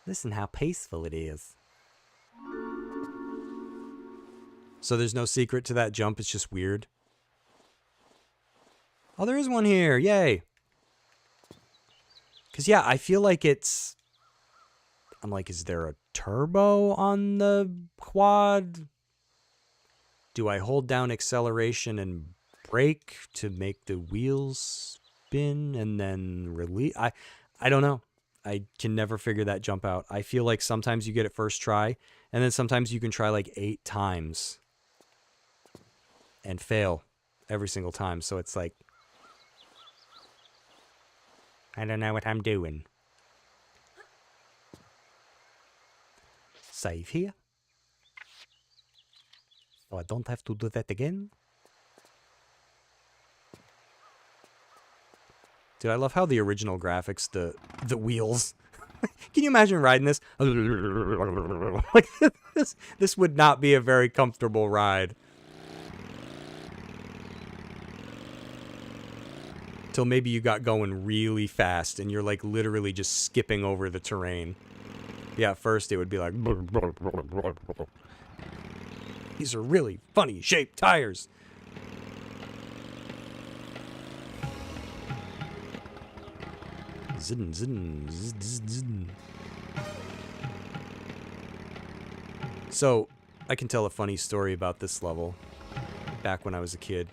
Listen how peaceful it is. So there's no secret to that jump, it's just weird. Oh, there is one here, yay! Because, yeah, I feel like it's... I'm like, is there a turbo on the quad? Do I hold down acceleration and brake to make the wheels spin and then release? I don't know. I can never figure that jump out. I feel like sometimes you get it first try, and then sometimes you can try like 8 times and fail every single time. So it's like, I don't know what I'm doing. Save here. So I don't have to do that again. Dude, I love how the original graphics, the wheels, Can you imagine riding this? Like this would not be a very comfortable ride. Till maybe you got going really fast and you're like literally just skipping over the terrain. Yeah, at first it would be like... These are really funny shaped tires. Zin, zin, zzz, zzz, zzz. So, I can tell a funny story about this level. Back when I was a kid.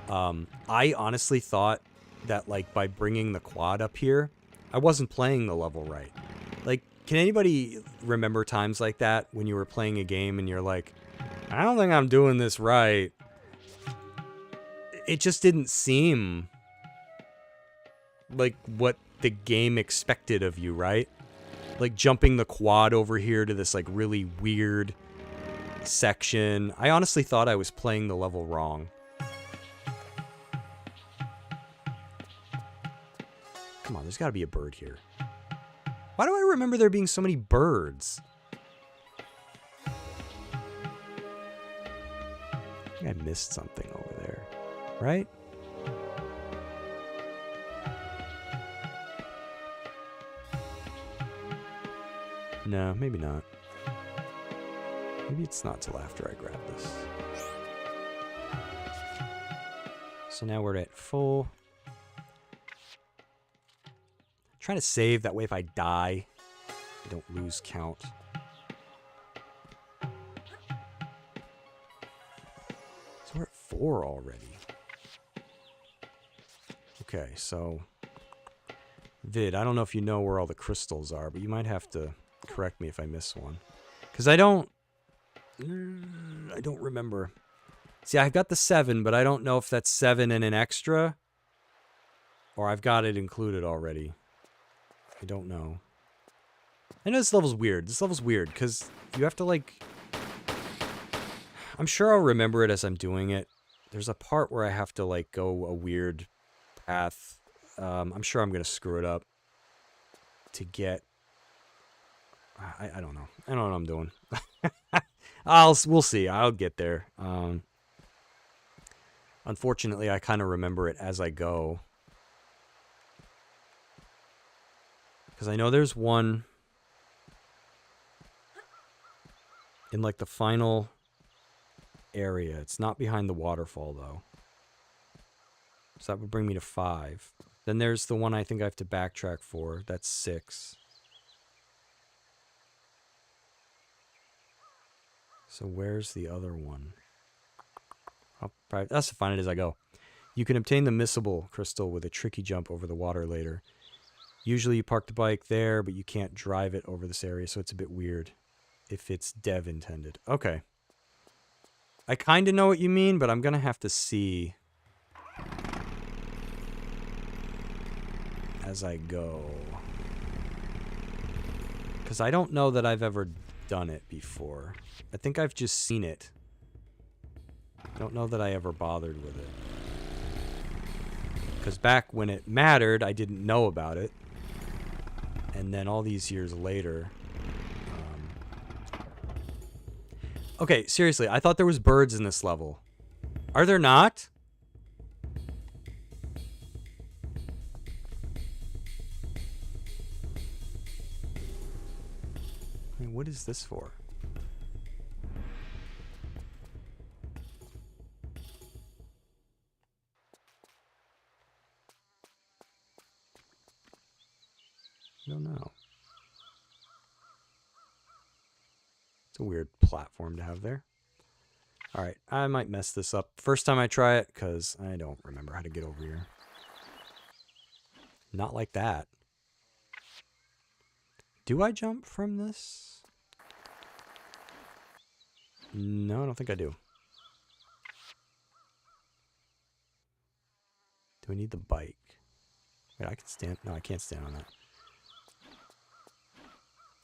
I honestly thought that, like, by bringing the quad up here, I wasn't playing the level right. Like, can anybody remember times like that when you were playing a game and you're like, I don't think I'm doing this right? It just didn't seem like what the game expected of you, right? Like jumping the quad over here to this like really weird section. I honestly thought I was playing the level wrong. Come on, there's got to be a bird here. Why do I remember there being so many birds? I think I missed something over there, right? No, maybe not. Maybe it's not till after I grab this. So now we're at full. Trying to save, that way if I die, I don't lose count. So we're at 4 already. Okay, so... Vid, I don't know if you know where all the crystals are, but you might have to correct me if I miss one. Because I don't remember. See, I've got the 7, but I don't know if that's 7 and an extra, or I've got it included already. I don't know. I know this level's weird. This level's weird because you have to like... I'm sure I'll remember it as I'm doing it. There's a part where I have to like go a weird path. I'm sure I'm going to screw it up to get... I don't know. I don't know what I'm doing. We'll see. I'll get there. Unfortunately, I kind of remember it as I go. Because I know there's one in like the final area. It's not behind the waterfall though. So that would bring me to 5. Then there's the one I think I have to backtrack for. That's 6. So where's the other one? I'll have to find it as I go. You can obtain the missable crystal with a tricky jump over the water later. Usually you park the bike there, but you can't drive it over this area, so it's a bit weird if it's dev intended. Okay. I kind of know what you mean, but I'm going to have to see as I go. Because I don't know that I've ever done it before. I think I've just seen it. I don't know that I ever bothered with it. Because back when it mattered, I didn't know about it. And then all these years later... Okay, seriously, I thought there was birds in this level. Are there not? I mean, what is this for? I don't know. It's a weird platform to have there. Alright, I might mess this up first time I try it, because I don't remember how to get over here. Not like that. Do I jump from this? No, I don't think I do. Do I need the bike? Wait, I can stand... No, I can't stand on that.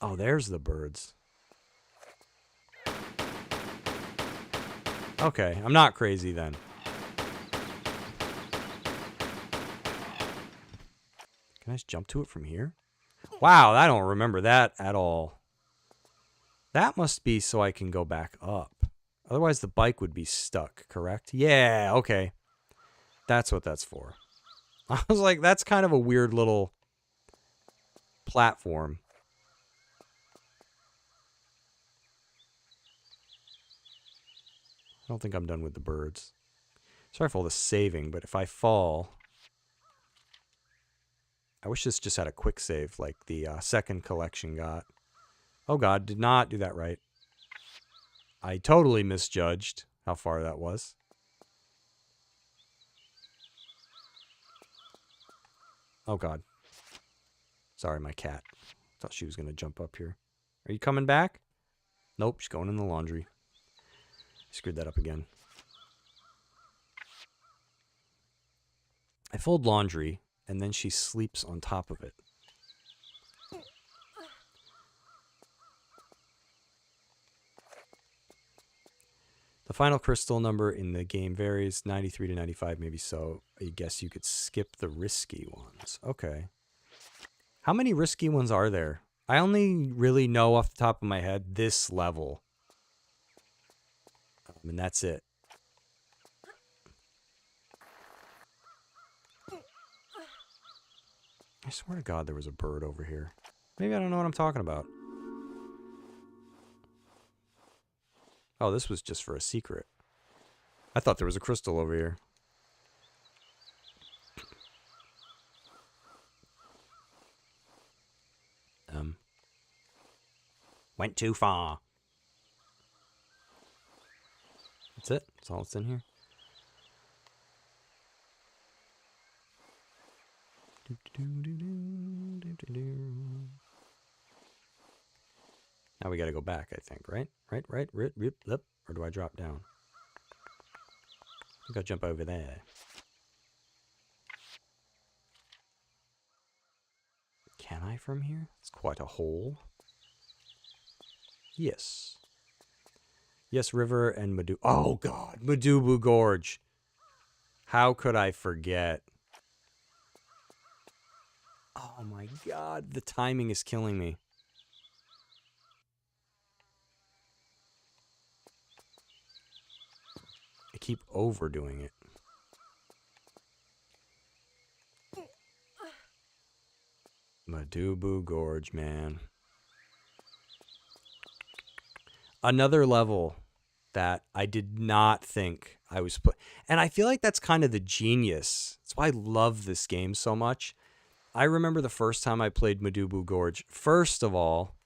Oh, there's the birds. Okay, I'm not crazy then. Can I just jump to it from here? Wow, I don't remember that at all. That must be so I can go back up. Otherwise, the bike would be stuck, correct? Yeah, okay. That's what that's for. I was like, that's kind of a weird little platform. I don't think I'm done with the birds. Sorry for all the saving, but if I fall... I wish this just had a quick save like the second collection got. Oh god, did not do that right. I totally misjudged how far that was. Oh god. Sorry, my cat. Thought she was going to jump up here. Are you coming back? Nope, she's going in the laundry. Screwed that up again. I fold laundry, and then she sleeps on top of it. The final crystal number in the game varies, 93 to 95 maybe, so I guess you could skip the risky ones. Okay. How many risky ones are there? I only really know off the top of my head this level. And that's it. I swear to God there was a bird over here. Maybe I don't know what I'm talking about. Oh, this was just for a secret. I thought there was a crystal over here. Went too far. That's it. That's all that's in here. Now we gotta go back, I think, right? Right, rip, or do I drop down? I think I'll jump over there. Can I from here? It's quite a hole. Yes. Yes, river and Madu. Oh, God. Madubu Gorge. How could I forget? Oh, my God. The timing is killing me. I keep overdoing it. Madubu Gorge, man. Another level that I did not think I was and I feel like that's kind of the genius. That's why I love this game so much. I remember the first time I played Madubu Gorge. First of all,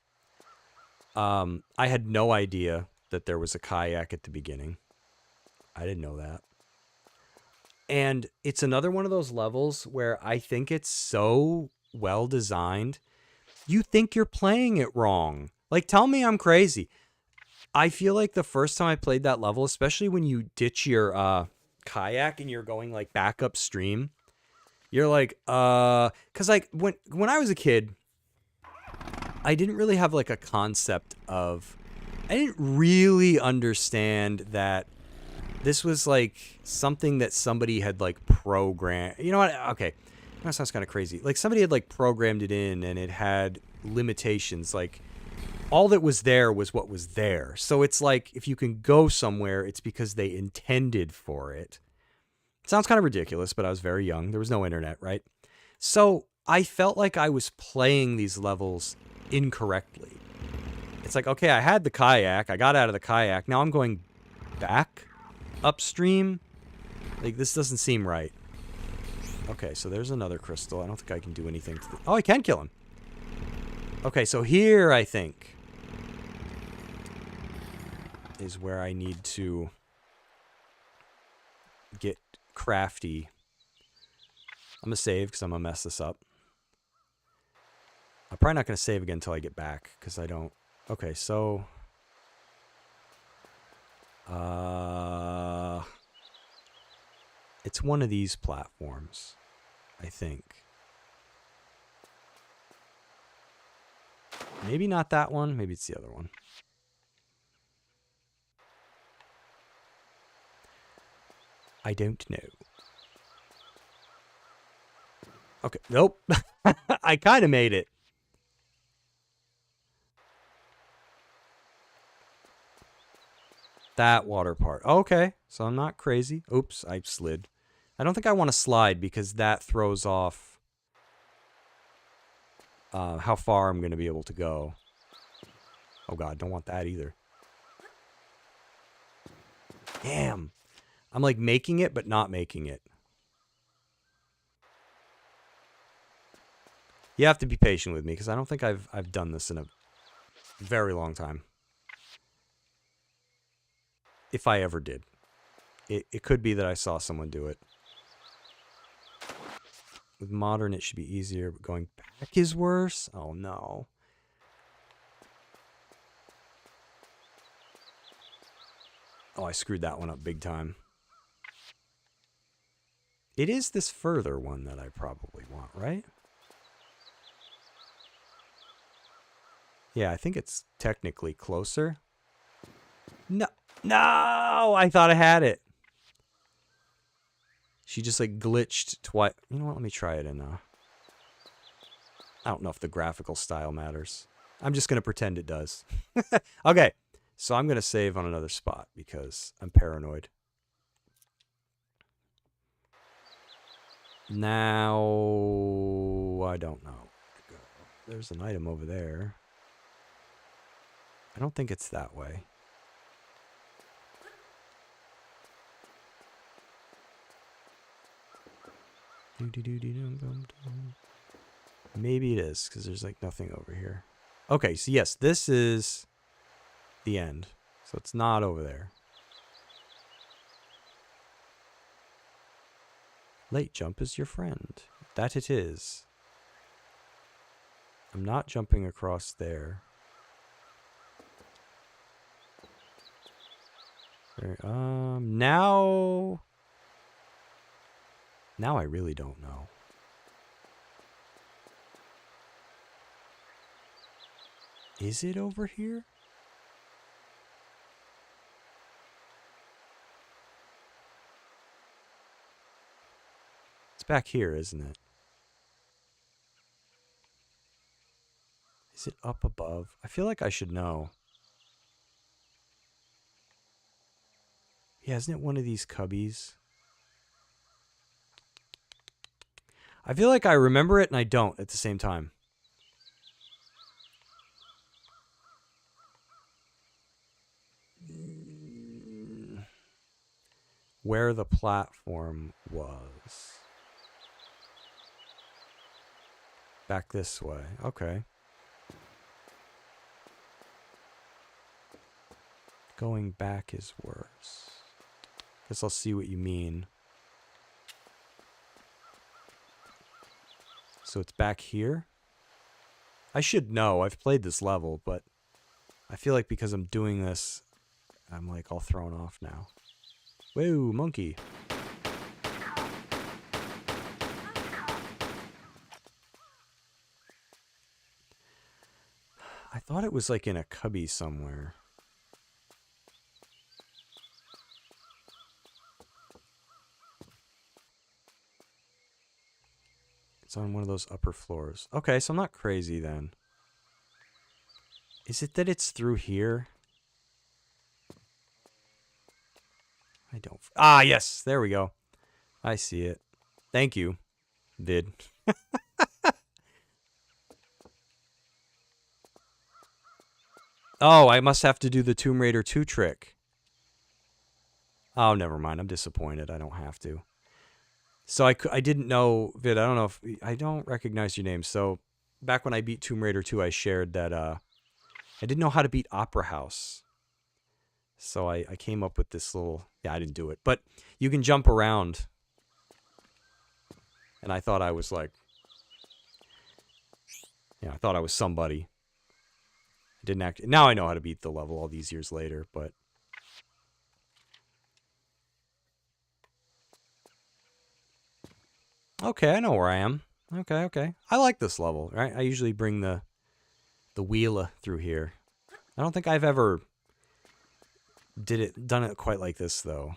I had no idea that there was a kayak at the beginning. I didn't know that. And it's another one of those levels where I think it's so well designed. You think you're playing it wrong. Like, tell me I'm crazy. I feel like the first time I played that level, especially when you ditch your kayak and you're going like back upstream, you're like, because like when I was a kid, I didn't really have like a concept of, I didn't really understand that this was like something that somebody had like programmed. You know what? Okay, that sounds kind of crazy. Like somebody had like programmed it in and it had limitations. Like all that was there was what was there. So it's like if you can go somewhere, it's because they intended for it. It sounds kind of ridiculous, but I was very young. There was no internet, right? So I felt like I was playing these levels incorrectly. It's like, okay, I had the kayak. I got out of the kayak. Now I'm going back upstream. Like, this doesn't seem right. Okay, so there's another crystal. I don't think I can do anything to oh, I can kill him. Okay, so here, I think, is where I need to get crafty. I'm going to save because I'm going to mess this up. I'm probably not going to save again until I get back because I don't... Okay, so... It's one of these platforms, I think. Maybe not that one. Maybe it's the other one. I don't know. Okay, nope. I kind of made it. that water part. Okay, so I'm not crazy. Oops, I slid. I don't think I want to slide because that throws off how far I'm going to be able to go. Oh god, don't want that either. Damn. I'm like making it, but not making it. You have to be patient with me because I don't think I've done this in a very long time. If I ever did. It could be that I saw someone do it. With modern, it should be easier, but going back is worse? Oh, no. Oh, I screwed that one up big time. It is this further one that I probably want, right? Yeah, I think it's technically closer. No! No! I thought I had it. She just like glitched twice. You know what? Let me try it in I don't know if the graphical style matters. I'm just going to pretend it does. Okay. So I'm going to save on another spot because I'm paranoid. Now, I don't know. There's an item over there. I don't think it's that way. Maybe it is, because there's like nothing over here. Okay, so yes, this is the end. So it's not over there. Late jump is your friend. That it is. I'm not jumping across there. Now I really don't know. Is it over here? It's back here, isn't it? Is it up above? I feel like I should know. Yeah, isn't it one of these cubbies? I feel like I remember it and I don't at the same time. Where the platform was. Back this way. Okay. Going back is worse. Guess I'll see what you mean. So it's back here? I should know. I've played this level, but I feel like because I'm doing this, I'm like all thrown off now. Whoa, monkey. I thought it was like in a cubby somewhere. It's on one of those upper floors. Okay, so I'm not crazy then. Is it that it's through here? I don't... Ah, yes! There we go. I see it. Thank you, vid. Oh, I must have to do the Tomb Raider 2 trick. Oh, never mind. I'm disappointed. I don't have to. So I didn't know, Vid, I don't know if... I don't recognize your name. So back when I beat Tomb Raider 2, I shared that I didn't know how to beat Opera House. So I came up with this little... Yeah, I didn't do it. But you can jump around. And I thought I was like... Yeah, I thought I was somebody. I didn't act... Now I know how to beat the level all these years later, but... Okay, I know where I am. Okay, okay. I like this level, right? I usually bring the wheel through here. I don't think I've ever done it quite like this, though.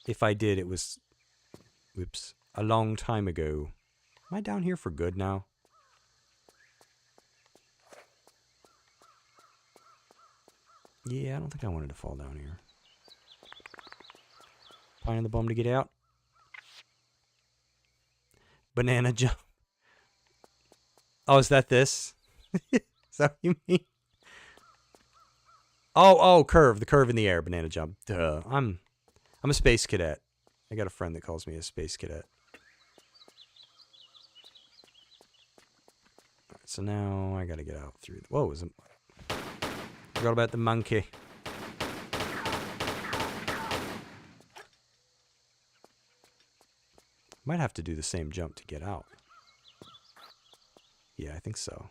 If I did, it was... Whoops. A long time ago. Am I down here for good now? Yeah, I don't think I wanted to fall down here. Pine in the bum to get out. Banana jump. Oh, is that this? Is that what you mean? Oh, curve. The curve in the air. Banana jump. Duh. I'm a space cadet. I got a friend that calls me a space cadet. All right, so now I gotta get out through. Whoa, forgot about the monkey. Might have to do the same jump to get out. Yeah, I think so.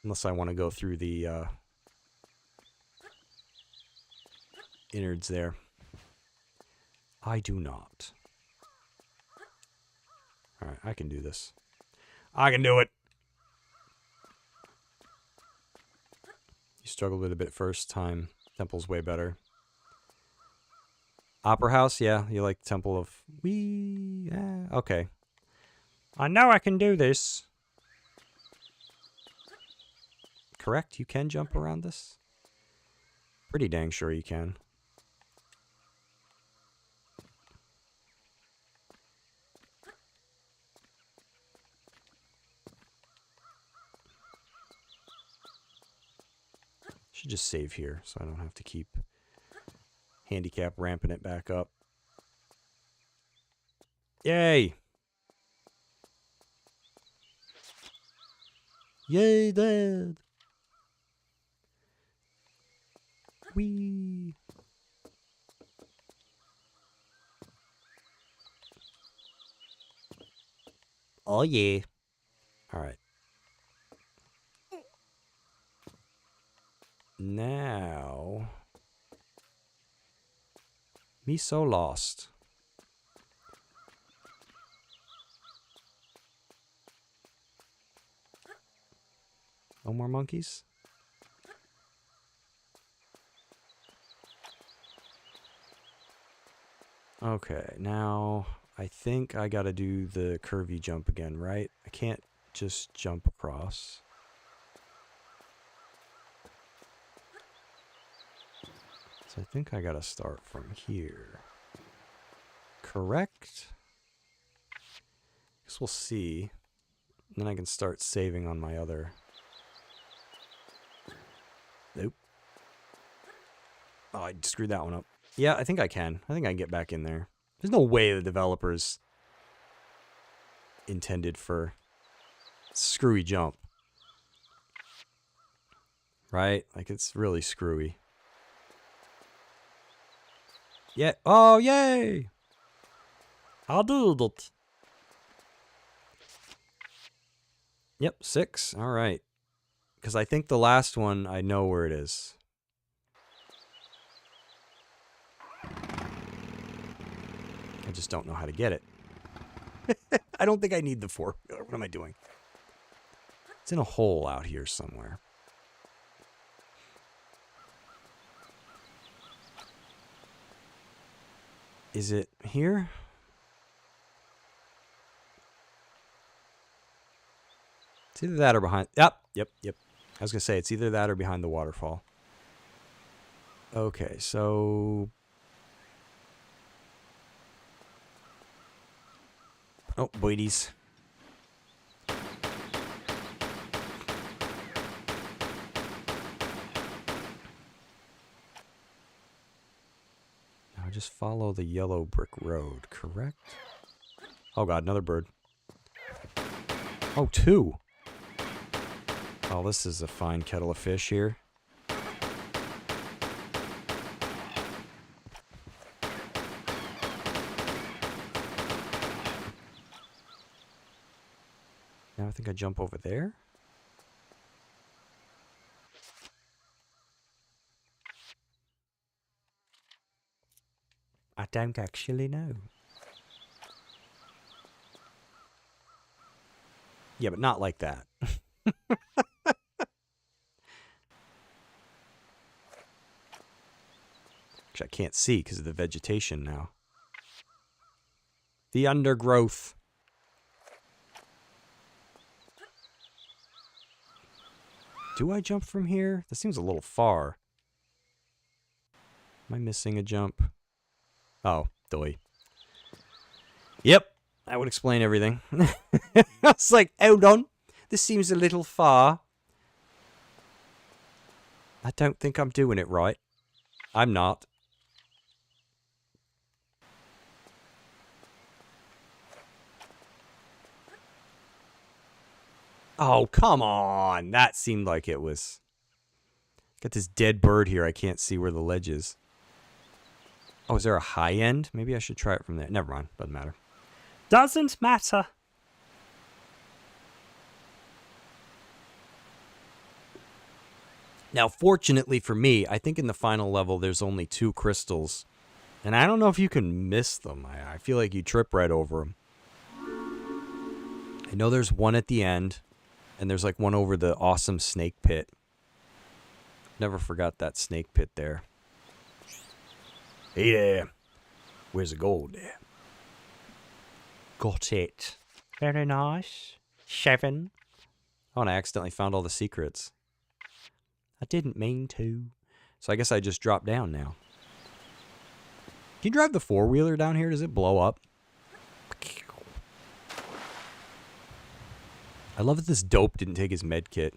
Unless I want to go through the innards there. I do not. Alright, I can do this. I can do it! You struggled with it a bit first time. Temple's way better. Opera House? Yeah, you like Temple of... okay. I know I can do this. Correct? You can jump around this? Pretty dang sure you can. Should just save here so I don't have to keep handicap ramping it back up. Yay! Yay, Dad! Whee! Oh, yeah. Alright. Now... Me so lost. No more monkeys? Okay, now I think I gotta do the curvy jump again, right? I can't just jump across. So I think I gotta start from here. Correct? Guess we'll see. Then I can start saving on my other... Nope. Oh, I screwed that one up. Yeah, I think I can. I think I can get back in there. There's no way the developers intended for screwy jump. Right? Like, it's really screwy. Yeah. Oh, yay! I did it. Yep, 6. All right. Because I think the last one, I know where it is. I just don't know how to get it. I don't think I need the 4-wheeler. What am I doing? It's in a hole out here somewhere. Is it here? It's either that or behind... Yep. I was going to say, it's either that or behind the waterfall. Okay, so... Oh, boidies. Now just follow the yellow brick road, correct? Oh god, another bird. Oh, 2. Oh, this is a fine kettle of fish here. Now I think I jump over there. I don't actually know. Yeah, but not like that. Actually, I can't see because of the vegetation now. The undergrowth. Do I jump from here? That seems a little far. Am I missing a jump? Oh, doy. Yep, that would explain everything. I was like, hold on. This seems a little far. I don't think I'm doing it right. I'm not. Oh, come on. That seemed like it was... Got this dead bird here. I can't see where the ledge is. Oh, is there a high end? Maybe I should try it from there. Never mind. Doesn't matter. Doesn't matter. Now, fortunately for me, I think in the final level there's only 2 crystals. And I don't know if you can miss them. I feel like you trip right over them. I know there's one at the end. And there's like one over the awesome snake pit. Never forgot that snake pit there. Hey there. Where's the gold there? Got it. Very nice. 7. Oh, and I accidentally found all the secrets. I didn't mean to. So I guess I just dropped down now. Can you drive the 4-wheeler down here? Does it blow up? I love that this dope didn't take his med kit.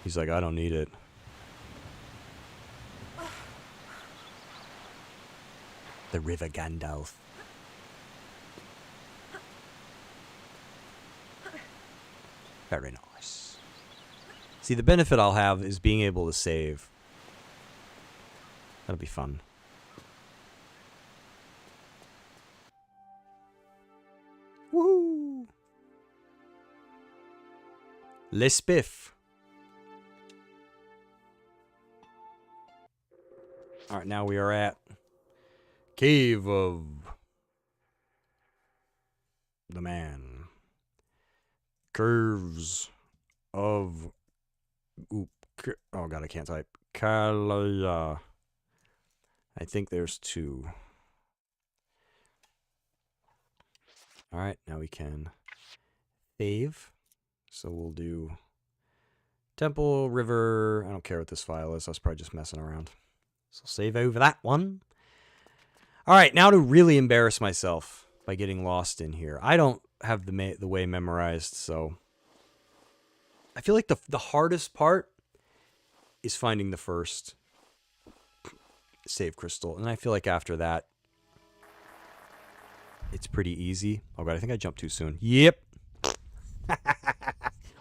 He's like, I don't need it. The River Gandalf. Very nice. See, the benefit I'll have is being able to save. That'll be fun. Woo! Le Spiff. Alright, now we are at Cave of the Man. Curves of... oh god, I can't type. Kalaya. I think there's 2. Alright, now we can save. So we'll do Temple, River. I don't care what this file is. I was probably just messing around. So save over that one. All right, now to really embarrass myself by getting lost in here. I don't have the way memorized, so I feel like the hardest part is finding the first save crystal, and I feel like after that it's pretty easy. Oh god, I think I jumped too soon. Yep.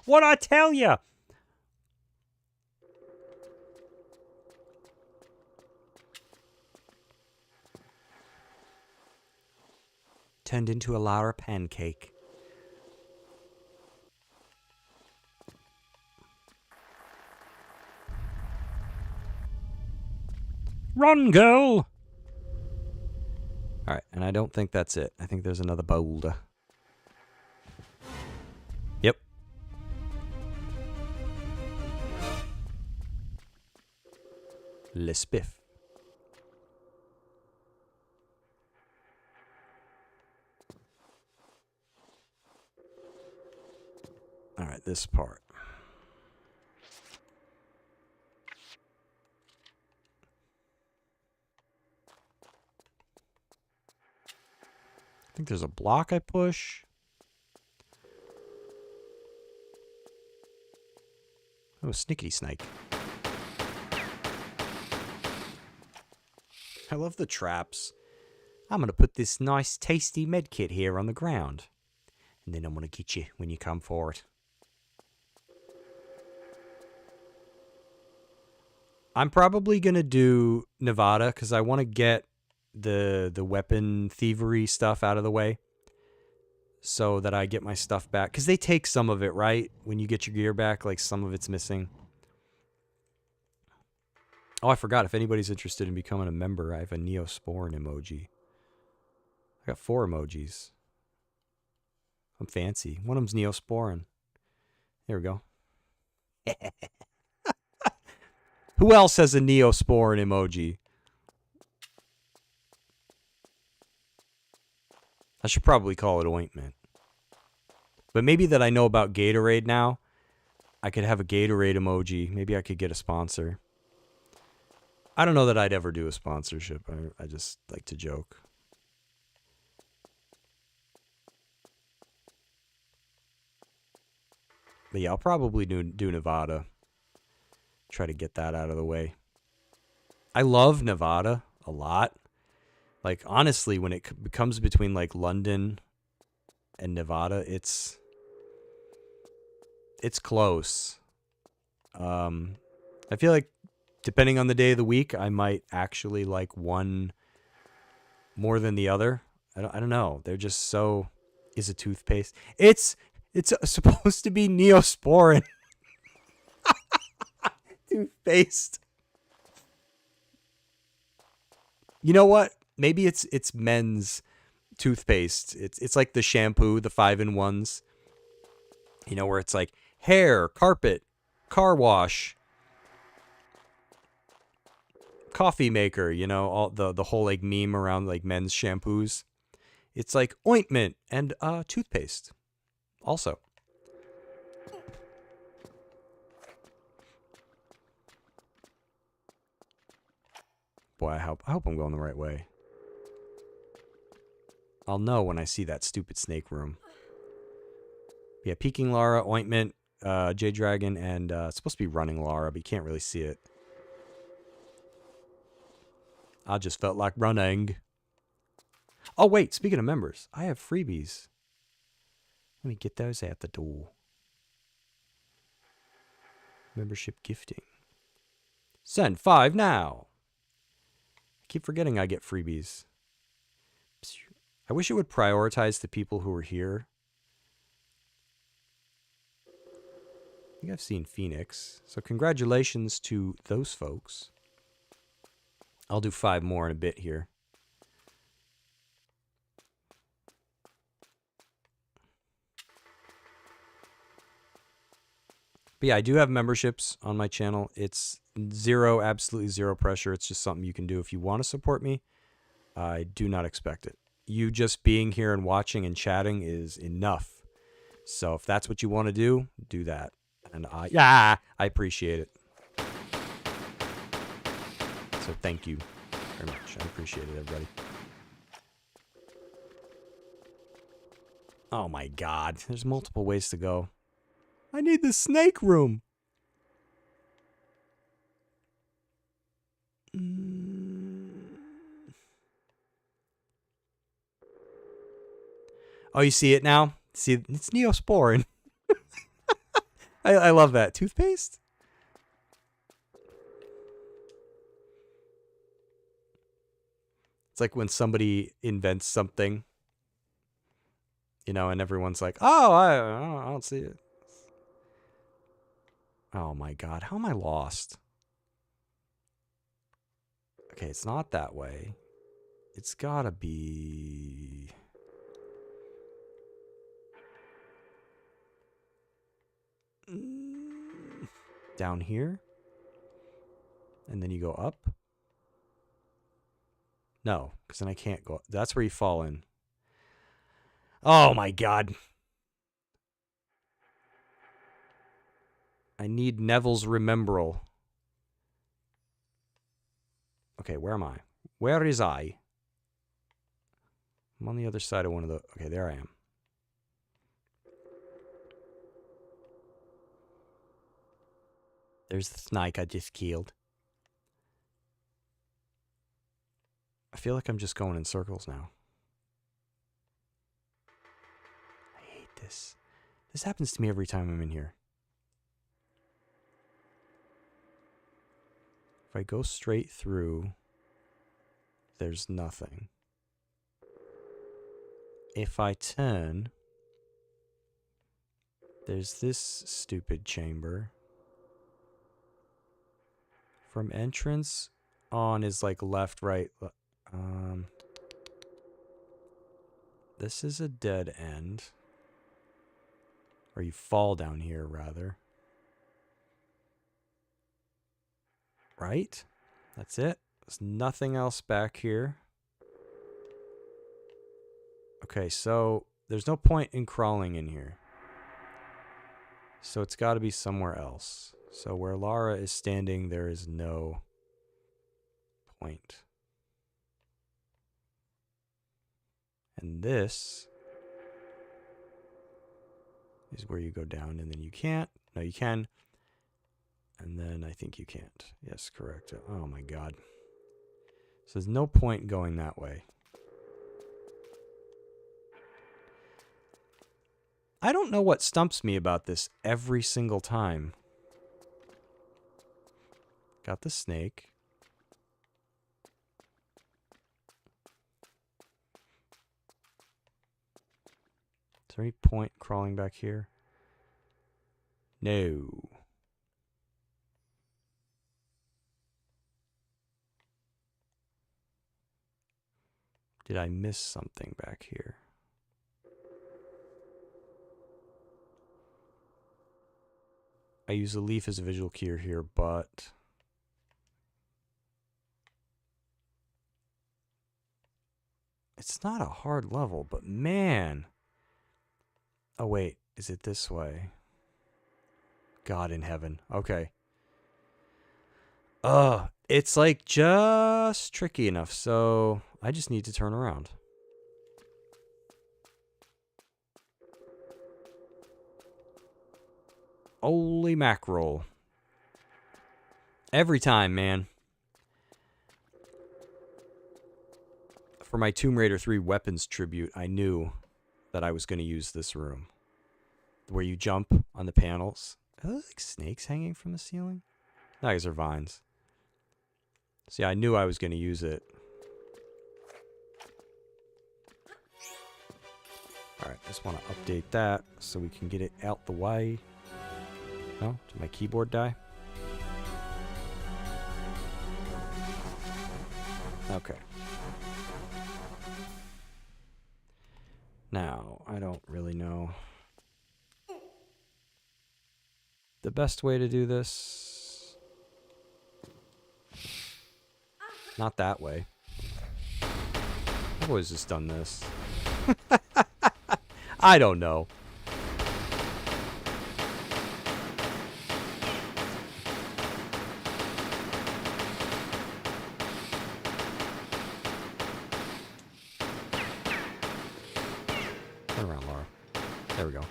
What'd I tell ya? Turned into a Lara pancake. Run, girl! Alright, and I don't think that's it. I think there's another boulder. Yep. Le Spiff. Alright, this part. I think there's a block I push. Oh, snickety snake. I love the traps. I'm going to put this nice tasty medkit here on the ground. And then I'm going to get you when you come for it. I'm probably going to do Nevada because I want to get the weapon thievery stuff out of the way. So that I get my stuff back. Because they take some of it, right? When you get your gear back, like some of it's missing. Oh, I forgot. If anybody's interested in becoming a member, I have a Neosporin emoji. I got 4 emojis. I'm fancy. One of them's Neosporin. There we go. Who else has a Neosporin emoji? I should probably call it ointment. But maybe that I know about Gatorade now, I could have a Gatorade emoji. Maybe I could get a sponsor. I don't know that I'd ever do a sponsorship. I just like to joke. But yeah, I'll probably do Nevada. Try to get that out of the way. I love Nevada a lot. Like, honestly, when it comes between, like, London and Nevada, it's close. I feel like, depending on the day of the week, I might actually like one more than the other. I don't know. They're just so... Is a toothpaste. It's supposed to be Neosporin. Toothpaste. You know what? Maybe it's men's toothpaste. It's like the shampoo, the 5-in-1s. You know, where it's like hair, carpet, car wash, coffee maker, you know, all the whole like meme around like men's shampoos. It's like ointment and toothpaste also. Boy, I hope I'm going the right way. I'll know when I see that stupid snake room. Yeah, Peking Lara, ointment, Jade Dragon, and it's supposed to be running Lara, but you can't really see it. I just felt like running. Oh, wait, speaking of members, I have freebies. Let me get those at the door. Membership gifting. Send 5 now. I keep forgetting I get freebies. I wish it would prioritize the people who are here. I think I've seen Phoenix. So congratulations to those folks. I'll do 5 more in a bit here. But yeah, I do have memberships on my channel. It's absolutely zero pressure. It's just something you can do if you want to support me. I do not expect it. You just being here and watching and chatting is enough. So if that's what you want to do, do that. And I appreciate it. So thank you very much. I appreciate it, everybody. Oh my God. There's multiple ways to go. I need the snake room. Oh, you see it now? See, it's Neosporin. I love that. Toothpaste? It's like when somebody invents something, you know, and everyone's like, oh, I don't see it. Oh my God, how am I lost? Okay, it's not that way. It's gotta be... down here? And then you go up? No, because then I can't go... That's where you fall in. Oh my God. I need Neville's Remembrall. Okay, where am I? Where is I? I'm on the other side of one of the... Okay, there I am. There's the snake I just killed. I feel like I'm just going in circles now. I hate this. This happens to me every time I'm in here. If I go straight through, there's nothing. If I turn, there's this stupid chamber. From entrance on is like left, right. This is a dead end. Or you fall down here, rather. Right? That's it. There's nothing else back here. Okay, so there's no point in crawling in here. So it's got to be somewhere else. So where Lara is standing, there is no point. And this is where you go down, and then you can't. No, you can. And then I think you can't. Yes, correct. Oh my god. So there's no point going that way. I don't know what stumps me about this every single time. Got the snake. Is there any point crawling back here? No. Did I miss something back here? I use the leaf as a visual key here, but it's not a hard level, but man. Oh wait, is it this way? God in heaven. Okay. It's like just tricky enough, so I just need to turn around. Holy mackerel. Every time, man. For my Tomb Raider 3 weapons tribute, I knew that I was going to use this room. Where you jump on the panels. Are those like snakes hanging from the ceiling? No, these are vines. See, I knew I was going to use it. Alright, just want to update that so we can get it out the way. No? Did my keyboard die? Okay. Now, I don't really know the best way to do this. Not that way. I've always just done this. I don't know. Turn around, Lara. There we go.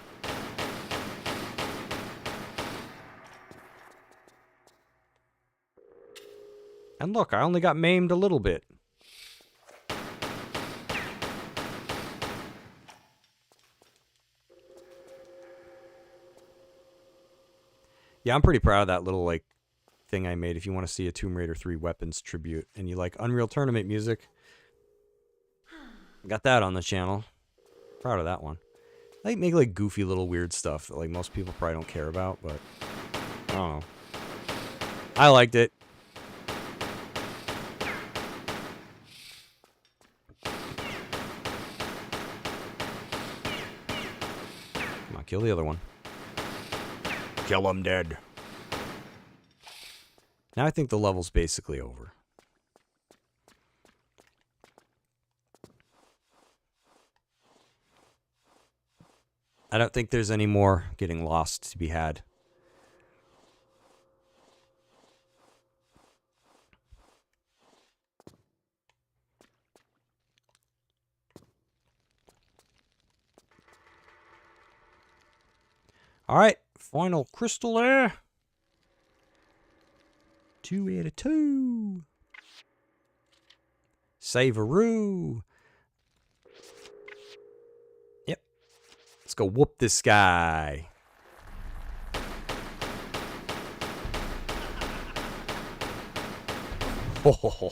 And look, I only got maimed a little bit. Yeah, I'm pretty proud of that little, like, thing I made. If you want to see a Tomb Raider 3 weapons tribute and you like Unreal Tournament music, got that on the channel. Proud of that one. I make, like, goofy little weird stuff that, like, most people probably don't care about, but I don't know. I liked it. Come on, kill the other one. Kill him dead. Now I think the level's basically over. I don't think there's any more getting lost to be had. All right, final crystal there. 2 out of 2. Save-a-roo. Yep. Let's go whoop this guy. Ho ho ho.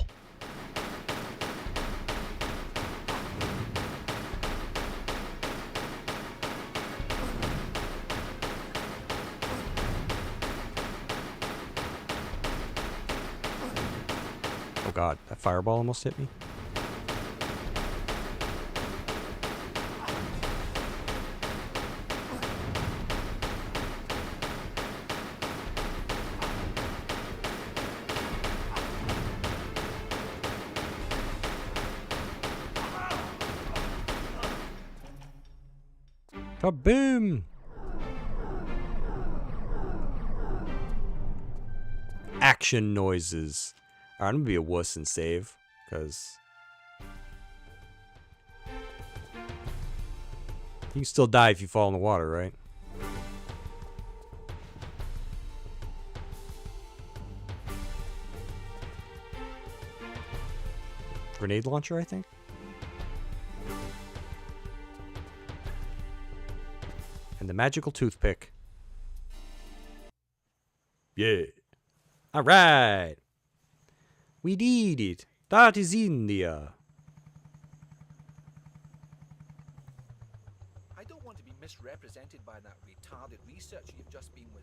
Oh god, that fireball almost hit me. Kaboom! friction noises. Alright, I'm gonna be a wuss and save, because you can still die if you fall in the water, right? Grenade launcher, I think? And the magical toothpick. Yeah. Alright. We did it. That is India. I don't want to be misrepresented by that retarded researcher you've just been with.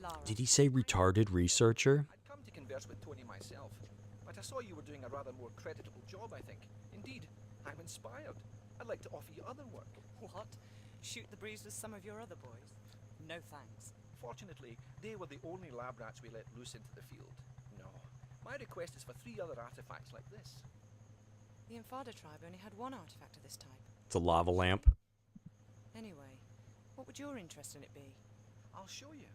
Lara. Did he say retarded researcher? I'd come to converse with Tony myself, but I saw you were doing a rather more creditable job, I think. Indeed, I'm inspired. I'd like to offer you other work. What? Shoot the breeze with some of your other boys? No thanks. Fortunately, they were the only lab rats we let loose into the field. No. My request is for 3 other artifacts like this. The Infada tribe only had one artifact of this type. It's a lava lamp. Anyway, what would your interest in it be? I'll show you.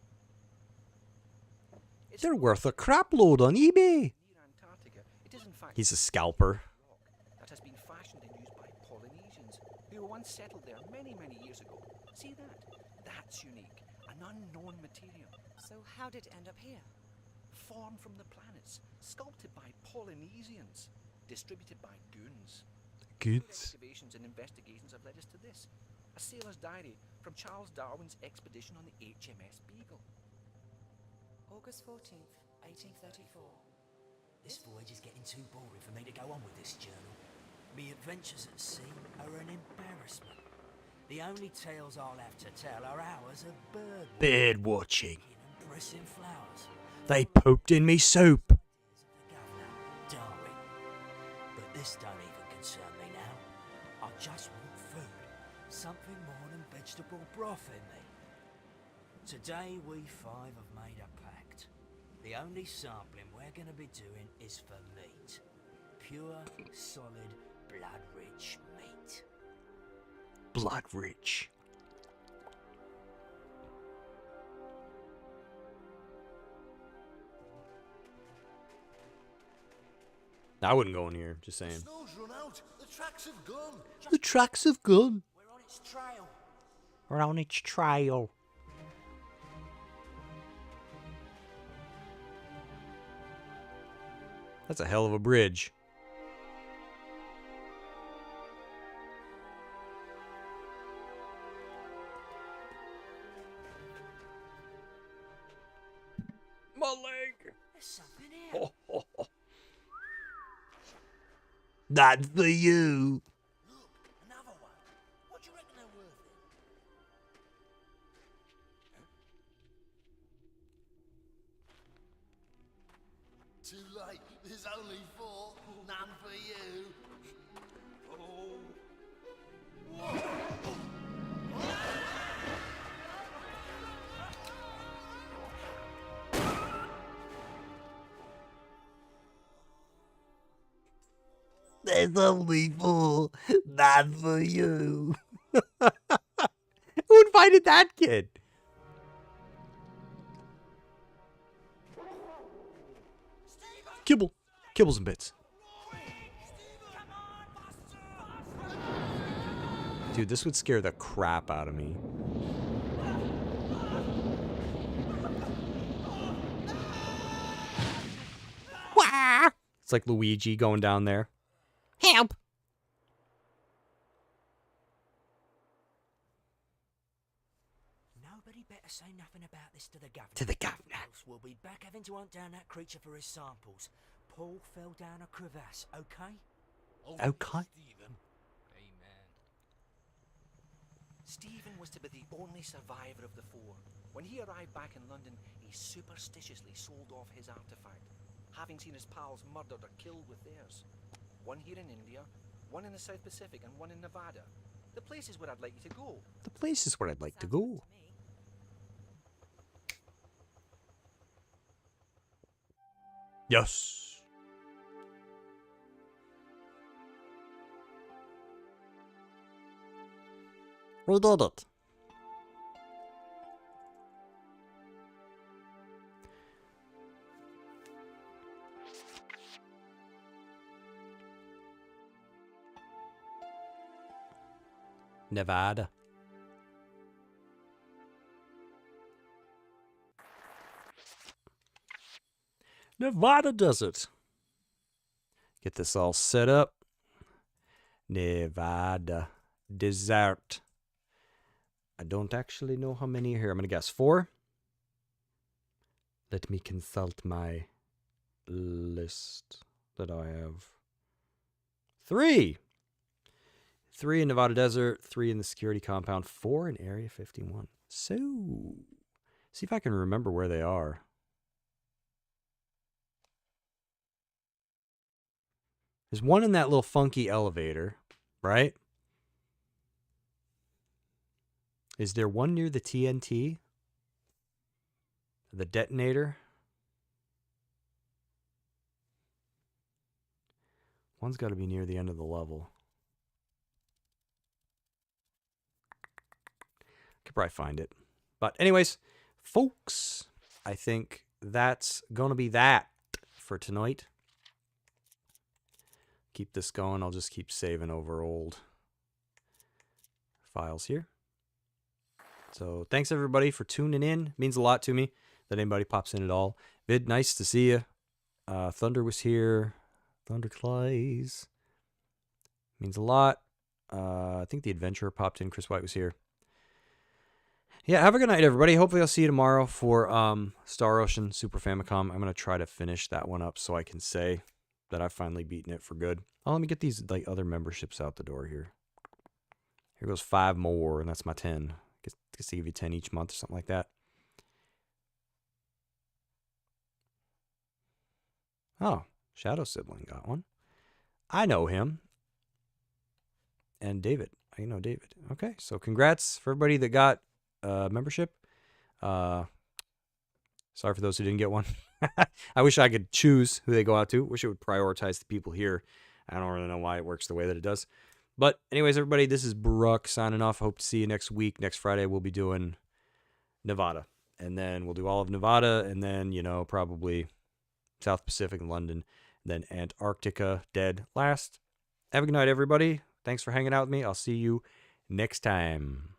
It's They're worth a crap load on eBay. near Antarctica. It is in fact He's a scalper. rock that has been fashioned and used by Polynesians who were once settled there many, many years ago. See that? That's unique. An unknown material. So how did it end up here? Formed from the planets. Sculpted by Polynesians. Distributed by goons. Our excavations and investigations have led us to this. A sailor's diary from Charles Darwin's expedition on the HMS Beagle. August 14th, 1834. This voyage is getting too boring for me to go on with this journal. Me adventures at sea are an embarrassment. The only tales I'll have to tell are hours of Bird watching. and pressing flowers. They pooped in me soup. The governor, Darwin. But this don't even concern me now. I just want food. Something more than vegetable broth in me. Today we 5 have made a pact. The only sampling we're going to be doing is for meat. Pure, solid, blood-rich meat. Blood rich. I wouldn't go in here, just saying. Snow's run out. The tracks have gone. The tracks have gone. We're on its trail. We're on its trail. That's a hell of a bridge. My leg. There's something here. That for you. Look, another one. What do you reckon they're worth then? Too late. There's only 4. None for you. There's only 4. None for you. Who invited that kid? Kibble. Kibbles and bits. Dude, this would scare the crap out of me. Wah! It's like Luigi going down there. Help! Nobody better say nothing about this to the governor. To the governor. Else we'll be back having to hunt down that creature for his samples. Paul fell down a crevasse, okay? Okay. Stephen. Stephen was to be the only survivor of the 4. When he arrived back in London, he superstitiously sold off his artifact, having seen his pals murdered or killed with theirs. One here in India, one in the South Pacific, and one in Nevada. The places where I'd like you to go. The place is where I'd like to Sounds good go. me. Yes. We did it. Nevada. Nevada Desert. Get this all set up. Nevada Desert. I don't actually know how many are here. I'm going to guess 4. Let me consult my list that I have. 3. 3 in Nevada Desert, 3 in the security compound, 4 in Area 51. So, see if I can remember where they are. There's one in that little funky elevator, right? Is there one near the TNT? The detonator? One's got to be near the end of the level. Could probably find it. But anyways, folks, I think that's going to be that for tonight. Keep this going. I'll just keep saving over old files here. So thanks everybody for tuning in. It means a lot to me that anybody pops in at all. Vid, nice to see you. Thunder was here. Thunder Clays. Means a lot. I think the Adventurer popped in. Chris White was here. Yeah, have a good night, everybody. Hopefully I'll see you tomorrow for Star Ocean Super Famicom. I'm going to try to finish that one up so I can say that I've finally beaten it for good. Oh, let me get these like other memberships out the door here. Here goes 5 more, and that's my 10. I guess they give you 10 each month or something like that. Oh, Shadow Sibling got one. I know him. And David. I know David. Okay, so congrats for everybody that got membership. Sorry for those who didn't get one. I wish I could choose who they go out to. Wish it would prioritize the people here. I don't really know why it works the way that it does. But anyways, everybody, this is Brooke signing off. Hope to see you next week. Next Friday, we'll be doing Nevada. And then we'll do all of Nevada. And then, you know, probably South Pacific and London. And then Antarctica dead last. Have a good night, everybody. Thanks for hanging out with me. I'll see you next time.